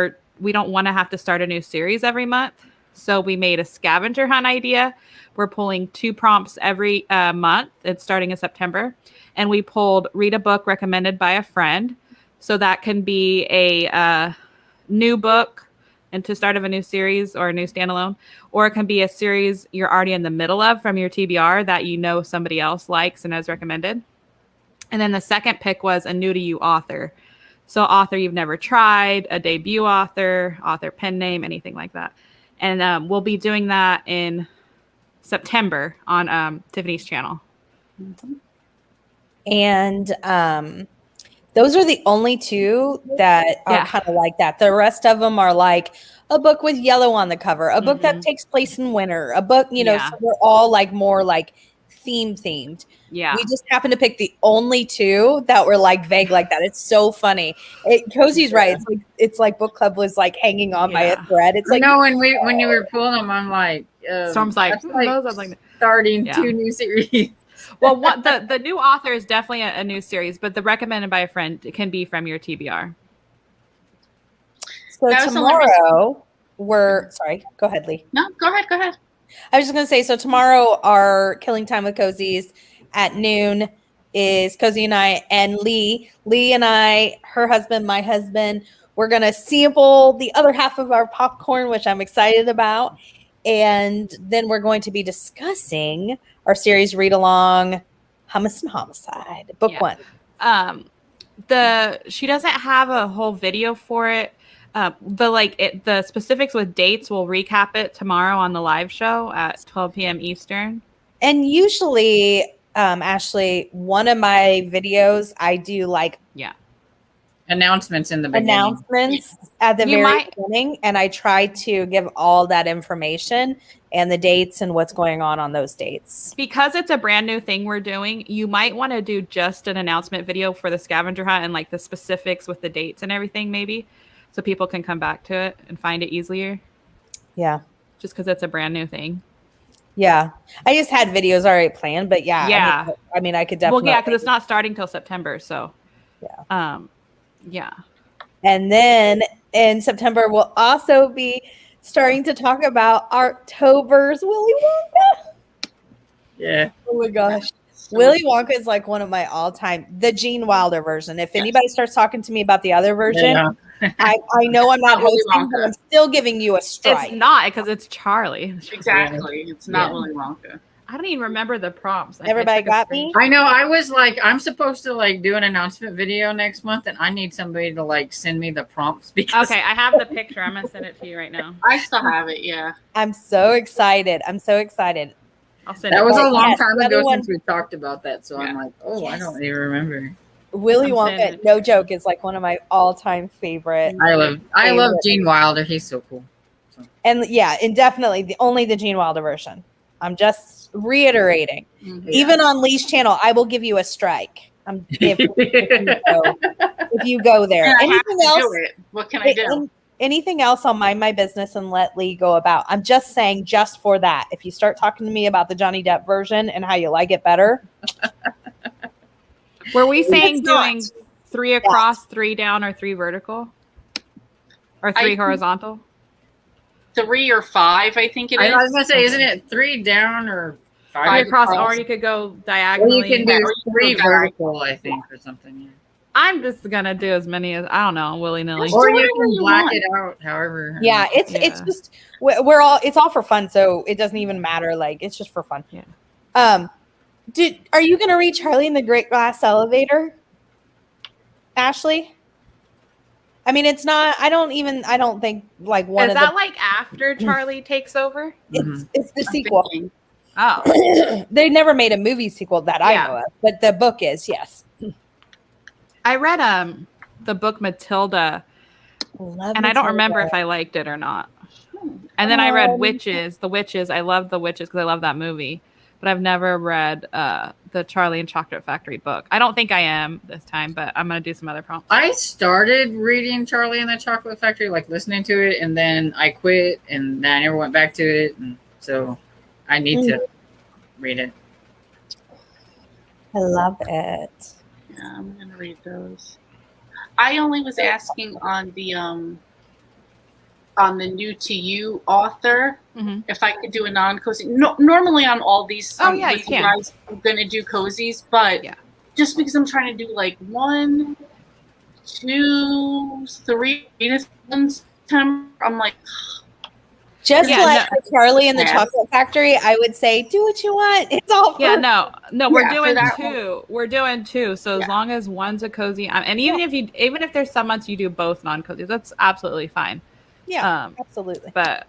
don't want to have to start a new series every month. So we made a scavenger hunt idea. We're pulling 2 prompts every month. It's starting in September. And we pulled read a book recommended by a friend. So that can be a new book and to start of a new series or a new standalone, or it can be a series you're already in the middle of from your TBR that you know somebody else likes and has recommended. And then the second pick was a new to you author. So author you've never tried, a debut author pen name, anything like that. And we'll be doing that in September on Tiffany's channel. And those are the only 2 that are Yeah. kind of like that. The rest of them are like a book with yellow on the cover, a book that Mhm. takes place in winter, a book, Yeah. so they're all like more like themed. Yeah. We just happened to pick the only 2 that were like vague like that. It's so funny. Cozy's right. It's like book club was like hanging on by a Yeah. thread. It's like, when you were pulling them, I'm like, Storm's like, that's like those are like starting Yeah. 2 new series. well, what the new author is definitely a new series, but the recommended by a friend can be from your TBR. so That was the one tomorrow sorry, go ahead, Lee. No, go ahead. I was just going to say, so tomorrow our Killing Time with Cozies at noon is Cozy and I and Lee. Lee and I, her husband, my husband, we're going to sample the other half of our popcorn, which I'm excited about. And then we're going to be discussing our series read along, Hummus and Homicide, book Yeah. 1. She doesn't have a whole video for it. The specifics with dates, we'll recap it tomorrow on the live show at 12 p.m. Eastern. And usually, Ashley, one of my videos, I do like Announcements in the beginning. announcements at the You very might- beginning, and I try to give all that information and the dates and what's going on those dates. Because it's a brand new thing we're doing, you might want to do just an announcement video for the scavenger hunt and like the specifics with the dates and everything, maybe, so people can come back to it and find it easier. Yeah. Just because it's a brand new thing. Yeah. I just had videos already planned, but yeah. Yeah. I mean, I could definitely. Well, yeah, because it's not starting till September, so Yeah. Yeah. And then in September, we'll also be starting to talk about October's Willy Wonka. Yeah. Oh my gosh. Willy Wonka is like one of my all-time, the Gene Wilder version. If anybody starts talking to me about the other version, Yeah. I know I'm not Not Willy hosting, but Wonka. I'm still giving you a strike. It's not because it's Charlie. Exactly. It's not Yeah. Willy Wonka. I don't even remember the prompts. I Everybody took a got me? screenshot. I know. I was like, I'm supposed to like do an announcement video next month, and I need somebody to like send me the prompts because Okay, I have the picture. I'm gonna send it to you right now. I still have it. Yeah. I'm so excited. I'm so excited. I'll send that it. was to a you. long Yes, time the other ago one- since we talked about that. So I'm Yeah. like, oh, I Yes. don't even remember. Willy I'm sending Wonka, it. no joke, is like one of my all-time favorite. I love Favorite. Gene Wilder. He's so cool. And yeah, and definitely only the Gene Wilder version. I'm just reiterating. Mhm. Even on Lee's channel, I will give you a strike. If you go there. And I have Anything to else? do it. What can I do? Anything else? I'll mind my business and let Lee go about. I'm just saying, just for that. If you start talking to me about the Johnny Depp version and how you like it better, Were we saying It's not. doing 3 across, 3 down, or 3 vertical, or 3 think- horizontal? 3 or 5, I think it is. I was gonna say, isn't it 3 down or 3 5 across, across? or you could go Or diagonally. you can Yeah, do or you can 3 go vertical, I think, or something. Yeah. I'm just gonna do as many as I don't know, willy nilly. Just Or do you whatever can you black want. it out, however. yeah, it's Yeah. just we're all it's all for fun, so it doesn't even matter. Like it's just for fun. Yeah. Are you gonna read Charlie in the Great Glass Elevator, Ashley? I mean, it's not. I don't think like one Is of that the. like after Charlie takes over? It's the I'm sequel. thinking. Oh, They never made a movie sequel that I Yeah. know of, but the book is yes. I read the book Matilda, and I don't remember if I liked it or not. And then I read Witches, The Witches. I love The Witches because I love that movie, but I've never read the Charlie and Chocolate Factory book. I don't think I am this time, but I'm gonna do some other prompts. I started reading Charlie and the Chocolate Factory, like listening to it, and then I quit, and then I never went back to it, and so I need to read it. I love it. Yeah, I'm gonna read those. I only was asking on the new to you author Mhm. if I could do a non-cozy. No, normally on all these, Oh, yeah, with you can. guys, I'm gonna do cozies, but Yeah. just because I'm trying to do like 1, 2, 3 ones, I'm like, Just Yeah, like the Charlie and the Yes. Chocolate Factory, I would say, do what you want. It's all Yeah, fun. no, we're Yeah, for doing that 2. We're doing 2. So as Yeah. long as one's a cozy, and even if there's some months you do both non-cozy, that's absolutely fine. Yeah, absolutely. But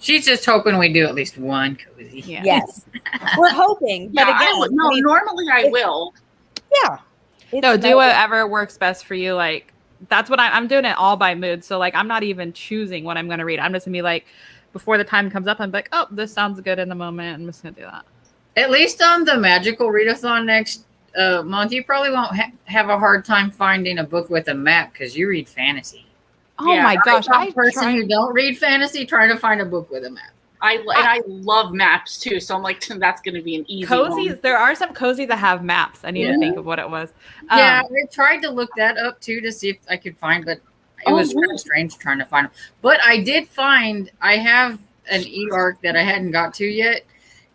She's just hoping we do at least one cozy. yeah, Yes, we're hoping, but yeah, again, I would, no, I mean, normally I will. yeah. It's No, do no- whatever works best for you. Like that's what I'm doing it all by mood. So like I'm not even choosing what I'm gonna read. I'm just gonna be like, before the time comes up, I'm like, oh, this sounds good in the moment. I'm just gonna do that. At least on the Magical Readathon next month, you probably won't have a hard time finding a book with a map because you read fantasy. Oh Yeah, my gosh, Some I person who tried. don't read fantasy trying to find a book with a map. I love maps too, so I'm like, that's gonna be an easy Cozies. one. There are some cozy that have maps. I need Yeah. to think of what it was. Yeah, I tried to look that up too to see if I could find, but it was kind really? of strange trying to find them. But I did find I have an e-arc that I hadn't got to yet,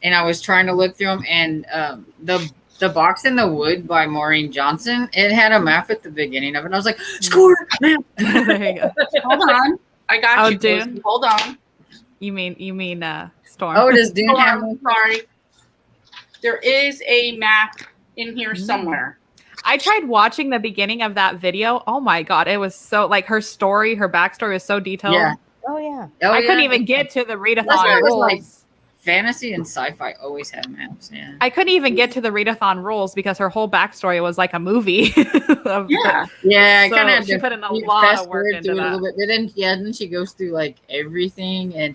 and I was trying to look through them. And the Box in the Wood by Maureen Johnson, it had a map at the beginning of it. And I was like, score map. There you go. Hold on, I got Oh, you. dude. Cozy. Hold on. You mean Storm? Oh, does Dune Hold have on, one? sorry. There is a map in here Mm. somewhere. I tried watching the beginning of that video. Oh my god, it was so like her backstory was so detailed. Yeah. Oh yeah. Oh, I couldn't yeah. even get to the That's why readathon I was rules. like, fantasy and sci-fi always have maps. Yeah. I couldn't even get to the readathon rules because her whole backstory was like a movie. Yeah. Yeah, I So kind of she put in a you lot fast of work forward into through it a that. little bit, but then she goes through like everything, and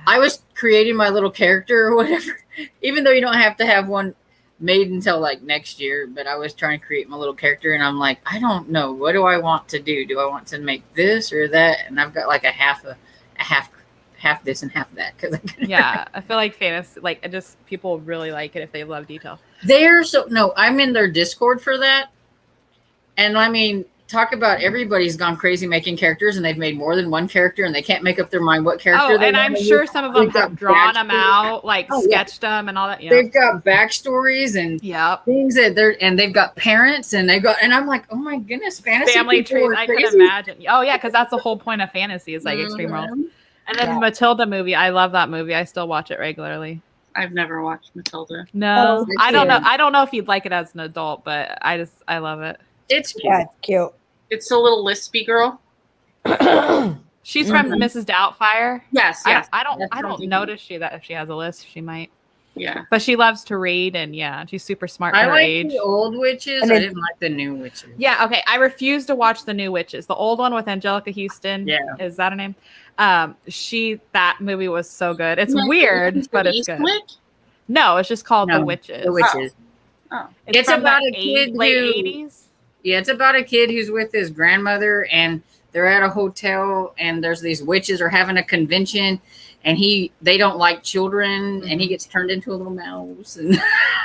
I was creating my little character or whatever, even though you don't have to have one made until like next year. But I was trying to create my little character, and I'm like, I don't know, what do I want to do? Do I want to make this or that? And I've got like a half this and half that because Yeah, I feel like fantasy, like it just people really like it if they love detail. I'm in their Discord for that, and I mean, talk about everybody's gone crazy making characters, and they've made more than one character, and they can't make up their mind what character. Oh, they and I'm wanna sure use. some of them They've got have drawn them backstories. out, like Oh, yeah. sketched them and all that. Yeah. They've got backstories and Yep. things that they've got parents, and and I'm like, oh my goodness, fantasy Family people trees. are I crazy. can imagine. Oh yeah, because that's the whole point of fantasy is like extreme Mhm. worlds. And then Yeah. the Matilda movie. I love that movie. I still watch it regularly. I've never watched Matilda. No, Oh, I don't know. yeah. I don't know if you'd like it as an adult, but I love it. It's cute. Yeah, it's cute. It's a little lispy girl. She's from Mhm. Mrs. Doubtfire. Yes, yes, I don't That's something. notice that if she has a list, she might. yeah. But she loves to read, and yeah, she's super smart for I her like age. the old witches. And I then- didn't like the new witches. Yeah, okay. I refuse to watch the new witches. The old one with Angelica Houston. Yeah. Is that her name? That movie was so good. It's Like, weird, Eastwick? but it's good. No, it's just called The No, Witches. The witches. Oh, It's from about the a kid late who- 80s. Yeah, it's about a kid who's with his grandmother, and they're at a hotel, and there's these witches are having a convention, and they don't like children, and he gets turned into a little mouse. And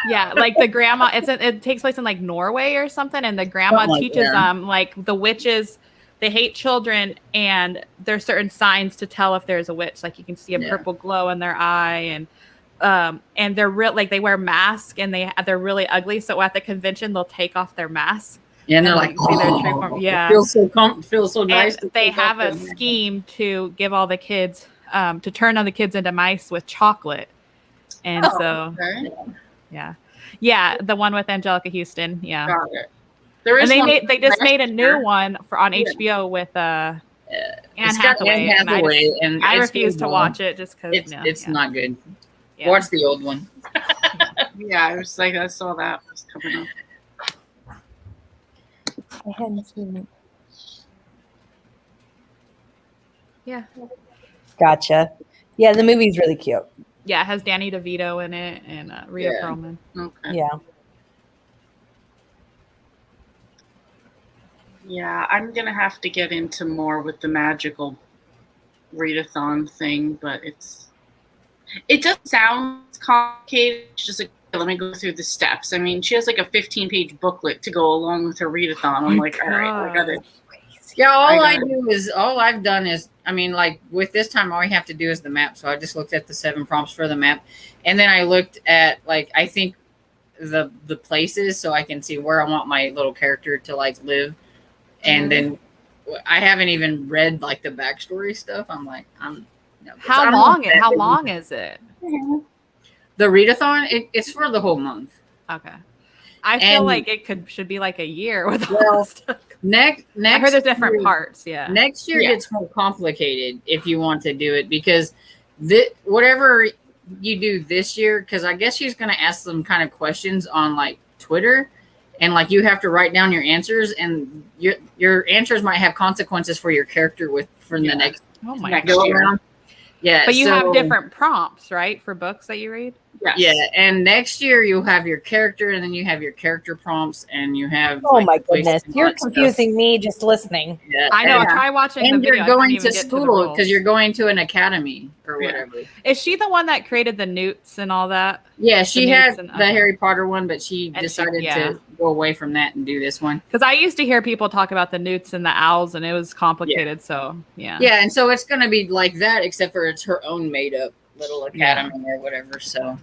Yeah, like the grandma. It takes place in like Norway or something, and the grandma Something like teaches that. them like the witches. They hate children, and there's certain signs to tell if there's a witch. Like you can see a Yeah. purple glow in their eye, and they're real. Like they wear masks, and they're really ugly. So at the convention, they'll take off their mask. they're And like, you see their true oh, form. Yeah. it feels so nice. And to they take have off a the mask. scheme to give all the kids to turn on the kids into mice with chocolate, and Oh. so okay. yeah, the one with Angelica Houston. Yeah. Got it. There is And one they just last made a new year. one on Yeah. HBO with Anne It's got Hathaway. Anne Hathaway, and I it's refuse really to long. watch it just because It's not good. Yeah. Watch the old one. Yeah, I was like, I saw that was coming up. I hadn't seen it. Yeah. Gotcha. Yeah, the movie's really cute. Yeah, it has Danny DeVito in it and Rhea Yeah. Perlman. Okay. Yeah. Yeah, I'm gonna have to get into more with the magical readathon thing, but it does sound complicated. It's just like, let me go through the steps. I mean, she has like a 15-page booklet to go along with her readathon. I'm like, all right, I got it. Yeah, all I I've done is, I mean, like with this time, all I have to do is the map. So I just looked at the 7 prompts for the map, and then I looked at like I think the places so I can see where I want my little character to like live, and then I haven't even read like the backstory stuff. I'm like, no, How long is it? The readathon? It's for the whole month. Okay. I feel And- like it should be like a year with all Well, this stuff. Next, I heard there's different year- parts. Yeah. Next year Yeah. gets more complicated if you want to do it because whatever you do this year, because I guess she's going to ask some kind of questions on like Twitter, and like you have to write down your answers, and your answers might have consequences for your character from Yeah. the next Oh my Next god. go year. around. Yeah, But you have so- different prompts, right, for books that you read? Yes. Yeah, and next year you'll have your character, and then you have your character prompts, and you have. Oh like, my the places goodness. and all You're that stuff. confusing me just listening. Yeah, I know. and- Try watching And the video. you're I couldn't going even to get the school rules. because you're going to an academy or Yeah. whatever. Is she the one that created the newts and all that? Yeah, she The had Newts and- the Harry Potter one, but she And she- decided yeah. to go away from that and do this one. Because I used to hear people talk about the newts and the owls, and it was complicated. So yeah. Yeah, and so it's going to be like that, except for it's her own made up little academy or whatever. So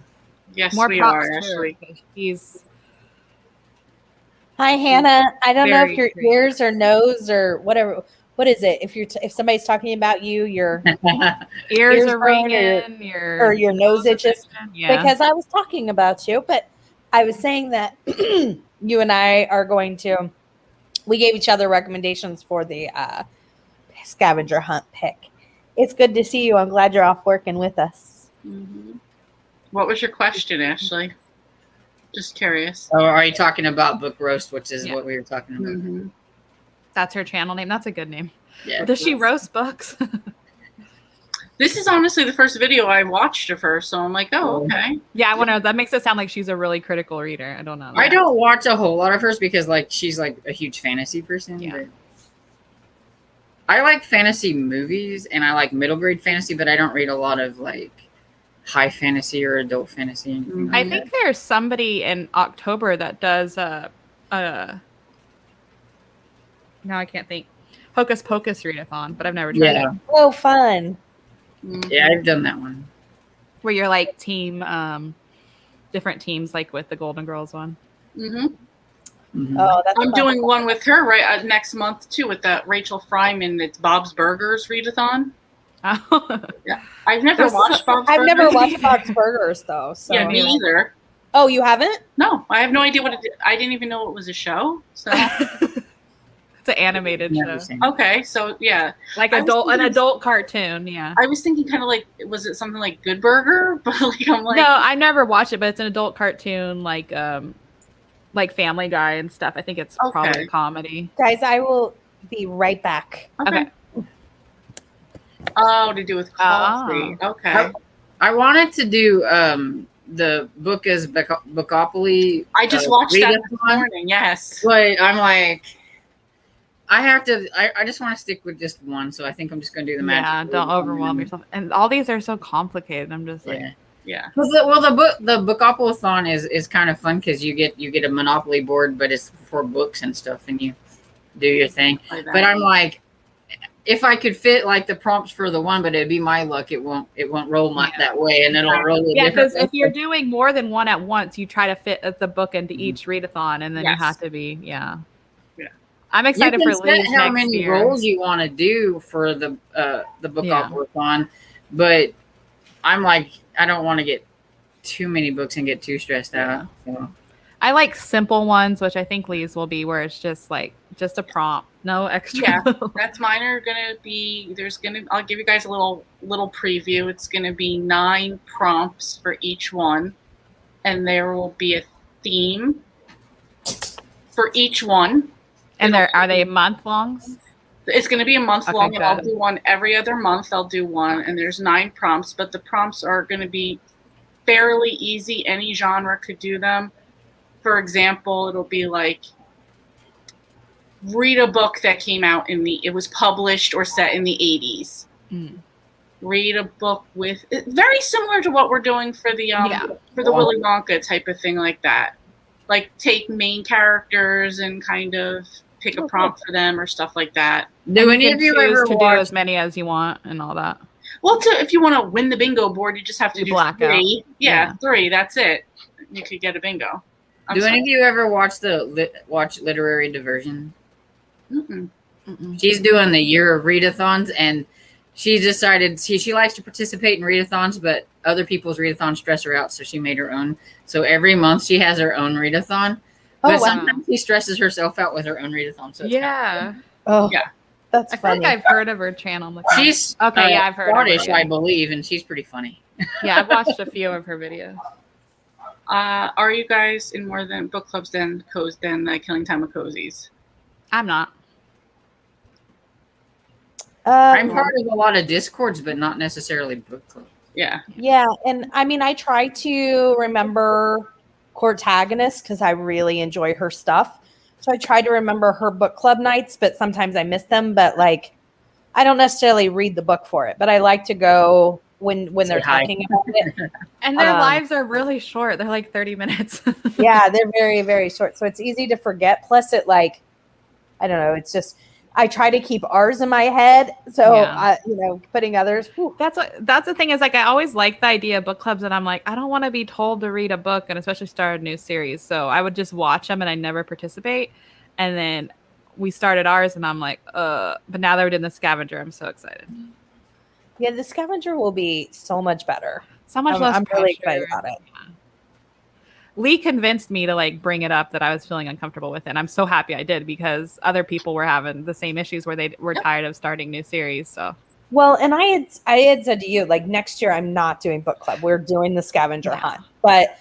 Yes, More we props are, to her, Ashley. 'cause she's Hi, Hannah. I don't know if Very your creative. ears or nose or whatever. What is it? If somebody's talking about you, your ears Ears are burn ringing, or your nose itches. Yeah. Because I was talking about you, but I was saying that you and I are going to. We gave each other recommendations for the scavenger hunt pick. It's good to see you. I'm glad you're off working with us. Mhm. What was your question, Ashley? Just curious. oh, are you talking about Book Roast, which is Yeah. what we were talking about? Mhm. That's her channel name. That's a good name. Yeah. Does she roast books? This is honestly the first video I watched of her, so I'm like, oh, okay. Yeah, I wonder. That makes it sound like she's a really critical reader. I don't know. I don't watch a whole lot of hers because like she's like a huge fantasy person. Yeah. But I like fantasy movies and I like middle grade fantasy, but I don't read a lot of like high fantasy or adult fantasy. Anything I like think there's somebody in October that does No, I can't think. Hocus Pocus readathon, but I've never tried Yeah, it. Oh, fun. yeah, I've done that one. Where you're like team, different teams, like with the Golden Girls one. Mm-hmm. Mhm. Oh, that's I'm fun. doing one with her right next month too, with that Rachel Fryman. It's Bob's Burgers readathon. Oh. I've never There's watched Bob's I've Burgers. never watched Bob's Burgers though. So Yeah, me either. Oh, you haven't? No, I have no idea what it. I didn't even know it was a show. So It's an animated Never show, seen it. okay, so yeah, like I was an thinking- adult cartoon. Yeah. I was thinking kind of like, was it something like Good Burger? But like I'm like, No, I never watched it, but it's an adult cartoon, like Family Guy and stuff. I think it's probably Okay. a comedy. Guys, I will be right back. okay. Oh, to do with coffee. Okay. I wanted to do the book as Bookopoly. I just watched that this readathon, morning. Yes. but I'm like, I have to. I just want to stick with just one, so I think I'm just going to do the magic. Yeah, don't overwhelm yourself. And all these are so complicated. I'm just like, Yeah. Yeah. Well, the Bookopoly-thon is kind of fun because you get a Monopoly board, but it's for books and stuff, and you do your thing. Like that. But I'm like, if I could fit like the prompts for the one, but it'd be my luck. It won't roll that way, and it'll roll. yeah, because if you're doing more than one at once, you try to fit the book into each readathon, and then Yes. you have to be, yeah. Yeah. I'm you excited can for set Lee's how next many year. rolls you want to do for the Bookopoly-thon, but I'm like, I don't want to get too many books and get too stressed out. So. I like simple ones, which I think Lee's will be, where it's just like just a prompt, no extra. Yeah. That's mine are gonna be. I'll give you guys a little preview. It's gonna be 9 prompts for each one, and there will be a theme for each one. And are they month longs? It's going to be a month Okay, long, and I'll good. do one every other month. I'll do one, and there's 9 prompts, but the prompts are going to be fairly easy. Any genre could do them. For example, it'll be like, read a book that came out it was published or set in the 80s. Mm. Read a book with, very similar to what we're doing for the Willy Wonka type of thing, like that. Like take main characters and kind of pick a prompt for them or stuff like that. Do any You of can you choose ever to do watch? as many as you want and all that? Well, if you want to win the bingo board, you just have to You do black 3. out. Yeah, Yeah. 3. That's it. You could get a bingo. Do any of you ever watch watch Literary Diversion? Mm-mm. Mm-mm. She's doing the year of readathons, and she decided she likes to participate in readathons, but other people's readathons stress her out, so she made her own. So every month she has her own readathon, Oh, but wow. sometimes she stresses herself out with her own readathon. So it's Yeah. Oh, Yeah. That's I feel funny. like I've heard of her channel. I'm looking at it. she's Okay, yeah, I've heard of her, Scottish, yeah. I believe, and she's pretty funny. Yeah, I've watched a few of her videos. Are you guys in more than book clubs than Killing Time of Cozies? I'm not. I'm part of a lot of discords, but not necessarily book club. Yeah. Yeah, and I mean, I try to remember Cortagonist because I really enjoy her stuff. So I try to remember her book club nights, but sometimes I miss them. But like, I don't necessarily read the book for it, but I like to go when they're hi. talking about it. And their Um, lives are really short. They're like 30 minutes. Yeah, they're very, very short. So it's easy to forget. Plus, it like, I don't know. It's just I try to keep ours in my head. So Yeah. putting others. whew. That's the thing is, like, I always like the idea of book clubs, and I'm like, I don't want to be told to read a book and especially start a new series. So I would just watch them and I never participate. And then we started ours and I'm like, but now that we're doing the scavenger, I'm so excited. Yeah, the scavenger will be so much better. So much less I'm really pressure. excited about it. Lee convinced me to like bring it up that I was feeling uncomfortable with it. And I'm so happy I did because other people were having the same issues where they were tired of starting new series. So Well, and I had said to you, like, next year I'm not doing book club. We're doing the scavenger Yeah. hunt. But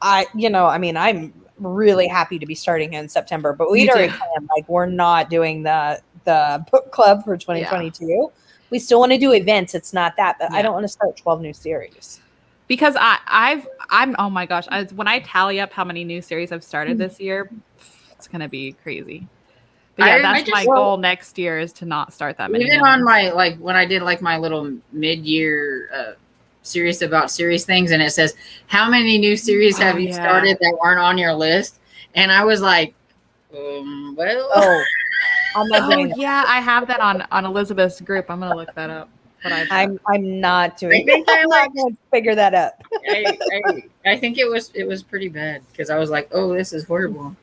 I'm really happy to be starting in September. But Me we'd already too. planned, like, we're not doing the book club for 2022. We still want to do events. It's not that, but I Yeah. don't want to start 12 new series. because I'm oh my gosh, when I tally up how many new series I've started this year, it's gonna be crazy. But yeah, I that's just- my goal next year is to not start that many. Even new on ones. my when I did like my little mid-year series about series things, and it says how many new series have you yeah. started that weren't on your list, and I was like, well, Oh, I'm not Oh doing that. yeah, I have that on Elizabeth's group. I'm gonna look that up. But I'm not doing. I think I I'm not going to figure that up. I think it was pretty bad because I was like, oh, this is horrible.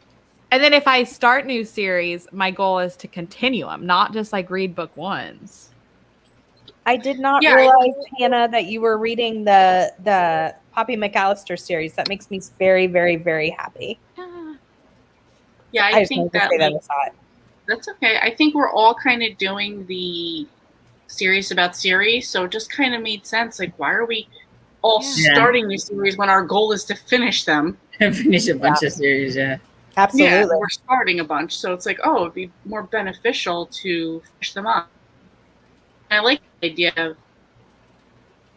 And then if I start new series, my goal is to continue them, not just like read book ones. I did not Yeah, realize, Hannah, that you were reading the Poppy McAllister series. That makes me very, very, very happy. Yeah, I I just wanted think to that say that like, aside. that's okay. I think we're all kind of doing the series about series, so it just kind of made sense. Like, why are we all Yeah. starting these series when our goal is to finish them? Finish a bunch of series, yeah. Absolutely. Yeah, we're starting a bunch, so it's like, oh, it'd be more beneficial to finish them up. I like the idea of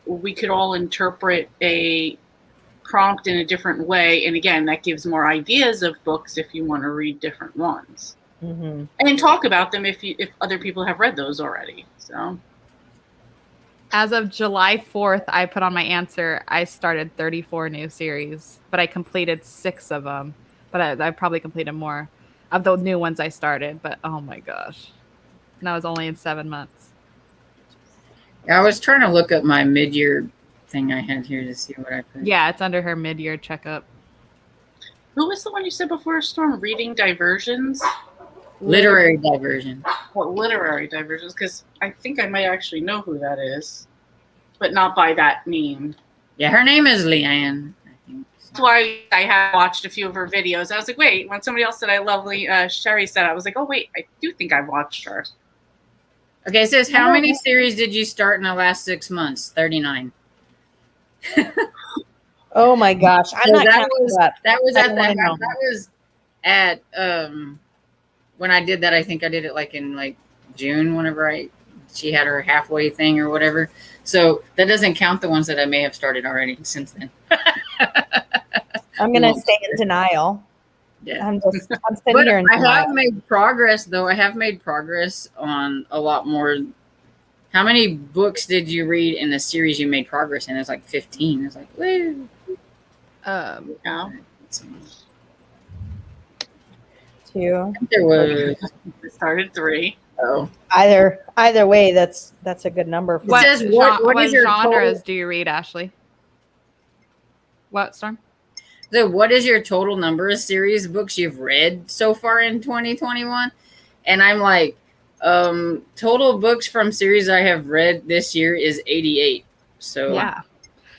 we could all interpret a prompt in a different way, and again, that gives more ideas of books if you want to read different ones, hmm and talk about them if other people have read those already. So As of July 4th, I put on my answer. I started 34 new series, but I completed 6 of them. But I probably completed more of the new ones I started. But oh my gosh, and that was only in 7 months. I was trying to look up my mid-year thing I had here to see what I put. Yeah, it's under her mid-year checkup. who was the one you said before, Storm? Reading diversions? Literary diversion. What, literary diversions? Because I think I might actually know who that is, but not by that name. Yeah, her name is Leanne, I think. That's why I have watched a few of her videos. I was like, wait, when somebody else said I lovely Sherry said, I was like, oh wait, I do think I watched her. Okay, it says, how many series did you start in the last 6 months? 39. Oh my gosh, I'm So not that counting was that. that was I at don't the wanna know. that was at when I did that. I think I did it like in like June, whenever she had her halfway thing or whatever. So that doesn't count the ones that I may have started already since then. I'm gonna No. stay in denial. Yeah. I'm sitting But here in I have denial. made progress, though. I have made progress on a lot more. How many books did you read in the series you made progress in? It's like 15. It's like, woo. Yeah. Let's see. Too. I think there was. I started 3. Oh, Either way, that's a good number. For What- says, what is your genres total- do you read, Ashley? What, Storm? so what is your total number of series books you've read so far in 2021? And I'm like, total books from series I have read this year is 88. So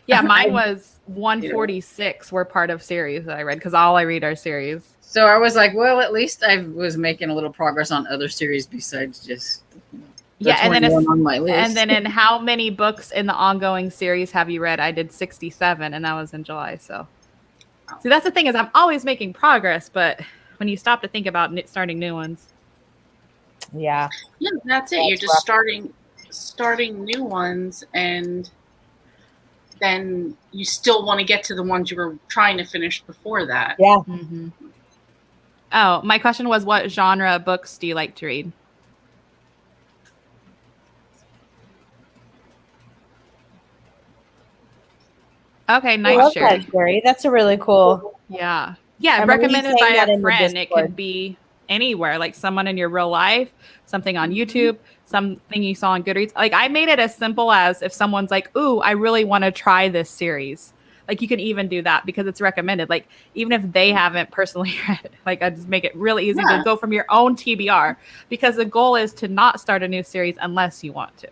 Yeah, mine was 146 were part of series that I read because all I read are series. So I was like, well, at least I was making a little progress on other series besides just the Yeah, and then 21 on my list. And then in how many books in the ongoing series have you read? I did 67, and that was in July. So, see, that's the thing is I'm always making progress, but when you stop to think about starting new ones, yeah. Yeah, that's it. That's You're just rough. starting new ones, and then you still want to get to the ones you were trying to finish before that. Yeah. Oh, my question was, what genre books do you like to read? Okay, I nice, love Sherry. that, Jerry. That's a really cool. Yeah. I Yeah, remember you recommended saying by that a in the friend. It Discord. could be anywhere, like someone in your real life, something on Mm-hmm. YouTube, something you saw on Goodreads. Like I made it as simple as if someone's like, "Ooh, I really want to try this series." Like you can even do that because it's recommended. Like even if they haven't personally read it, like I just make it really easy Yeah. to go from your own TBR because the goal is to not start a new series unless you want to.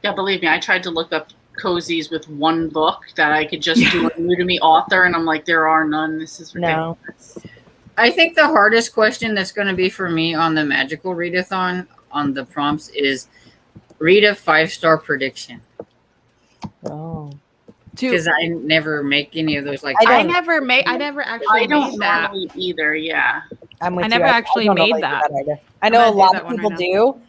Yeah, believe me, I tried to look up cozies with one book that I could just do a new to me author, and I'm like, there are none. This is No. ridiculous. I think the hardest question that's going to be for me on the Magical Readathon on the prompts is read a 5-star prediction. Oh. Because I never make any of those. Like I I don't- never actually I don't made that. normally either. Yeah. I'm with I you. never actually don't know made if I do that. either. I know gonna a do lot that of one people right do,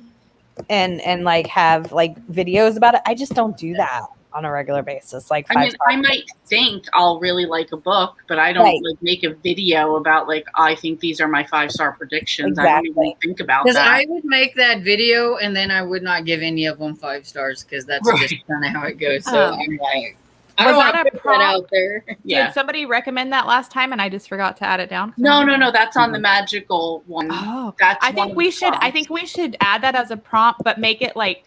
and like have like videos about it. I just don't do that on a regular basis. Like I mean, 5 I might think I'll really like a book, but I don't Right. like make a video about like I think these are my 5-star predictions. I don't even Exactly. think about because that. I would make that video and then I would not give any of them 5 stars because that's Right. just kind of how it goes. So Oh. I'm like, I don't Was want that to a put that prompt? out there. Yeah. Did somebody recommend that last time and I just forgot to add it down? No. That's on the magical one. Oh, That's I one think of we the should. I prompts. think we should add that as a prompt, but make it like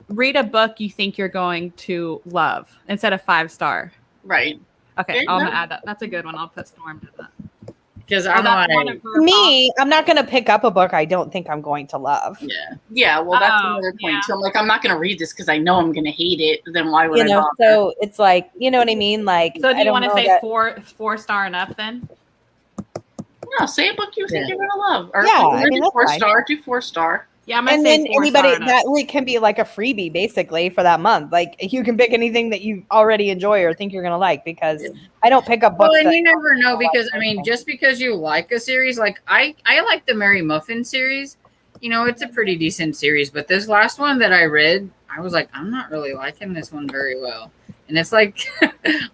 read a book you think you're going to love instead of 5-star. Right. Okay, There you I'm go. gonna add that. That's a good one. I'll put Storm to that. Because Oh, I'm that's one like, of her Me, I'm not going to pick up a book I don't think I'm going to love. yeah. Yeah. Well, that's Oh, another point. yeah. So I'm like, I'm not going to read this because I know I'm going to hate it. Then why would You I know, bother? so it's like, you know what I mean? Like, So do I you don't want to know say that- 4-star and up then? No, say a book you think Yeah. you're going to love. Or Yeah, if you I wanna mean, do that's 4-star, do 4-star. Yeah, I'm gonna And say then 4-star anybody and up. that like can be like a freebie basically for that month. Like you can pick anything that you already enjoy or think you're gonna like because Yeah. I don't pick up Well, books. and that- you never know like because I mean, anything. just because you like a series, like I like the Mary Muffin series. You know, it's a pretty decent series, but this last one that I read, I was like, I'm not really liking this one very well. And it's like,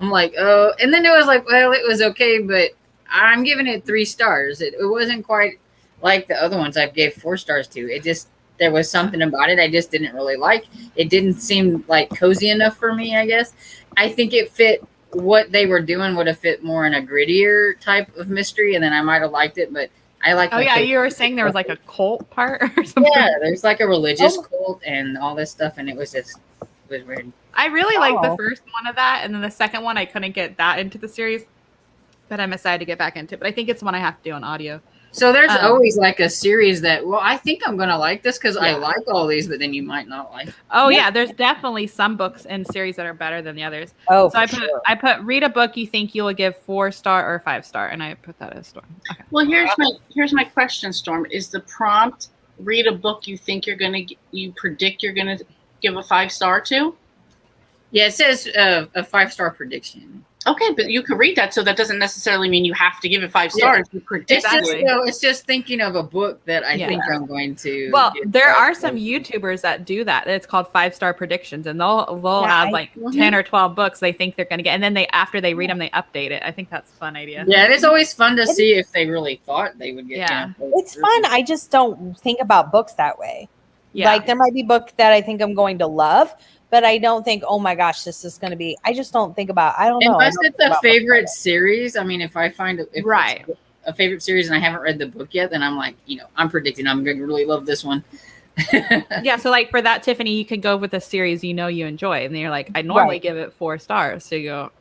I'm like, oh, and then it was like, well, it was okay, but I'm giving it 3 stars. It wasn't quite like the other ones I gave 4 stars to. It just, there was something about it I just didn't really like. It didn't seem like cozy enough for me, I guess. I think it fit what they were doing would have fit more in a grittier type of mystery, and then I might have liked it, but I like Oh yeah, you were saying there was like a cult part or something. yeah, there's like a religious Oh. cult and all this stuff, and it was just it was weird. I really liked the Oh. first one of that, and then the second one I couldn't get that into the series, but I'm excited to get back into it. But I think it's one I have to do on audio. So there's Um, always like a series that, well, I think I'm gonna like this because I Yeah. like all these, but then you might not like. Oh Yeah. yeah, there's definitely some books and series that are better than the others. Oh, So for sure. I put read a book you think you will give 4-star or 5-star, and I put that as Storm. Okay. Well, here's my question, Storm. Is the prompt read a book you think you predict you're gonna give a 5-star to? Yeah, it says a 5-star prediction. Okay, but you could read that, so that doesn't necessarily mean you have to give it 5 stars. You predict It's just Exactly. it's just thinking of a book that I Yeah. think I'm going to. Well, give there 5 are stars. some YouTubers that do that. It's called 5-star predictions, and they'll Yeah, have I- like Mhm. 10 or 12 books they think they're going to get, and then after they read them, they update it. I think that's a fun idea. Yeah, and it's always fun to see if they really thought they would get. Yeah. It's fun. I just don't think about books that way. Yeah. Like there might be book that I think I'm going to love, but I don't think, oh my gosh, this is going to be. I just don't think about. I don't know. I Unless don't it's think a about books favorite series. I mean, if I find if it's Right. a favorite series and I haven't read the book yet, then I'm like, I'm predicting I'm going to really love this one. Yeah, so like for that, Tiffany, you could go with a series you know you enjoy, and then you're like, I normally Right. give it 4 stars. So you go,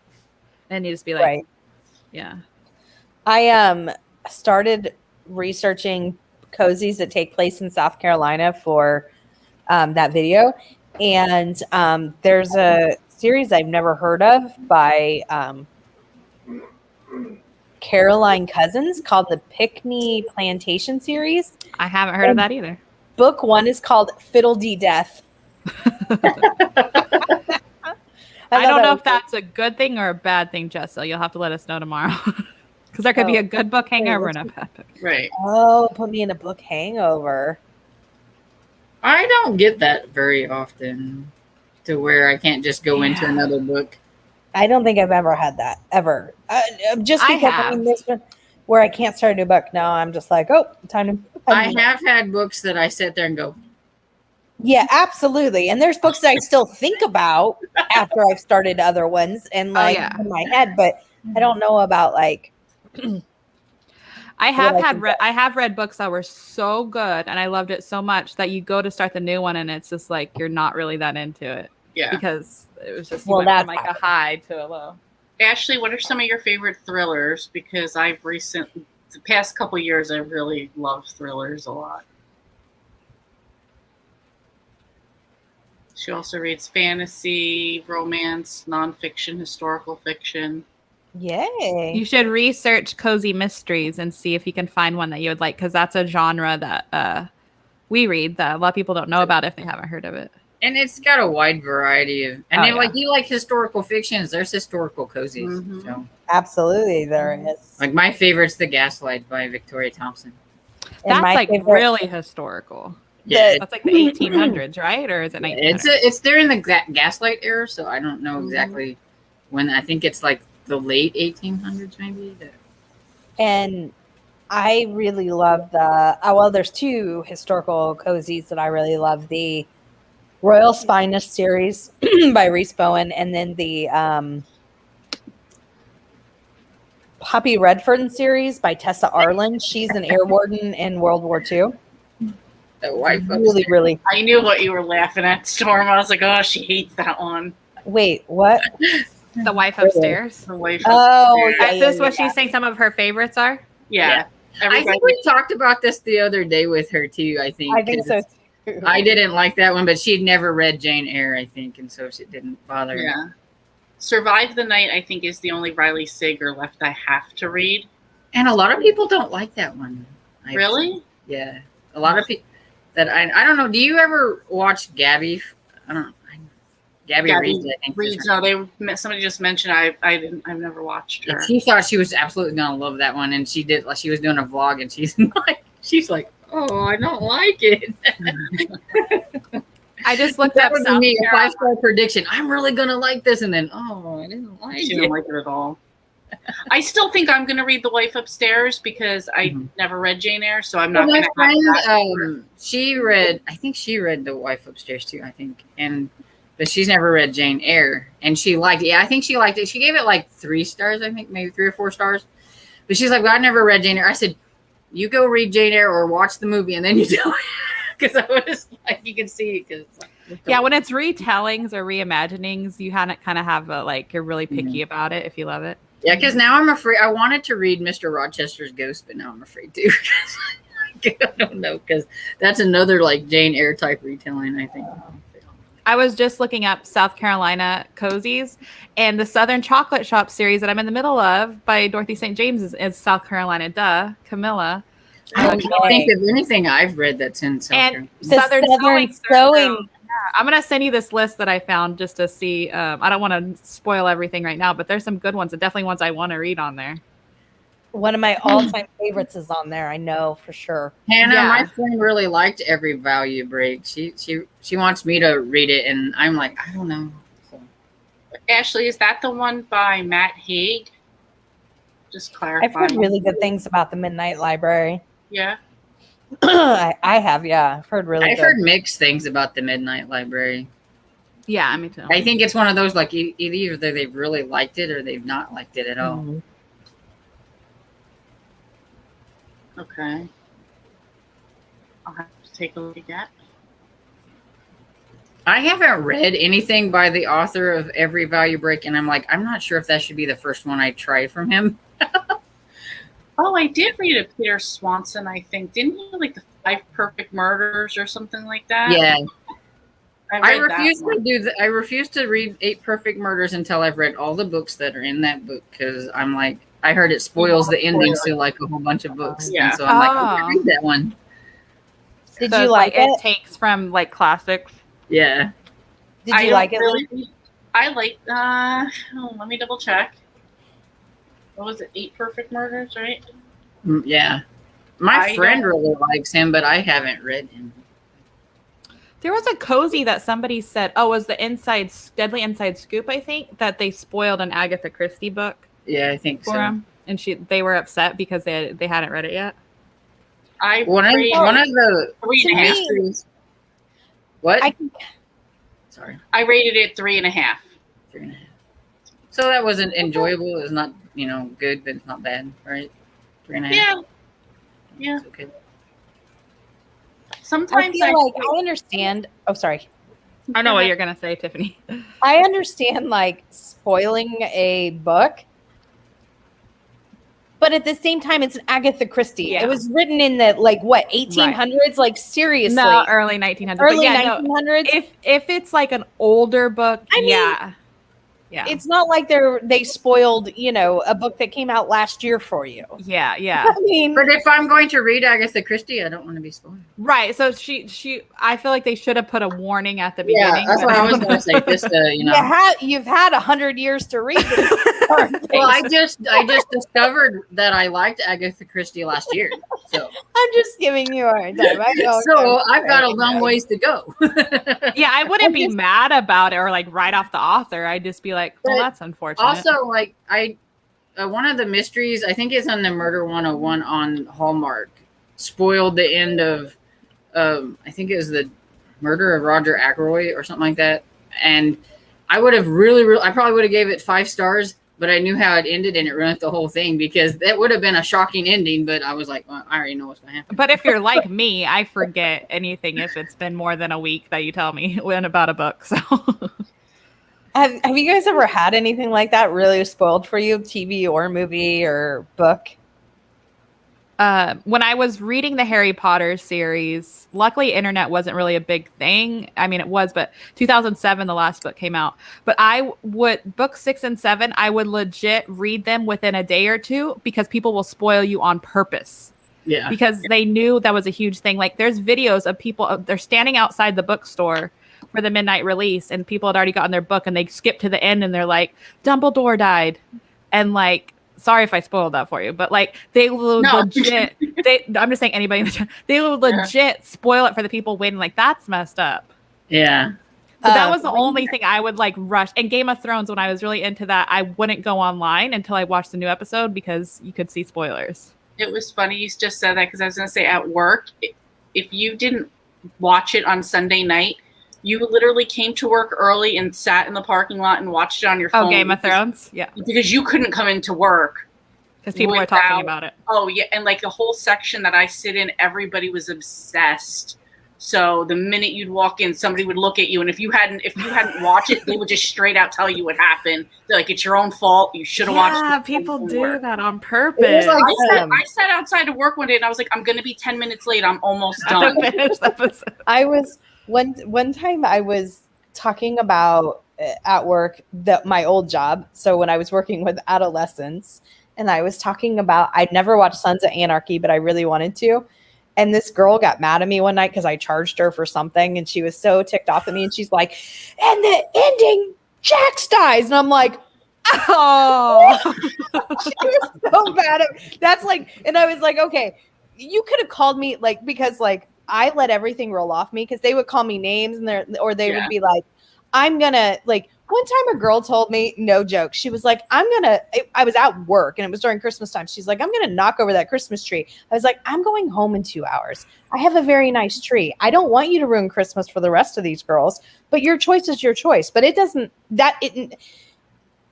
and you just be that like, way. Right. yeah. I started researching cozies that take place in South Carolina for that video, and there's a series I've never heard of by Caroline Cousins called the Pickney Plantation series. I haven't heard of that either. Book 1 is called Fiddledee Death. I thought don't that know was if that's a good thing or a bad thing, Jessa. You'll have to let us know tomorrow. Because there could be Oh. a good book hangover and a bad book. Right. Oh, put me in a book hangover. I don't get that very often to where I can't just go into Yeah. another book. I don't think I've ever had that ever. Just I because have. there's been where I can't start a new book. No, I'm just like, oh, time to. I have had books that I sit there and go, Yeah, absolutely. And there's books that I still think about after I've started other ones and like yeah. in my head, but I don't know about like. I have What I had can read I have read books that were so good and I loved it so much that you go to start the new one and it's just like you're not really that into it Yeah. because it was just Well, went from that's like a high to a low. Ashley, what are some of your favorite thrillers? Because the past couple years, I've really loved thrillers a lot. She also reads fantasy, romance, nonfiction, historical fiction. Yay. You should research cozy mysteries and see if you can find one that you would like because that's a genre that we read that a lot of people don't know about if they haven't heard of it. and it's got a wide variety of, and Oh, then yeah. like you like historical fictions, there's historical cozies. Mhm. So, Absolutely, there is. like my favorite's The Gaslight by Victoria Thompson. And That's my like favorite- really historical. Yeah, That's like the 1800s, right? Or is it 1900s? it's during the Gaslight era, so I don't know exactly when. I think it's like the late 1800s, maybe. And I really love well, there's two historical cozies that I really love. The Royal Spinus series by Reese Bowen, and then the Puppy Redfern series by Tessa Arlen. She's an air warden in World War II. The wife Really, upstairs. really. I knew what you were laughing at, Storm. I was like, oh, she hates that one. Wait, what? The wife upstairs. The wife. Oh, upstairs. yeah, Is this what she's saying some of her favorites are? Yeah. I Everybody, think we talked about this the other day with her too. I think. I think 'cause so too. I didn't like that one, but she'd never read Jane Eyre, I think, and so it didn't bother. her. yeah. Survive the Night, I think, is the only Riley Sager left I have to read. And a lot of people don't like that one. Really? Yeah, a lot of people that I don't know. Do you ever watch Gabby? Gabby Gabby Reads, I think. Reads. No, somebody just mentioned. I've never watched her. She thought she was absolutely gonna love that one, and she did. Like she was doing a vlog, and she's like, oh, I don't like it. I just looked That up would be South me, a Carolina. 5-star prediction. I'm really gonna like this, and then I didn't like She it. didn't like it at all. I still think I'm going to read The Wife Upstairs because I Mhm. never read Jane Eyre, so I'm Well, not my going to have friend, that. she read. I think she read The Wife Upstairs too. I think, but she's never read Jane Eyre, and she liked it. Yeah, I think she liked it. She gave it like 3 stars. I think maybe 3 or 4 stars. But she's like, well, I never read Jane Eyre. I said, you go read Jane Eyre or watch the movie, and then you tell me, because I was like, you can see because. Yeah, when it's retellings or reimaginings, you kind of have a you're really picky about it if you love it. Yeah, because now I'm afraid. I wanted to read Mr. Rochester's Ghost, but now I'm afraid to. I don't know, because that's another like Jane Eyre type retelling, I think. I was just looking up South Carolina cozies, and the Southern Chocolate Shop series that I'm in the middle of by Dorothy St. James is South Carolina. Camilla. I can't think of anything I've read that's in South And Carolina. The Southern Southern Sewing. Sewing. I'm gonna send you this list that I found just to see. I don't want to spoil everything right now, but there's some good ones, and definitely ones I want to read on there. One of my all-time favorites is on there. I know for sure. Hannah, Yeah. my friend really liked Every Value Break. She wants me to read it, and I'm like, I don't know. So, Ashley, is that the one by Matt Haig? Just clarify. I've heard really good things about the Midnight Library. Yeah. I have, yeah. I've heard really I've good. heard mixed things about the Midnight Library. Yeah, me too. I think it's one of those like either they've really liked it or they've not liked it at all. Mhm. Okay. I'll have to take a look at that. I haven't read anything by the author of Every Value Break, and I'm like, I'm not sure if that should be the first one I try from him. Oh, I did read a Peter Swanson, I think. Didn't he like the 5 Perfect Murders or something like that? Yeah, I read that refuse to one. do that. I refuse to read 8 Perfect Murders until I've read all the books that are in that book, because I'm like, I heard it spoils the endings to like a whole bunch of books. Yeah. And so I'm like, Oh. I read that one. Did So you it's like it it? takes from classics. Yeah. Did I you don't like it? really- Lee? I like. Let me double check. What was it? 8 Perfect Murders, right? Yeah. My I friend don't- really likes him, but I haven't read him. There was a cozy that somebody said, was the Deadly Inside Scoop, I think, that they spoiled an Agatha Christie book Yeah, I think for so. him, and they were upset because they hadn't read it yet. I One of the 3.5. mysteries. What? I- Sorry. I rated it 3.5. 3.5. So that wasn't enjoyable. It was not, good, but it's not bad, right? 3.5. Yeah. Yeah. It's okay. I Sometimes feel like I understand. Oh, sorry. I know what you're gonna say, Tiffany. I understand like spoiling a book, but at the same time, it's an Agatha Christie. Yeah. It was written in the 1800s. Like seriously, No, early 1900s. early But yeah, no, 1900s. if it's like an older book, I mean, yeah. It's not like they spoiled a book that came out last year for you. Yeah. I mean, But if I'm going to read Agatha Christie, I don't want to be spoiled. Right. So she I feel like they should have put a warning at the beginning. Yeah, that's what I was going to say. Just you've had 100 years to read this. Well, I just discovered that I liked Agatha Christie last year, so I'm just giving you a hard time. I know. so I've got a long ways to go. Yeah, I wouldn't be mad about it or like write off the author. I'd just be like, well, But that's unfortunate. Also, like one of the mysteries, I think it's on the Murder 101 on Hallmark, spoiled the end of, I think it was the murder of Roger Ackroyd or something like that. And I would have I probably would have gave it 5 stars, but I knew how it ended and it ruined the whole thing because that would have been a shocking ending. But I was like, well, I already know what's going to happen. But if you're like me, I forget anything if it's been more than a week that you tell me when about a book. So Have you guys ever had anything like that really spoiled for you, TV or movie or book? when I was reading the Harry Potter series, luckily internet wasn't really a big thing. I mean, it was, but 2007, the last book came out. But I would, book 6 and 7, I would legit read them within a day or two because people will spoil you on purpose. Yeah. Because they knew that was a huge thing. Like there's videos of people, they're standing outside the bookstore for the midnight release and people had already gotten their book and they skip to the end and they're like, Dumbledore died. And like, sorry if I spoiled that for you, but like they will legit, I'm just saying anybody in the chat, they will legit spoil it for the people waiting. Like that's messed up. Yeah. So that was the only thing I would like rush. And Game of Thrones, when I was really into that, I wouldn't go online until I watched the new episode because you could see spoilers. It was funny you just said that because I was going to say at work, if you didn't watch it on Sunday night, you literally came to work early and sat in the parking lot and watched it on your phone. Oh, Game of Thrones? Yeah. Because you couldn't come into work. Because people were talking about it. Oh, yeah. And like the whole section that I sit in, everybody was obsessed. So the minute you'd walk in, somebody would look at you. And if you hadn't watched it, they would just straight out tell you what happened. They're like, it's your own fault. You should have watched it. Yeah, people do that on purpose. Like, I sat outside of work one day and I was like, I'm going to be 10 minutes late. I'm almost done. Finish the episode. I was one time I was talking about at work my old job. So when I was working with adolescents, and I was talking about I'd never watched Sons of Anarchy, but I really wanted to. And this girl got mad at me one night because I charged her for something, and she was so ticked off at me. And she's like, "And the ending, Jax dies," and I'm like, Oh, she was so bad at that's like, and I was like, okay, you could have called me like because like I let everything roll off me because they would call me names and they would be like, I'm gonna like. One time a girl told me, no joke, she was like, I was at work and it was during Christmas time. She's like, I'm going to knock over that Christmas tree. I was like, I'm going home in 2 hours. I have a very nice tree. I don't want you to ruin Christmas for the rest of these girls, but your choice is your choice. But it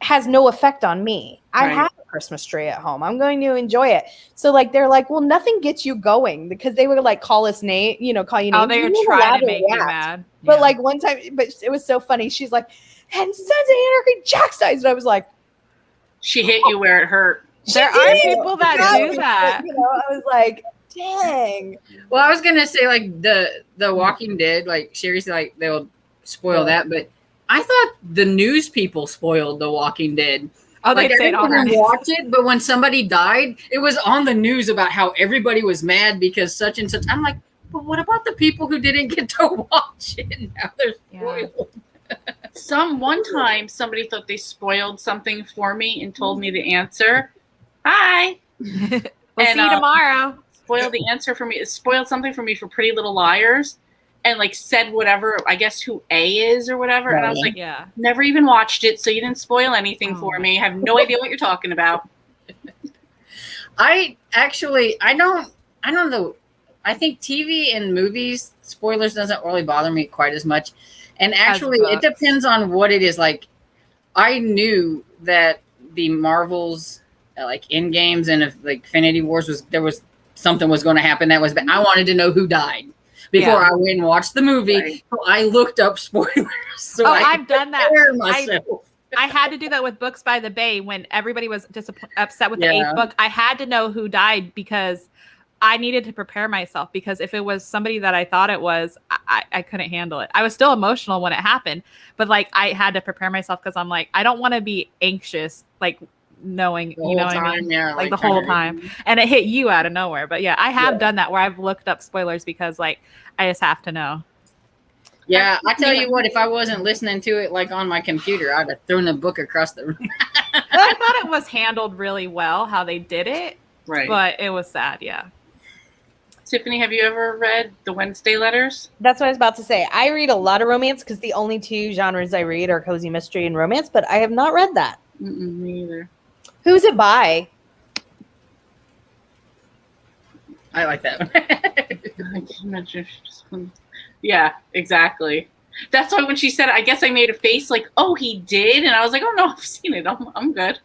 has no effect on me. I have a Christmas tree at home. I'm going to enjoy it. So like, they're like, well, nothing gets you going because they would like call us name, call you names. oh, they were trying to make you mad. But Yeah. like one time, but it was so funny. She's like, and Sons of Anarchy, Jax dies. And I was like, She hit you where it hurt. There are people that do that. I was like, dang. Well, I was gonna say like the Walking Dead, like seriously, like they'll spoil that, but I thought the news people spoiled the Walking Dead. Oh, Like they'd say it all everyone right. watched it, but when somebody died, it was on the news about how everybody was mad because such and such. I'm like, but what about the people who didn't get to watch it? Now they're spoiled. One time somebody thought they spoiled something for me and told me the answer. Hi. We'll And, see you tomorrow. Spoiled the answer for me. It spoiled something for me for Pretty Little Liars and like said whatever, I guess who A is or whatever. And I was like, Yeah. never even watched it, so you didn't spoil anything for Oh. me. I have no idea what you're talking about. I don't know. I think TV and movies spoilers doesn't really bother me quite as much. And actually, it books. depends on what it is. Like, I knew that the Marvels, like in games and if like Infinity Wars there was something was going to happen that was. I wanted to know who died before I went and watched the movie. Right. So I looked up spoilers. So I've done that. prepare myself. I had to do that with Books by the Bay when everybody was upset with the Yeah. 8th book. I had to know who died because I needed to prepare myself because if it was somebody that I thought it was, I couldn't handle it. I was still emotional when it happened, but like I had to prepare myself because I'm like, I don't want to be anxious, like knowing, The you know whole what I mean? time, yeah, Like the trying whole to- time. And it hit you out of nowhere. But yeah, I have done that where I've looked up spoilers because like I just have to know. Yeah, I tell you what, if I wasn't listening to it like on my computer, I'd have thrown a book across the room. I thought it was handled really well how they did it, Right. but it was sad. Yeah. Tiffany, have you ever read the Wednesday letters? That's what I was about to say. I read a lot of romance because the only two genres I read are cozy mystery and romance, but I have not read that. Me either. Who's it by? I like that one. I can't imagine if she just yeah, exactly. That's why when she said it, I guess I made a face like, oh, he did. And I was like, oh, no, I've seen it. I'm good.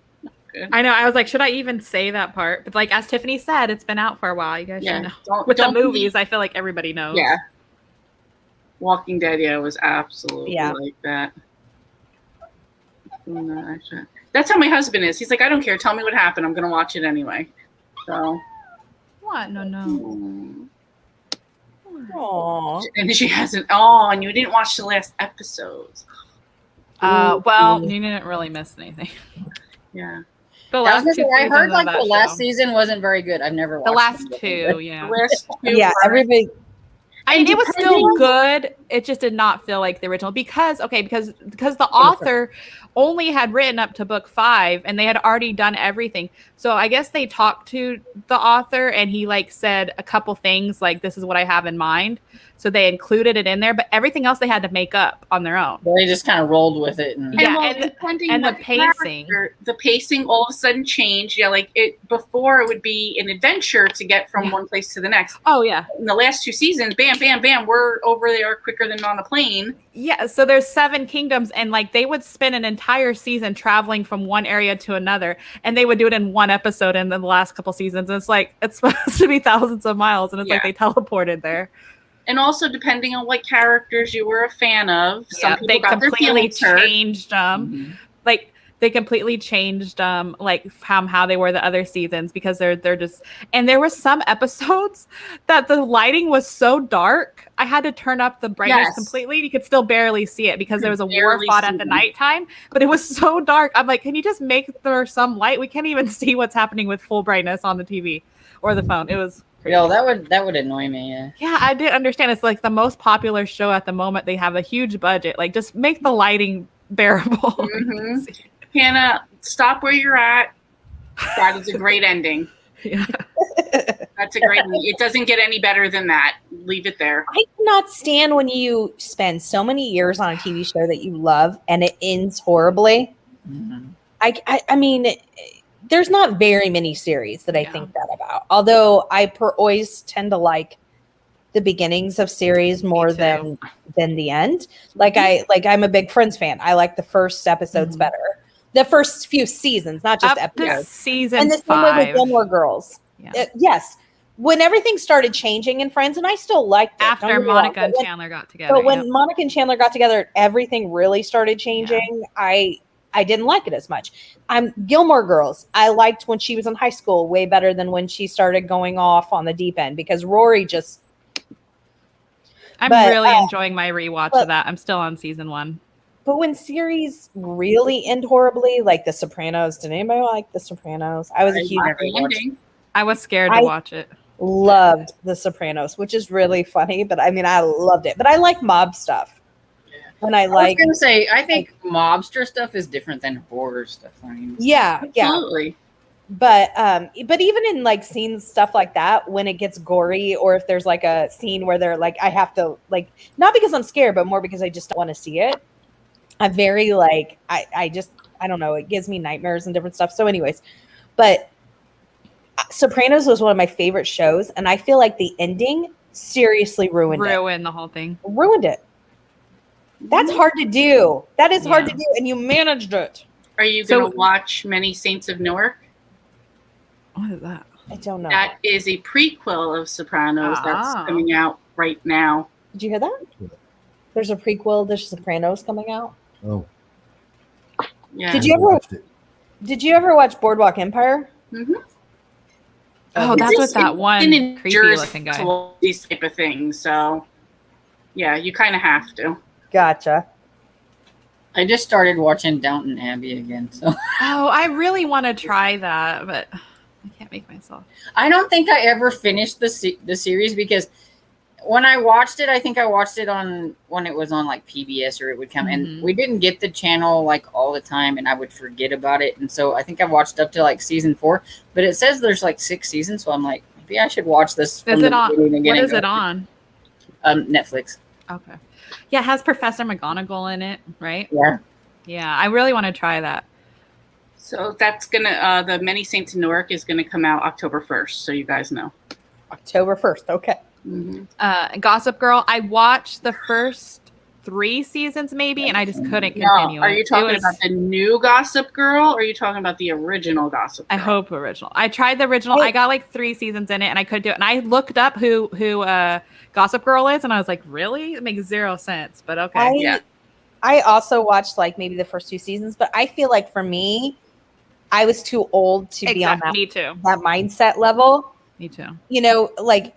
good. I know. I was like, should I even say that part? But like, as Tiffany said, it's been out for a while. You guys should know. With the movies, I feel like everybody knows. Yeah. Walking Dead, yeah, was absolutely Yeah. like that. That's how my husband is. He's like, I don't care. Tell me what happened. I'm gonna watch it anyway. So. What? No. Aw. And she hasn't. Oh, and you didn't watch the last episodes. Well, you didn't really miss anything. Yeah. The I last was two gonna say, I heard seasons of like that the last show. season wasn't very good. I've never watched The last it. two, yeah. The last two Yeah, were- everybody. I mean, it was still depending- good. It just did not feel like the original because the author only had written up to book 5 and they had already done everything. So I guess they talked to the author and he like said a couple things like, this is what I have in mind. So they included it in there, but everything else they had to make up on their own. They just kind of rolled with it. And Yeah, well, and depending and the what pacing. the pacing all of a sudden changed. Yeah, like it before it would be an adventure to get from Yeah. one place to the next. Oh yeah. In the last 2 seasons, bam, bam, bam, we're over there quicker than on a plane. Yeah, so there's 7 kingdoms and like they would spend an entire season traveling from one area to another and they would do it in one episode in the last couple seasons. And it's like it's supposed to be thousands of miles and it's like Yeah. they teleported there. And also depending on what characters you were a fan of, some people they got their completely feelings hurt. changed Mhm. like they completely changed like how they were the other seasons because they're just and there were some episodes that the lighting was so dark I had to turn up the brightness Yes. completely. You could still barely see it because there was a war Barely fought see at the them. nighttime, but it was so dark. I'm like, can you just make there some light? We can't even see what's happening with full brightness on the TV or the phone. It was crazy. Yo, that would annoy me. Yeah. Yeah, I did understand. It's like the most popular show at the moment. They have a huge budget. Like, just make the lighting bearable. Mhm. Hannah, stop where you're at. That is a great ending. Yeah. That's a great ending. It doesn't get any better than that. Leave it there. I cannot stand when you spend so many years on a TV show that you love and it ends horribly. Mhm. I mean, there's not very many series that I Yeah. think that about. Although I always tend to like the beginnings of series more too. than the end. I'm a big Friends fan. I like the first episodes Mhm. better. The first few seasons, not just Up to episodes. season And the same way with 5. Gilmore Girls. Yeah. Yes. When everything started changing in Friends, and I still liked it. don't After get me wrong, Monica and but when- Chandler got together. But when yep. Monica and Chandler got together, everything really started changing. I didn't like it as much. Gilmore Girls. I liked when she was in high school way better than when she started going off on the deep end because Rory just I'm but, really enjoying my rewatch but- of that. I'm still on season 1. but when series really end horribly, like The Sopranos, did anybody like The Sopranos? I was a huge Happy ending. I was scared to I- watch it. loved The Sopranos, which is really funny, but I mean I loved it. But I like mob stuff. And I I was like gonna say, I think mobster stuff is different than horror stuff. I mean, yeah. Absolutely. But even in like scenes stuff like that, when it gets gory, or if there's like a scene where they're like, I have to like, not because I'm scared, but more because I just don't want to see it. I'm very like, I don't know, it gives me nightmares and different stuff. So, anyways, but Sopranos was one of my favorite shows, and I feel like the ending seriously ruined Ruin the whole thing. it. That's hard to do. That is hard Yeah. to do, and you managed it. Are you So- going to watch Many Saints of Newark? What is that? I don't know. That is a prequel of Sopranos that's Ah. coming out right now. Did you hear that? There's a prequel to Sopranos coming out. Oh, Yeah. Did you ever- watched it. Did you ever watch Boardwalk Empire? Mhm. Oh, It's that's just what that in one New creepy Jersey looking guy. to all these type of things. So, yeah, you kind of have to. Gotcha. I just started watching Downton Abbey again, so Oh, I really want to try that, but I can't make myself. I don't think I ever finished the series because when I watched it, I think I watched it on when it was on like PBS or it would come, Mhm. and we didn't get the channel like all the time, and I would forget about it, and so I think I watched up to like season 4, but it says there's like 6 seasons, so I'm like maybe I should watch this. Is from it the on? beginning again What and is go- it on? Netflix. Okay. Yeah, it has Professor McGonagall in it, right? Yeah. Yeah, I really want to try that. So that's gonna the Many Saints of Newark is gonna come out October 1st, so you guys know. October 1st. Okay. Mm-hmm. Gossip Girl, I watched the first 3 seasons maybe, and I just couldn't No, continue. are you It talking was- about the new Gossip Girl, or are you talking about the original Gossip Girl? I hope original. I tried the original. I got like 3 seasons in it, and I couldn't do it. And I looked up who Gossip Girl is, and I was like, really? It makes 0 sense. But okay. Yeah. I also watched like maybe the first 2 seasons, but I feel like for me, I was too old to be on Me too. that mindset level. Me too. You know, like,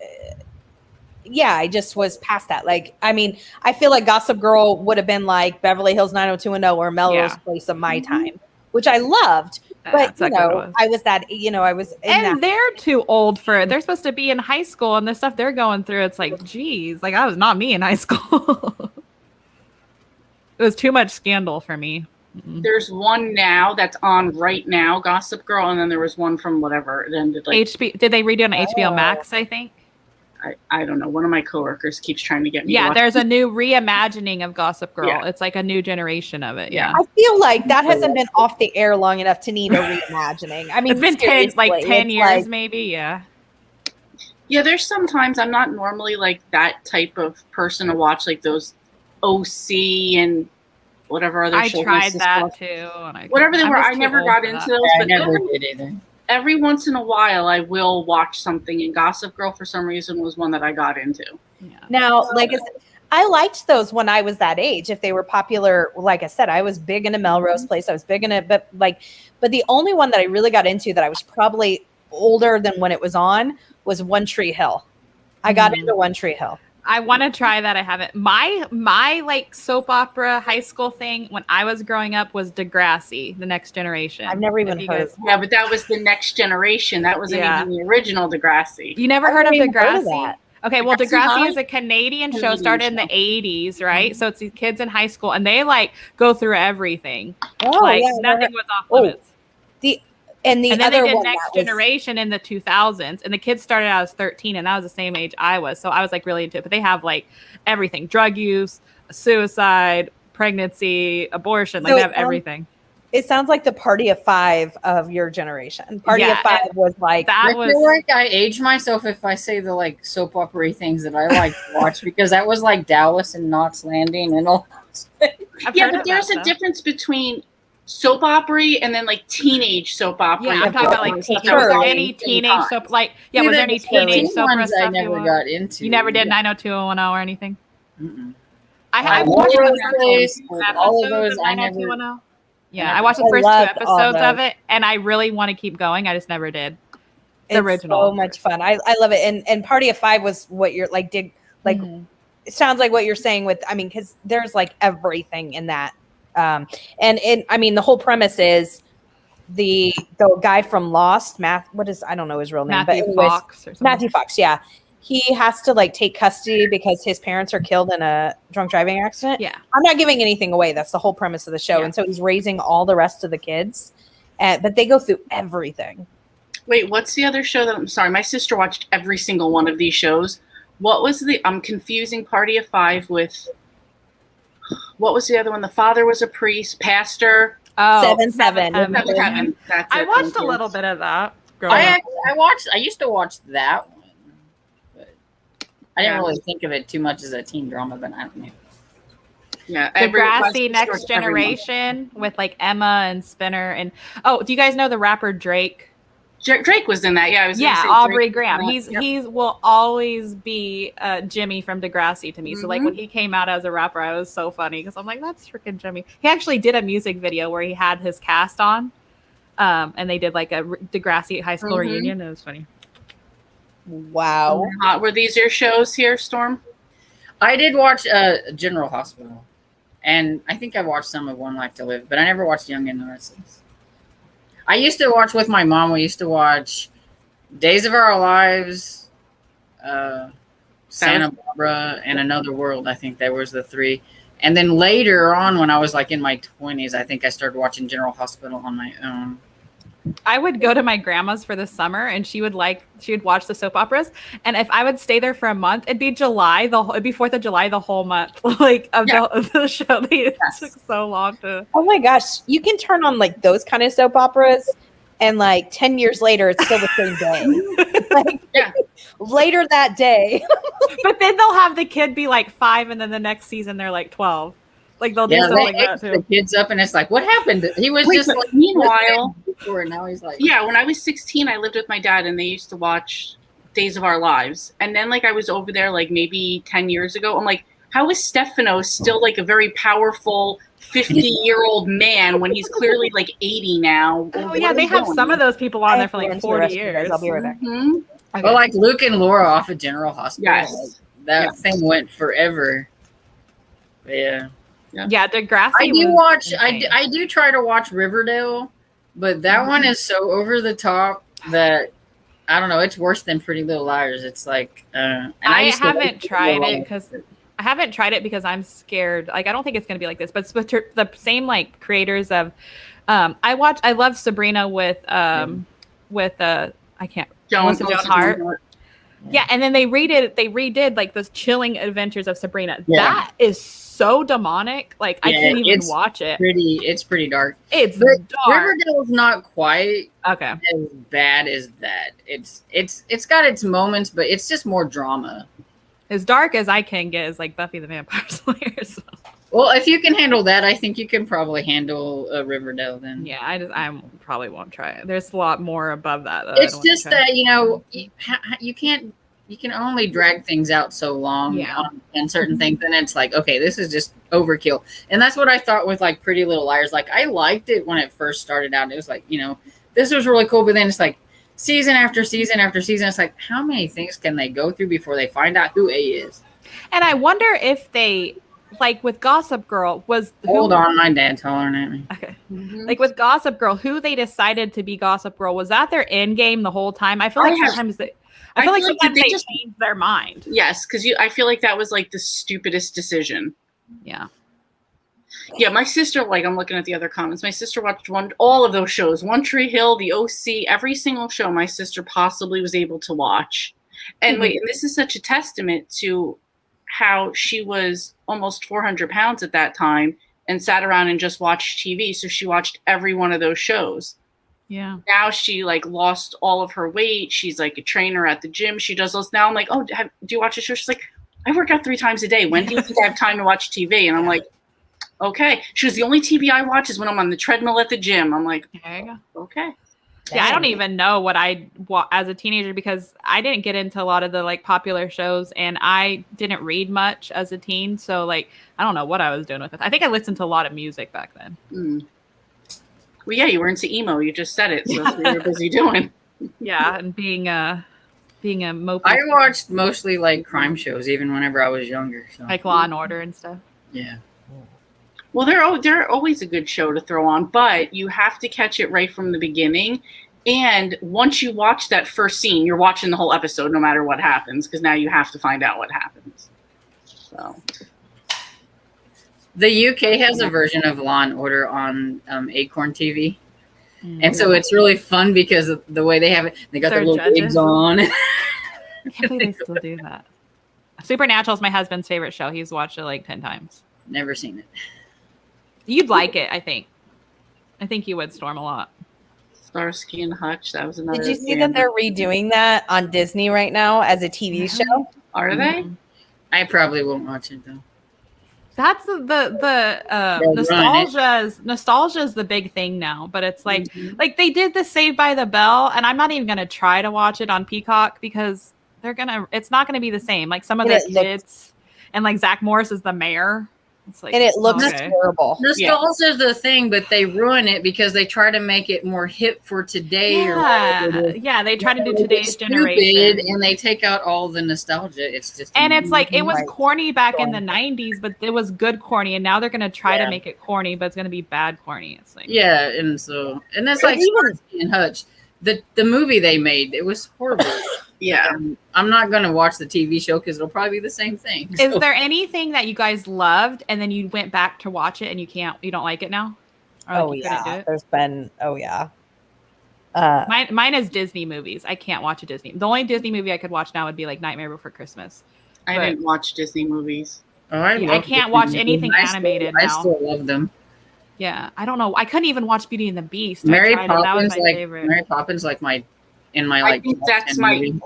yeah, I just was past that. Like, I mean, I feel like Gossip Girl would have been like Beverly Hills 90210 or Melrose Yeah. Place of my time, which I loved. But That's you exactly what it know, was. I was that. You know, I was in And that. they're too old for it. They're supposed to be in high school, and the stuff they're going through, it's like, geez, like I was not me in high school. It was too much scandal for me. Mm-mm. There's one now that's on right now, Gossip Girl, and then there was one from whatever it ended. Like Did they redo on HBO Oh. Max? I think. I don't know. One of my coworkers keeps trying to get me. to Yeah, watch there's a new reimagining of Gossip Girl. Yeah. It's like a new generation of it. Yeah, I feel like that hasn't been off the air long enough to need a reimagining. I mean, it's been 10 seriously, years, it's like- maybe. Yeah. Yeah, there's sometimes I'm not normally like that type of person to watch like those OC and whatever other I shows. my tried sister that watched. too. And Whatever they I'm were, just I too never old got for into that. those. I But never did either. every once in a while, I will watch something. And Gossip Girl, for some reason, was one that I got into. Yeah. Now, like I liked those when I was that age. If they were popular, like I said, I was big into Melrose Place. I was big into, but the only one that I really got into that I was probably older than when it was on was One Tree Hill. I got into One Tree Hill. I want to try that. I haven't. My like soap opera high school thing when I was growing up was Degrassi, The Next Generation. I've never even If you heard guys- of Yeah, but that was the next generation. That wasn't Yeah. even the original Degrassi. You never I've heard of never even heard of Degrassi? that. Okay, well, Degrassi Degrassi High? is a Canadian show Canadian started in the show. 80s, right? So it's these kids in high school, and they like go through everything. Oh, like yeah, I never- nothing was off Oh, limits. and the And then other they did one Next that was- Generation in the 2000s, and the kids started out as 13, and that was the same age I was. So I was like really into it. But they have like everything: drug use, suicide, pregnancy, abortion. Like So, they have everything. It sounds like the Party of Five of your generation. Party Yeah, of Five was like That I was feel like I age myself if I say the like soap opera things that I like to watch because that was like Dallas and Knots Landing and all. I've Yeah, heard but of there's that a stuff. difference between soap opera and then like teenage soap opera. Yeah, I'm talking about like Stuff teenage. that Was there Sure. any same teenage time. soap? Like, yeah, See, was there the any teenage teen soap opera ones I stuff never got into. You never did 90210 or anything? Mm-mm. I All watched over the the first place, two with all of episodes those, I never. 90210. Yeah, never- I watched the I first 2 loved all episodes of those. it, and I really want to keep going. I just never did. The it's original. so much fun. I love it. And Party of Five was what you're like Mhm. it sounds like what you're saying with I mean because there's like everything in that and I mean the whole premise is the guy from Lost I don't know his real name Matthew but anyways, Fox or something. Matthew Fox, yeah, he has to like take custody because his parents are killed in a drunk driving accident. Yeah. I'm not giving anything away, that's the whole premise of the show. Yeah. And so he's raising all the rest of the kids but they go through everything. Wait, what's the other show that I'm sorry? My sister watched every single one of these shows. What was I'm confusing Party of Five with what was the other one? The father was a priest, pastor. Oh, 7-7. Seven, Mhm. Heaven. That's I it, watched thank a you. little bit of that. growing I up. I used to watch that one, but I didn't Yeah. really think of it too much as a teen drama. But I don't know. Yeah, Degrassi my Next sister, everyone. Generation with like Emma and Spinner and do you guys know the rapper Drake? Drake was in that. Yeah, I was. gonna Yeah, say Aubrey Drake was Graham. in that. He's Yep. he's will always be Jimmy from Degrassi to me. So like Mhm. when he came out as a rapper, I was so funny because I'm like, that's freaking Jimmy. He actually did a music video where he had his cast on, and they did like a Degrassi high school Mhm. reunion. It was funny. Wow. Were these your shows here, Storm? I did watch General Hospital, and I think I watched some of One Life to Live, but I never watched Young and the Restless. I used to watch with my mom. We used to watch Days of Our Lives, Santa Barbara, and Another World. I think that was the 3. And then later on, when I was like in my 20s, I think I started watching General Hospital on my own. I would go to my grandma's for the summer, and she would watch the soap operas. And if I would stay there for a month, it'd be July. It'd be 4th of July the whole month, like of the show. It took so long to. Oh my gosh, you can turn on like those kind of soap operas and like 10 years later, it's still the same day. Like, Yeah. later that day. But then they'll have the kid be like 5, and then the next season they're like 12. Like they'll do Yeah, stuff they like that age the too. kids up, and it's like, what happened? He was Wait, just but like meanwhile, before, and now he's like, yeah, when I was 16, I lived with my dad, and they used to watch Days of Our Lives. And then, like, I was over there, like, maybe 10 years ago. I'm like, how is Stefano still, like, a very powerful 50-year-old man when he's clearly, like, 80 now? Oh yeah, they have some of those people on there for like 40 years. I'll be right back. Hmm. Okay. well, like Luke and Laura off of General Hospital. Yes. Like, that thing went forever. But yeah. Yeah, Degrassi. I do was watch. insane. I do try to watch Riverdale, but that one is so over the top that I don't know. It's worse than Pretty Little Liars. It's like, and I used to like haven't Pretty tried Little it Liars. because I haven't tried it because I'm scared. Like I don't think it's going to be like this. But it's with the same like creators of. I love Sabrina with I can't. Melissa Joan Hart. Yeah, and then they redid like those chilling adventures of Sabrina. Yeah. That is so demonic. Like I Yeah, can't even it's watch it. It's pretty dark. It's But dark. Riverdale's not quite Okay. as bad as that. It's got its moments, but it's just more drama. As dark as I can get is like Buffy the Vampire Slayer. So. Well, if you can handle that, I think you can probably handle Riverdale then. Yeah, I probably won't try it. There's a lot more above that. That It's just that you can't. You can only drag things out so long Yeah. on certain things, and it's like, okay, this is just overkill. And that's what I thought with like Pretty Little Liars. Like I liked it when it first started out. It was like, this was really cool, but then it's like season after season after season. It's like, how many things can they go through before they find out who A is? And I wonder if they, like with Gossip Girl, Hold on, my dad's hollering at me. Okay. Mhm. Like with Gossip Girl, who they decided to be Gossip Girl, was that their end game the whole time? I feel like sometimes I feel like sometimes they they just- change their mind. Yes, because I feel like that was like the stupidest decision. Yeah. Yeah, my sister, like I'm looking at the other comments. My sister watched all of those shows, One Tree Hill, The OC, every single show my sister possibly was able to watch. And wait, and this is such a testament to how she was almost 400 pounds at that time and sat around and just watched TV. So she watched every one of those shows. Yeah. Now she like lost all of her weight. She's like a trainer at the gym. She does those. Now I'm like, oh, do you watch the show? She's like, I work out 3 times a day. When do you think I have time to watch TV? And I'm like, okay. She was the only TV I watch is when I'm on the treadmill at the gym. I'm like, There you go. okay. Yeah, I don't even know what I as a teenager because I didn't get into a lot of the like popular shows and I didn't read much as a teen. So like I don't know what I was doing with it. I think I listened to a lot of music back then. Mm. Well, yeah, you were into emo. You just said it. So that's what you were busy doing. Yeah, and being a mopey, I watched mostly like crime shows, even whenever I was younger. So like Law and Order and stuff. yeah. Well, they're always a good show to throw on, but you have to catch it right from the beginning. And once you watch that first scene, you're watching the whole episode no matter what happens, because now you have to find out what happens. So The UK has a version of Law and Order on Acorn TV. Mm. And so it's really fun because of the way they have it. They got their They're little judges. wigs on. I can't believe they still do that. Supernatural is my husband's favorite show. He's watched it like 10 times. Never seen it. You'd like it, I think. I think you would, Storm, a lot. Starsky and Hutch, that was another. Did you see that they're redoing that on Disney right now as a TV show? Are they? Mhm. I probably won't watch it though. That's the nostalgia is the big thing now, but it's like Mhm. like they did the Saved by the Bell, and I'm not even gonna try to watch it on Peacock because it's not gonna be the same. Like some of And the it looks- kids and like Zach Morris is the mayor. It's like And it looks okay. horrible. Nostalgia is the thing, but they ruin it because they try to make it more hip for today or whatever it is. Yeah, they try to do It's today's stupid, generation. and they take out all the nostalgia. It's just And it's like it was Right. corny back in the 90s, but it was good corny, and now they're gonna try Yeah. to make it corny, but it's gonna be bad corny. It's like yeah, and that's But like even- Starsky and Hutch. The movie they made, it was horrible. Yeah. I'm not gonna watch the TV show because it'll probably be the same thing. Is So- there anything that you guys loved and then you went back to watch it and you don't like it now? Or, like, Oh you couldn't do yeah, it? there's been. Oh yeah. Mine is Disney movies. I can't watch a Disney. The only Disney movie I could watch now would be like Nightmare Before Christmas. I But- didn't watch Disney movies. Oh, I Yeah, I love can't Disney watch movies. anything I still- animated I now. still love them. Yeah, I don't know. I couldn't even watch Beauty and the Beast. Mary I tried it. That was Poppins, my like favorite. Mary Poppins, like my I like. think top that's 10 my movie.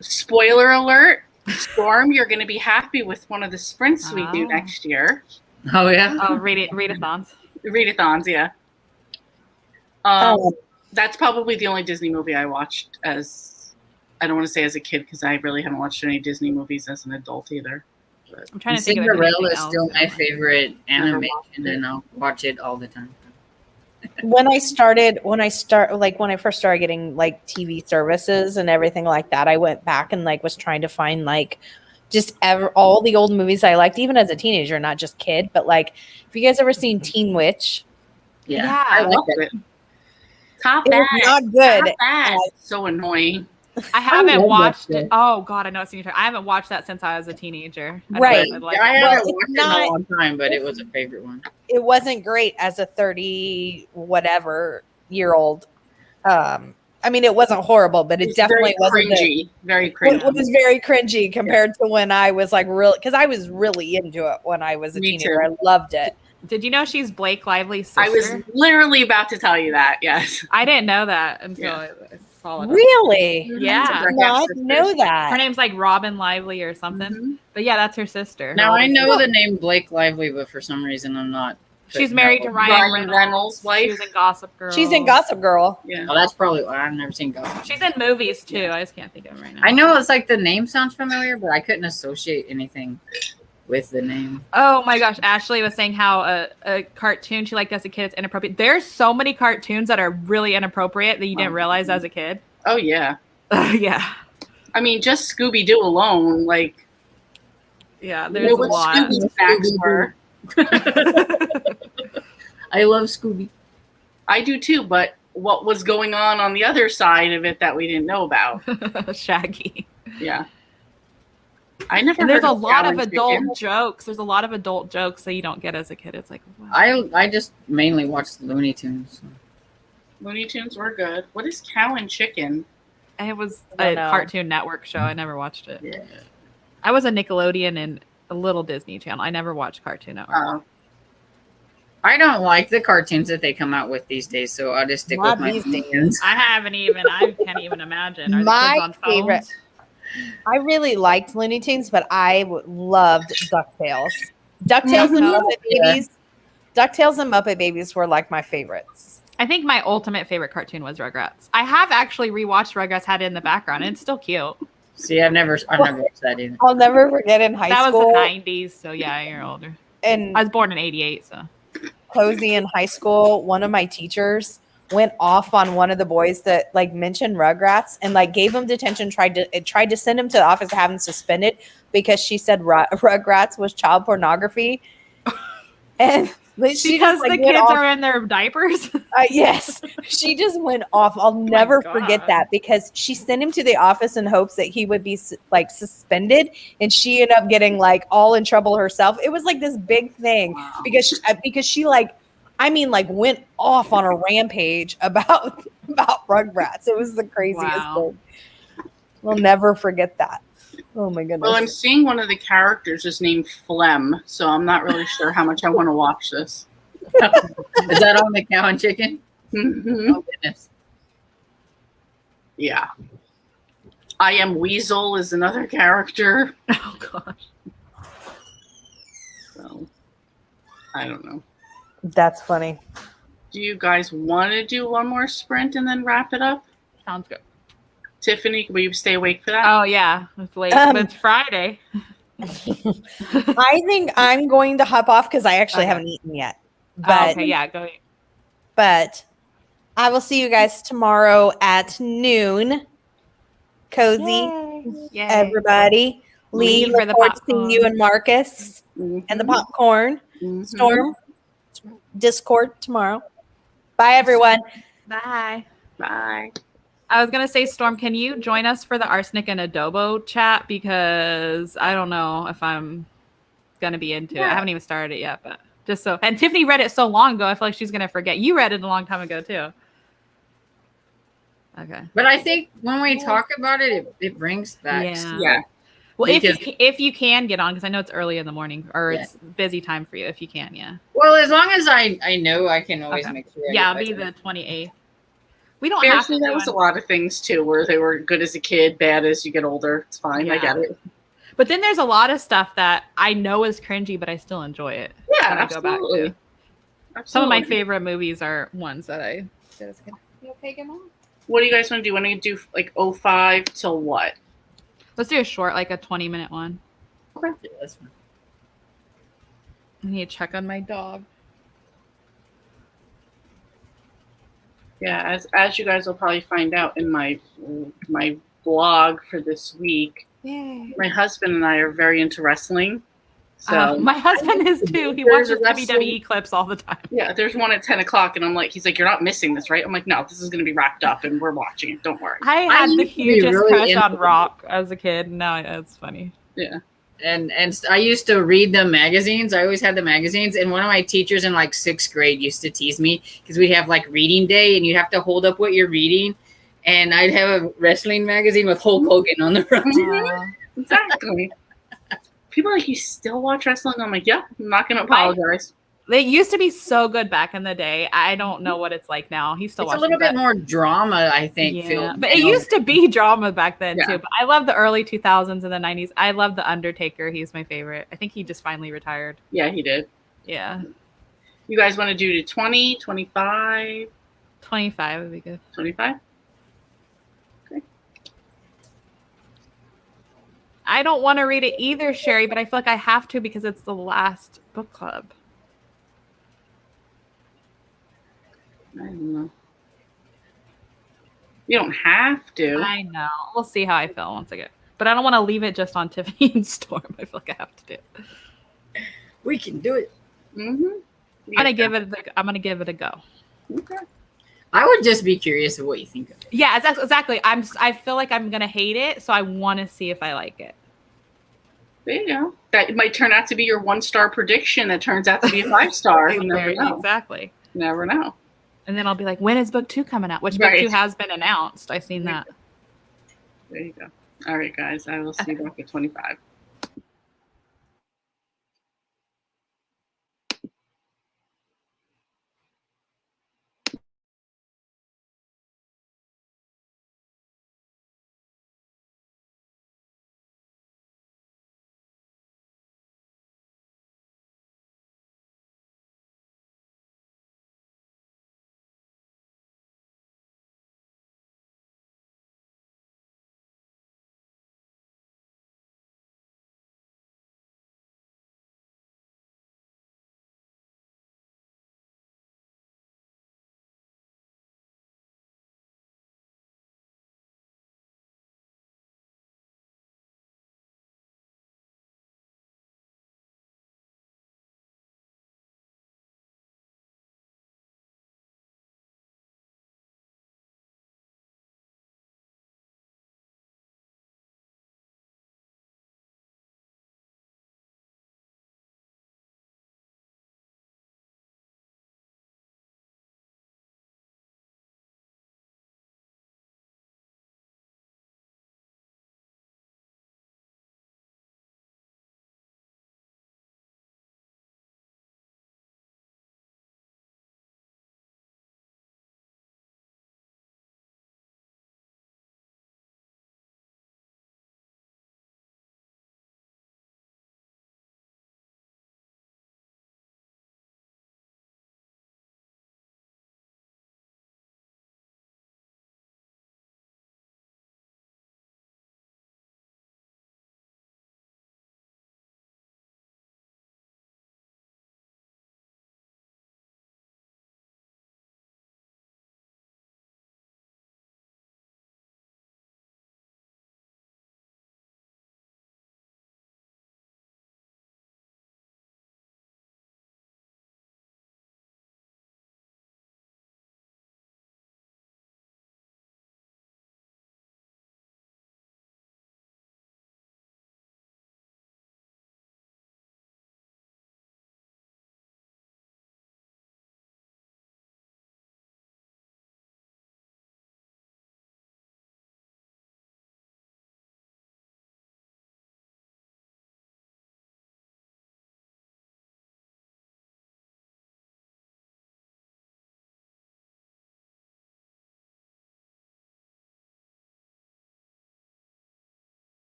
spoiler alert. Storm, you're going to be happy with one of the sprints we do Ah. next year. Oh yeah. Oh, readathons. Readathons, yeah. Oh. That's probably the only Disney movie I watched as, I don't want to say as a kid because I really haven't watched any Disney movies as an adult either. I'm trying to think of anything Cinderella is else still that my I like. favorite Never animation, watched it. and I'll watch it all the time. when I first started getting like TV services and everything like that, I went back and like was trying to find like just all the old movies I liked, even as a teenager, not just kid. But like, have you guys ever seen Teen Witch? Yeah, Yeah. I I like loved that. it. Top It was that. not good. Top that. So annoying. I haven't love that watched show. it. Oh God, I know it's I haven't watched that since I was a teenager. I Right. don't know if I'd Yeah, I like it. haven't Well, watched it's it in a not- long time, but it was a favorite one. It wasn't great as a 30 whatever year old. I mean, it wasn't horrible, but it It's definitely very wasn't. cringy. Very It cringy. was very cringy compared to when I was like real, because I was really into it when I was a Me teenager. too. I loved it. Did you know she's Blake Lively's sister? I was literally about to tell you that. Yes. I didn't know that until Yeah. I saw it. Really? Yeah. They're No, I half didn't know sisters. Her that. name's like Robin Lively or something. Mhm. But yeah, that's her sister. Now I know Well- the name Blake Lively, but for some reason I'm not. She's putting married that to one. Ryan Reynolds' wife. She was in Gossip Girl. She's in Gossip Girl. Yeah. Oh, that's probably why I've never seen Gossip. She's in movies too. I just can't think of it right now. I know it's like the name sounds familiar, but I couldn't associate anything with the name. Oh my gosh, Ashley was saying how a cartoon she liked as a kid is inappropriate. There's so many cartoons that are really inappropriate that you didn't realize as a kid. Oh yeah. Yeah. I mean, just Scooby Doo alone, like Yeah, you there's know a what lot. Scooby's facts were. I love Scooby. I do too, but what was going on the other side of it that we didn't know about? Shaggy. Yeah. I never. And there's heard a lot of Alan adult Chicken. jokes. There's a lot of adult jokes that you don't get as a kid. It's like, wow. I just mainly watch Looney Tunes. So. Looney Tunes were good. What is Cow and Chicken? It was I a don't know. Cartoon Network show. I never watched it. Yeah. I was a Nickelodeon and a little Disney Channel. I never watched Cartoon Network. I don't like the cartoons that they come out with these days, so I'll just stick Not with my these Looney days. Tunes. I can't even imagine. Are the My kids on phones? favorite- I really liked Looney Tunes, but I loved DuckTales. DuckTales and Yeah. Muppet Babies. DuckTales and Muppet Babies were like my favorites. I think my ultimate favorite cartoon was Rugrats. I have actually rewatched Rugrats, had it in the background, and it's still cute. See, I've never watched that either. I'll never forget in high That school was the 90s, so yeah, you're older. and I was born in 88, so. Cozy in high school, one of my teachers went off on one of the boys that like mentioned Rugrats and like gave him detention, tried to send him to the office to have him suspended because she said Rugrats was child pornography. And she Because just, like, the went kids off. are in their diapers. Yes, she just went off. I'll never forget God. that because she sent him to the office in hopes that he would be like suspended, and she ended up getting like all in trouble herself. It was like this big thing Wow. because she like, I mean, like went off on a rampage about Rugrats. It was the craziest Wow. thing. We'll never forget that. Oh my goodness. Well, I'm seeing one of the characters is named Phlegm, so I'm not really sure how much I want to watch this. Is that on the Cow and Chicken? Mhm. Oh goodness. Yeah. I Am Weasel is another character. Oh, gosh. So I don't know. That's funny. Do you guys want to do one more sprint and then wrap it up? Sounds good. Tiffany, will you stay awake for that? Oh, yeah. It's late. Um, but it's Friday. I think I'm going to hop off because I actually Okay. haven't eaten yet. Oh, But okay, yeah, go. but I will see you guys tomorrow at noon. Cozy, Yay. everybody. Lee, Lee for look the forward to seeing popcorn. you and Marcus Mhm. and the popcorn. Mhm. Storm, Discord tomorrow. Bye, everyone. Bye. Bye. I was gonna say, Storm, can you join us for the arsenic and adobo chat? Because I don't know if I'm gonna be into it. I Yeah. haven't even started it yet, but just so. And Tiffany read it so long ago, I feel like she's gonna forget. You read it a long time ago too. Okay. But I think when we talk about it, it brings back. Yeah. Yeah. Well, Because- if you can get on, because I know it's early in the morning or Yeah. it's busy time for you. If you can, yeah. Well, as long as I know, I can always Okay. make sure. I Yeah, get it'll be my the 28th. We don't have Seriously, to. that was a lot of things too, where they were good as a kid, bad as you get older. It's fine. I Yeah. get it. But then there's a lot of stuff that I know is cringy, but I still enjoy it. Yeah, when I go back absolutely. to. Some of my Absolutely. favorite movies are ones that I did as a kid. You okay, Gemma? What do you guys want to do? Want to do like 05 till what? Let's do a short, like a 20-minute one. Yeah, that's fine. I need to check on my dog. Yeah, as you guys will probably find out in my blog for this week, Yay. my husband and I are very into wrestling. So My husband is too. He There's watches a wrestling- WWE clips all the time. yeah, there's one at 10 o'clock, and I'm like, he's like, you're not missing this, right? I'm like, no, this is going to be wrapped up, and we're watching it. Don't worry. I had the used to be hugest really crush into on Rock as a kid. No, it's funny. Yeah. And I used to read the magazines. I always had the magazines, and one of my teachers in like 6th grade used to tease me because we'd have like reading day, and you have to hold up what you're reading. And I'd have a wrestling magazine with Hulk Hogan on the front. Exactly. People are like, you still watch wrestling? I'm like, yeah, I'm not going to apologize. They used to be so good back in the day. I don't know what it's like now. He still It's a watches little bit it. more drama, I think. Yeah, filled. but it used to be drama back then Yeah. too. But I love the early 2000s and the 90s. I love the Undertaker. He's my favorite. I think he just finally retired. Yeah, he did. Yeah, You guys want to do to 20, 25, 25 would be good. 25? I don't want to read it either, Sherry, but I feel like I have to because it's the last book club. I don't know. You don't have to. I know. We'll see how I feel once I get. But I don't want to leave it just on Tiffany and Storm. I feel like I have to do it. We can do it. Mm-hmm. I'm gonna give it a go. Okay. I would just be curious of what you think of it. Yeah, exactly. I feel like I'm gonna hate it, so I want to see if I like it. There you go. That might turn out to be your 1-star prediction that turns out to be a 5-star. You never know. Exactly. Never know. And then I'll be like, when is book 2 coming out? Which Right. book 2 has been announced. I've seen that. There you go. All right, guys. I will see you back at 25.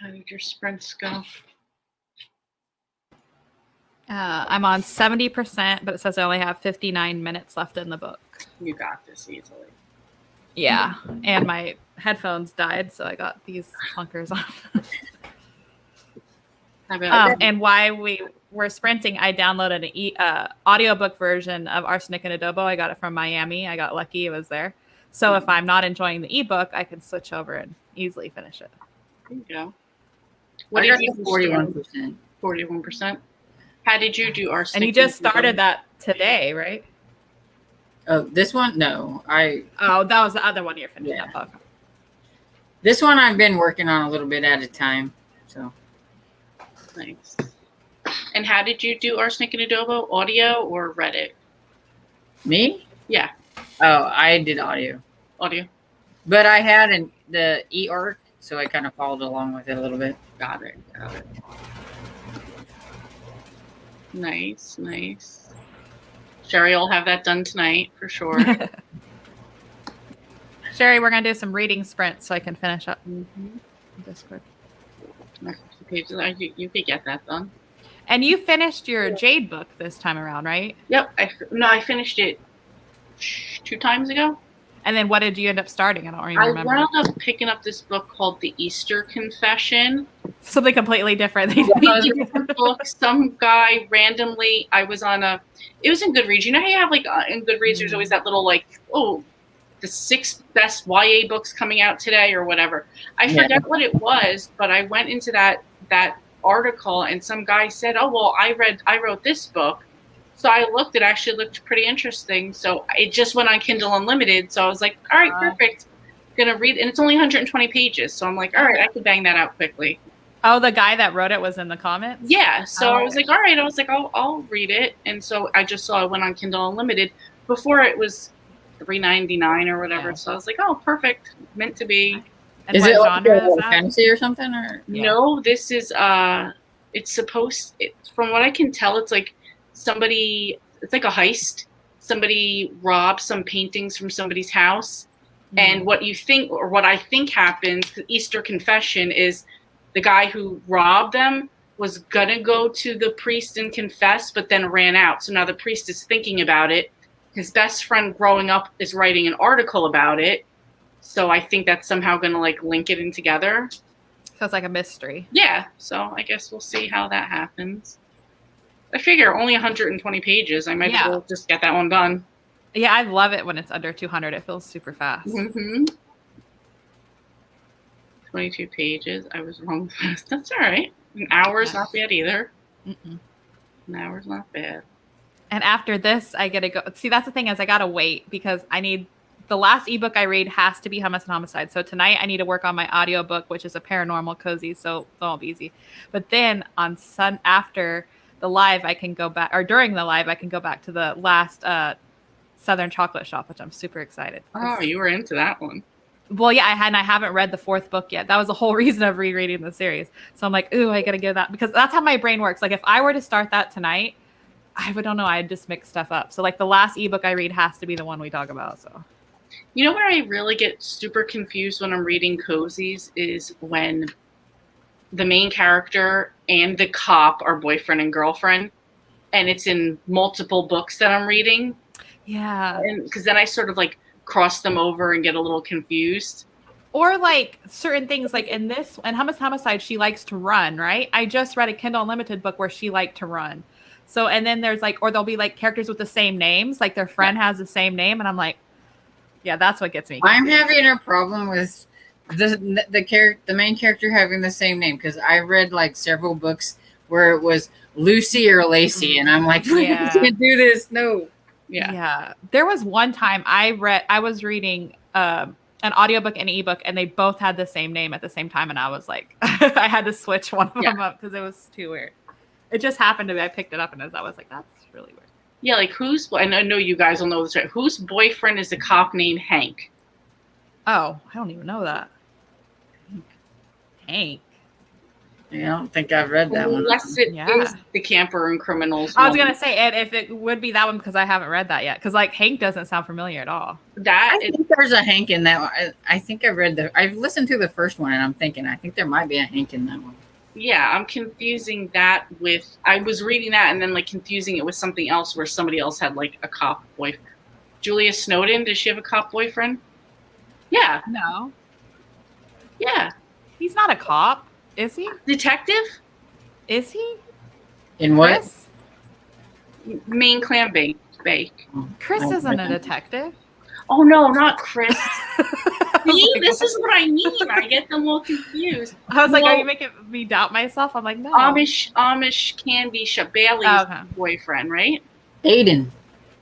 How did your sprints go? I'm on 70%, but it says I only have 59 minutes left in the book. You got this easily. Yeah, and my headphones died, so I got these clunkers on. How about And why we were sprinting, I downloaded an audiobook version of Arsenic and Adobo. I got it from Miami. I got lucky; it was there. So if I'm not enjoying the ebook, I can switch over and easily finish it. there you go. What What I did got you to 41%. 41%. How did you do arsenic? And you just and Adobo? started that today, right? Oh, this one? No, Oh, that was the other one you're finishing Yeah. up. this one I've been working on a little bit at a time. So Nice. And how did you do arsenic and adobo? Audio or read it? me? Yeah, Oh, I did audio, audio. but I had the e-arc, so I kind of followed along with it a little bit. Got it. Got it. Nice, nice. Sherry will have that done tonight for sure. Sherry, we're gonna do some reading sprints so I can finish up Mhm. Discord. My 50 pages. You could get that done. And you finished your Jade book this time around, right? Yep. I finished it 2 times ago. And then what did you end up starting? I don't even I remember. wound up picking up this book called The Easter Confession. Something completely different. than Completely different book. Some guy randomly, it was in Goodreads. You know how you have like in Goodreads, there's always that little like, oh, the 6 best YA books coming out today or whatever. I Yeah. forget what it was, but I went into that article and some guy said, oh, well, I wrote this book. So I looked, it actually looked pretty interesting. So it just went on Kindle Unlimited. So I was like, all right, perfect. Gonna read, and it's only 120 pages. So I'm like, all right, I could bang that out quickly. Oh, the guy that wrote it was in the comments? Yeah. So I Oh. was like, all right. I was like, I'll read it. And so I just saw it went on Kindle Unlimited. Before it was $3.99 or whatever. Yeah. So I was like, oh, perfect. Meant to be. And Is what it like genre a is that? fantasy or something? Or Yeah. No, this is from what I can tell, it's like it's like a heist. Somebody robbed some paintings from somebody's house. And what you think, or what I think happened, the Easter Confession, is the guy who robbed them was gonna go to the priest and confess, but then ran out. So now the priest is thinking about it. His best friend growing up is writing an article about it. So I think that's somehow gonna like link it in together. So it's like a mystery. Yeah, so I guess we'll see how that happens. I figure only 120 pages. I might as Yeah. well just get that one done. Yeah, I love it when it's under 200. It feels super fast. Mm-hmm. 22 pages. I was wrong. That's all right. An hour's not bad either. Mm-mm. An hour's not bad. And after this, I get to go. See, that's the thing is I got to wait because I need the last ebook I read has to be Hummus and Homicide. So tonight I need to work on my audiobook, which is a paranormal cozy. So it won't be easy. But then on after the live, I can go back, or during the live, I can go back to the last Southern Chocolate Shop, which I'm super excited. Oh, you were into that one. Well, yeah, I haven't read the 4th book yet. That was the whole reason of rereading the series. So I'm like, ooh, I gotta give that, because that's how my brain works. Like if I were to start that tonight, don't know, I'd just mix stuff up. So like the last ebook I read has to be the one we talk about. So You know where I really get super confused when I'm reading cozies is when the main character and the cop are boyfriend and girlfriend, and it's in multiple books that I'm reading. yeah. And because then I sort of like cross them over and get a little confused. Or like certain things, like in this, and Hummus Homicide, she likes to run, right? I just read a Kindle Unlimited book where she liked to run. So, and then there's like, or there'll be like characters with the same names, like their friend has the same name, and I'm like, yeah, that's what gets me. I'm having a problem with the main character having the same name, because I read like several books where it was Lucy or Lacey, and I'm like, Yeah. I can't do this. No. Yeah. There was one time I was reading an audiobook and ebook, and they both had the same name at the same time, and I was like, I had to switch one of them up because it was too weird. It just happened to me. I picked it up, and I was like, that's really weird. Yeah, like and I know you guys will know this, right? Whose boyfriend is a cop named Hank? Oh, I don't even know that. Hank. Yeah, I don't think I've read that one. Unless it Yeah. is the Camper and Criminals. I was one. gonna say it if it would be that one because I haven't read that yet. Because like Hank doesn't sound familiar at all. That I is think there's a Hank in that one. I think I've listened to the first one and I'm thinking, I think there might be a Hank in that one. Yeah, I'm confusing that with, I was reading that and then like confusing it with something else where somebody else had like a cop boyfriend. Julia Snowden, does she have a cop boyfriend? Yeah, No, yeah. he's not a cop, is he? Detective? Is he? In what? Chris? Main clam bake. Chris Oh, isn't a man. detective. Oh no, not Chris. I See, was this like, is what I mean. I get them all confused. I was like, Well- are you making me doubt myself? I'm like, no. Amish Candy Bailey's Oh, okay. boyfriend, right? Aiden.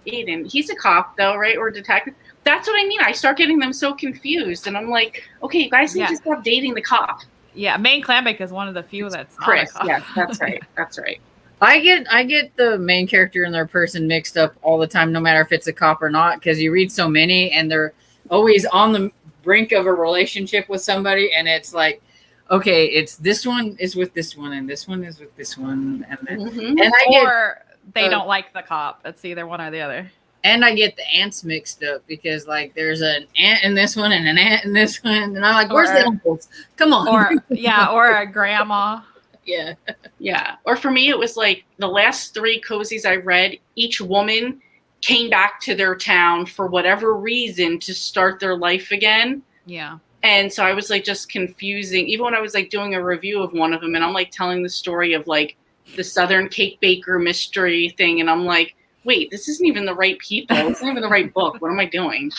Aiden. He's a cop though, right? Or a detective. That's what I mean. I start getting them so confused, and I'm like, okay, you guys need Yeah. to stop dating the cop. Yeah, Maine Clambake is one of the few that's not Chris. a cop. Yes, that's right. That's right. I get the main character and their person mixed up all the time, no matter if it's a cop or not, because you read so many and they're always on the brink of a relationship with somebody, and it's like, okay, it's this one is with this one and this one is with this one, and then, Mhm. and I get Or they Uh, don't like the cop. It's either one or the other. the ants mixed up because like there's an ant in this one and an ant in this one, and I'm like, where's the Or- uncles? Come on, Or a grandma. yeah. Yeah. Or for me, it was like the last 3 cozies I read, each woman came back to their town for whatever reason to start their life again. Yeah. And so I was like just confusing, even when I was like doing a review of one of them and I'm like telling the story of like the Southern Cake Baker mystery thing. And I'm like, wait, this isn't even the right people. It's not even the right book. What am I doing?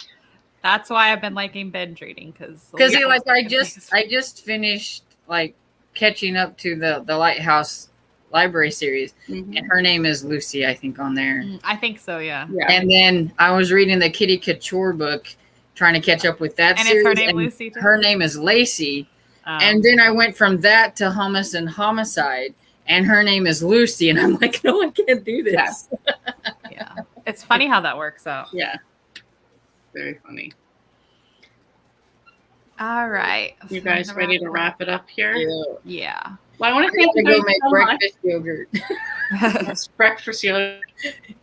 That's why I've been liking binge reading because Like I just finished like catching up to the Lighthouse Library series, Mhm. and her name is Lucy, I think, on there. I think so, yeah. Yeah. And then I was reading the Kitty Couture book, trying to catch up with that And series. is her name and Lucy too? her name is Lacey. And then I went from that to Hummus and Homicide, and her name is Lucy. And I'm like, no, I can't do this. yeah. It's funny how that works out. Yeah. Very funny. All right. You guys ready to wrap it up here? Yeah. Yeah. Well, I want I to thank gotta you go guys make so much. breakfast yogurt. Yes, breakfast yogurt.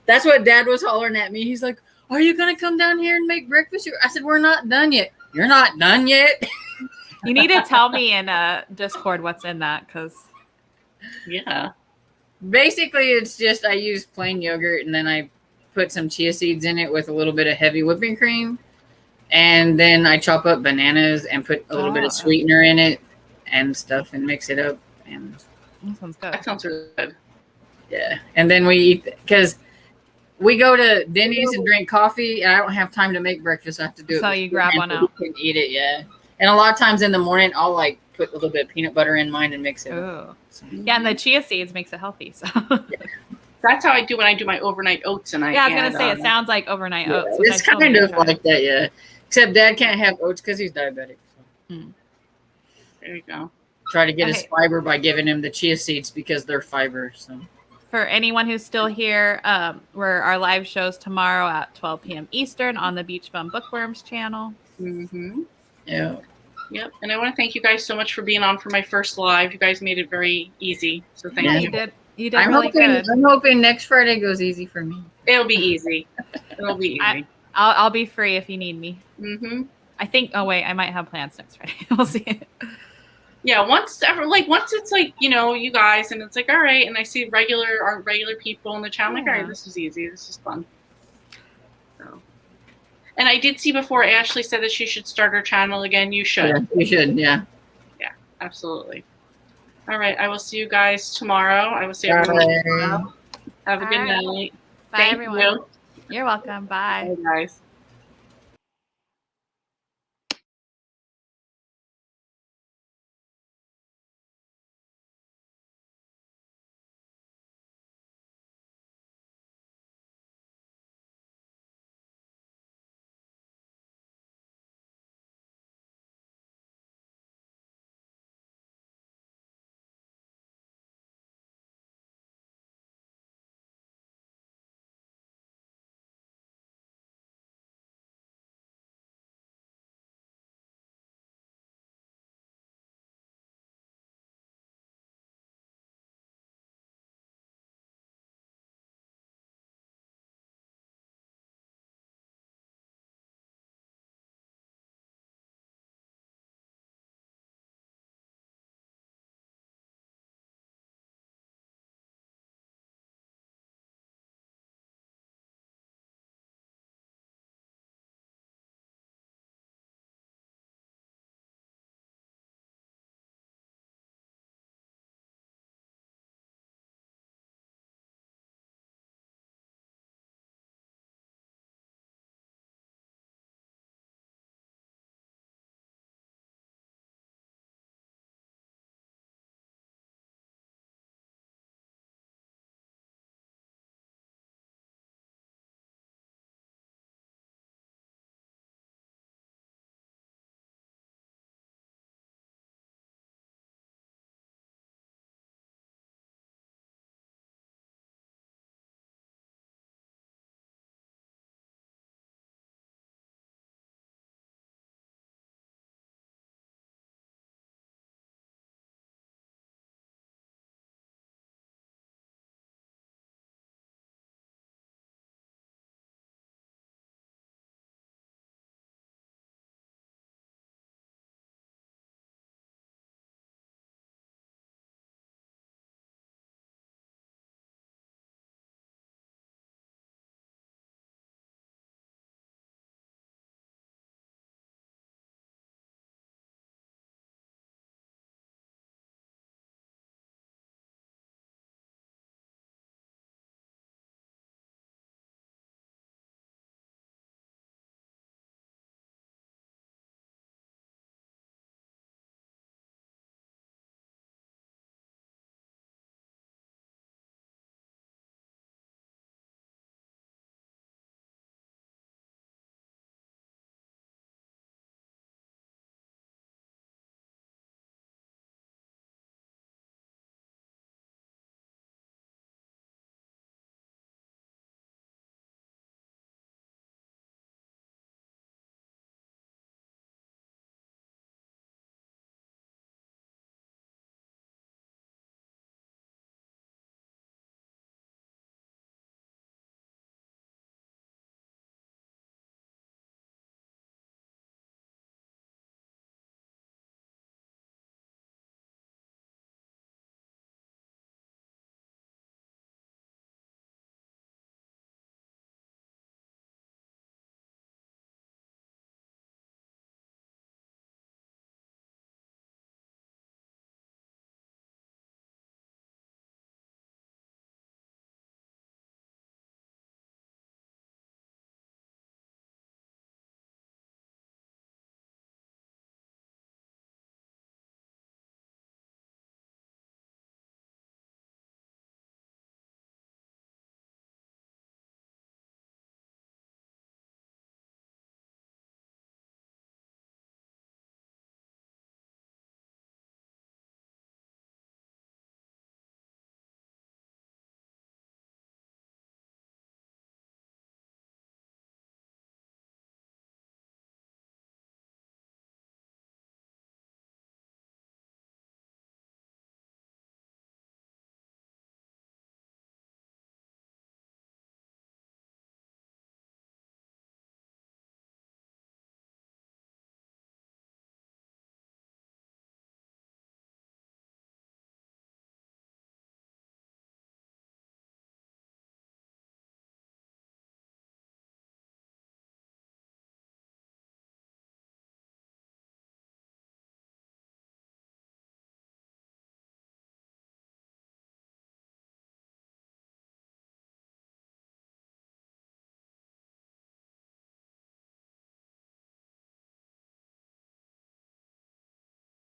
That's what Dad was hollering at me. He's like, are you going to come down here and make breakfast yogurt? I said, we're not done yet. You're not done yet? You need to tell me in Discord what's in that because Yeah. Basically, it's just I use plain yogurt, and then I put some chia seeds in it with a little bit of heavy whipping cream. And then I chop up bananas and put a little bit Oh. of sweetener in it and stuff and mix it up. And that sounds good. That sounds really good. yeah. And then we eat because we go to Denny's and drink coffee, and I don't have time to make breakfast. I have to do it. So you grab one beforehand so we can eat it, yeah. And a lot of times in the morning, I'll like put a little bit of peanut butter in mine and mix it up. Ooh. So, Yeah, and the chia seeds makes it healthy. So That's how I do when I do my overnight oats. And yeah, I was gonna add, say it sounds like overnight yeah, oats. which it's I still kind need to of try. like that, yeah. Except Dad can't have oats because he's diabetic. So. There you go. Try to get his Okay. fiber by giving him the chia seeds because they're fiber. So For anyone who's still here, we're our live shows tomorrow at 12 p.m. Eastern on the Beach Bum Bookworms channel. Mm-hmm. yeah. Yep. And I want to thank you guys so much for being on for my first live. You guys made it very easy. So thank Yeah, you. you did I'm really hoping good. I'm hoping next Friday goes easy for me. It'll be easy. It'll be easy. I'll be free if you need me. Mm-hmm. I think. Oh wait, I might have plans next Friday. We'll see. Yeah, once it's like, you guys, and it's like, all right, and I see regular people in the chat, I'm like, all Yeah. right, this is easy, this is fun. So, and I did see before Ashley said that she should start her channel again. You should. Yeah, you should, yeah. Absolutely. All right, I will see you guys tomorrow. I will see everyone Bye. tomorrow. Have a good All right. night. Bye, Thank everyone. you. You're welcome. Bye. Bye, guys.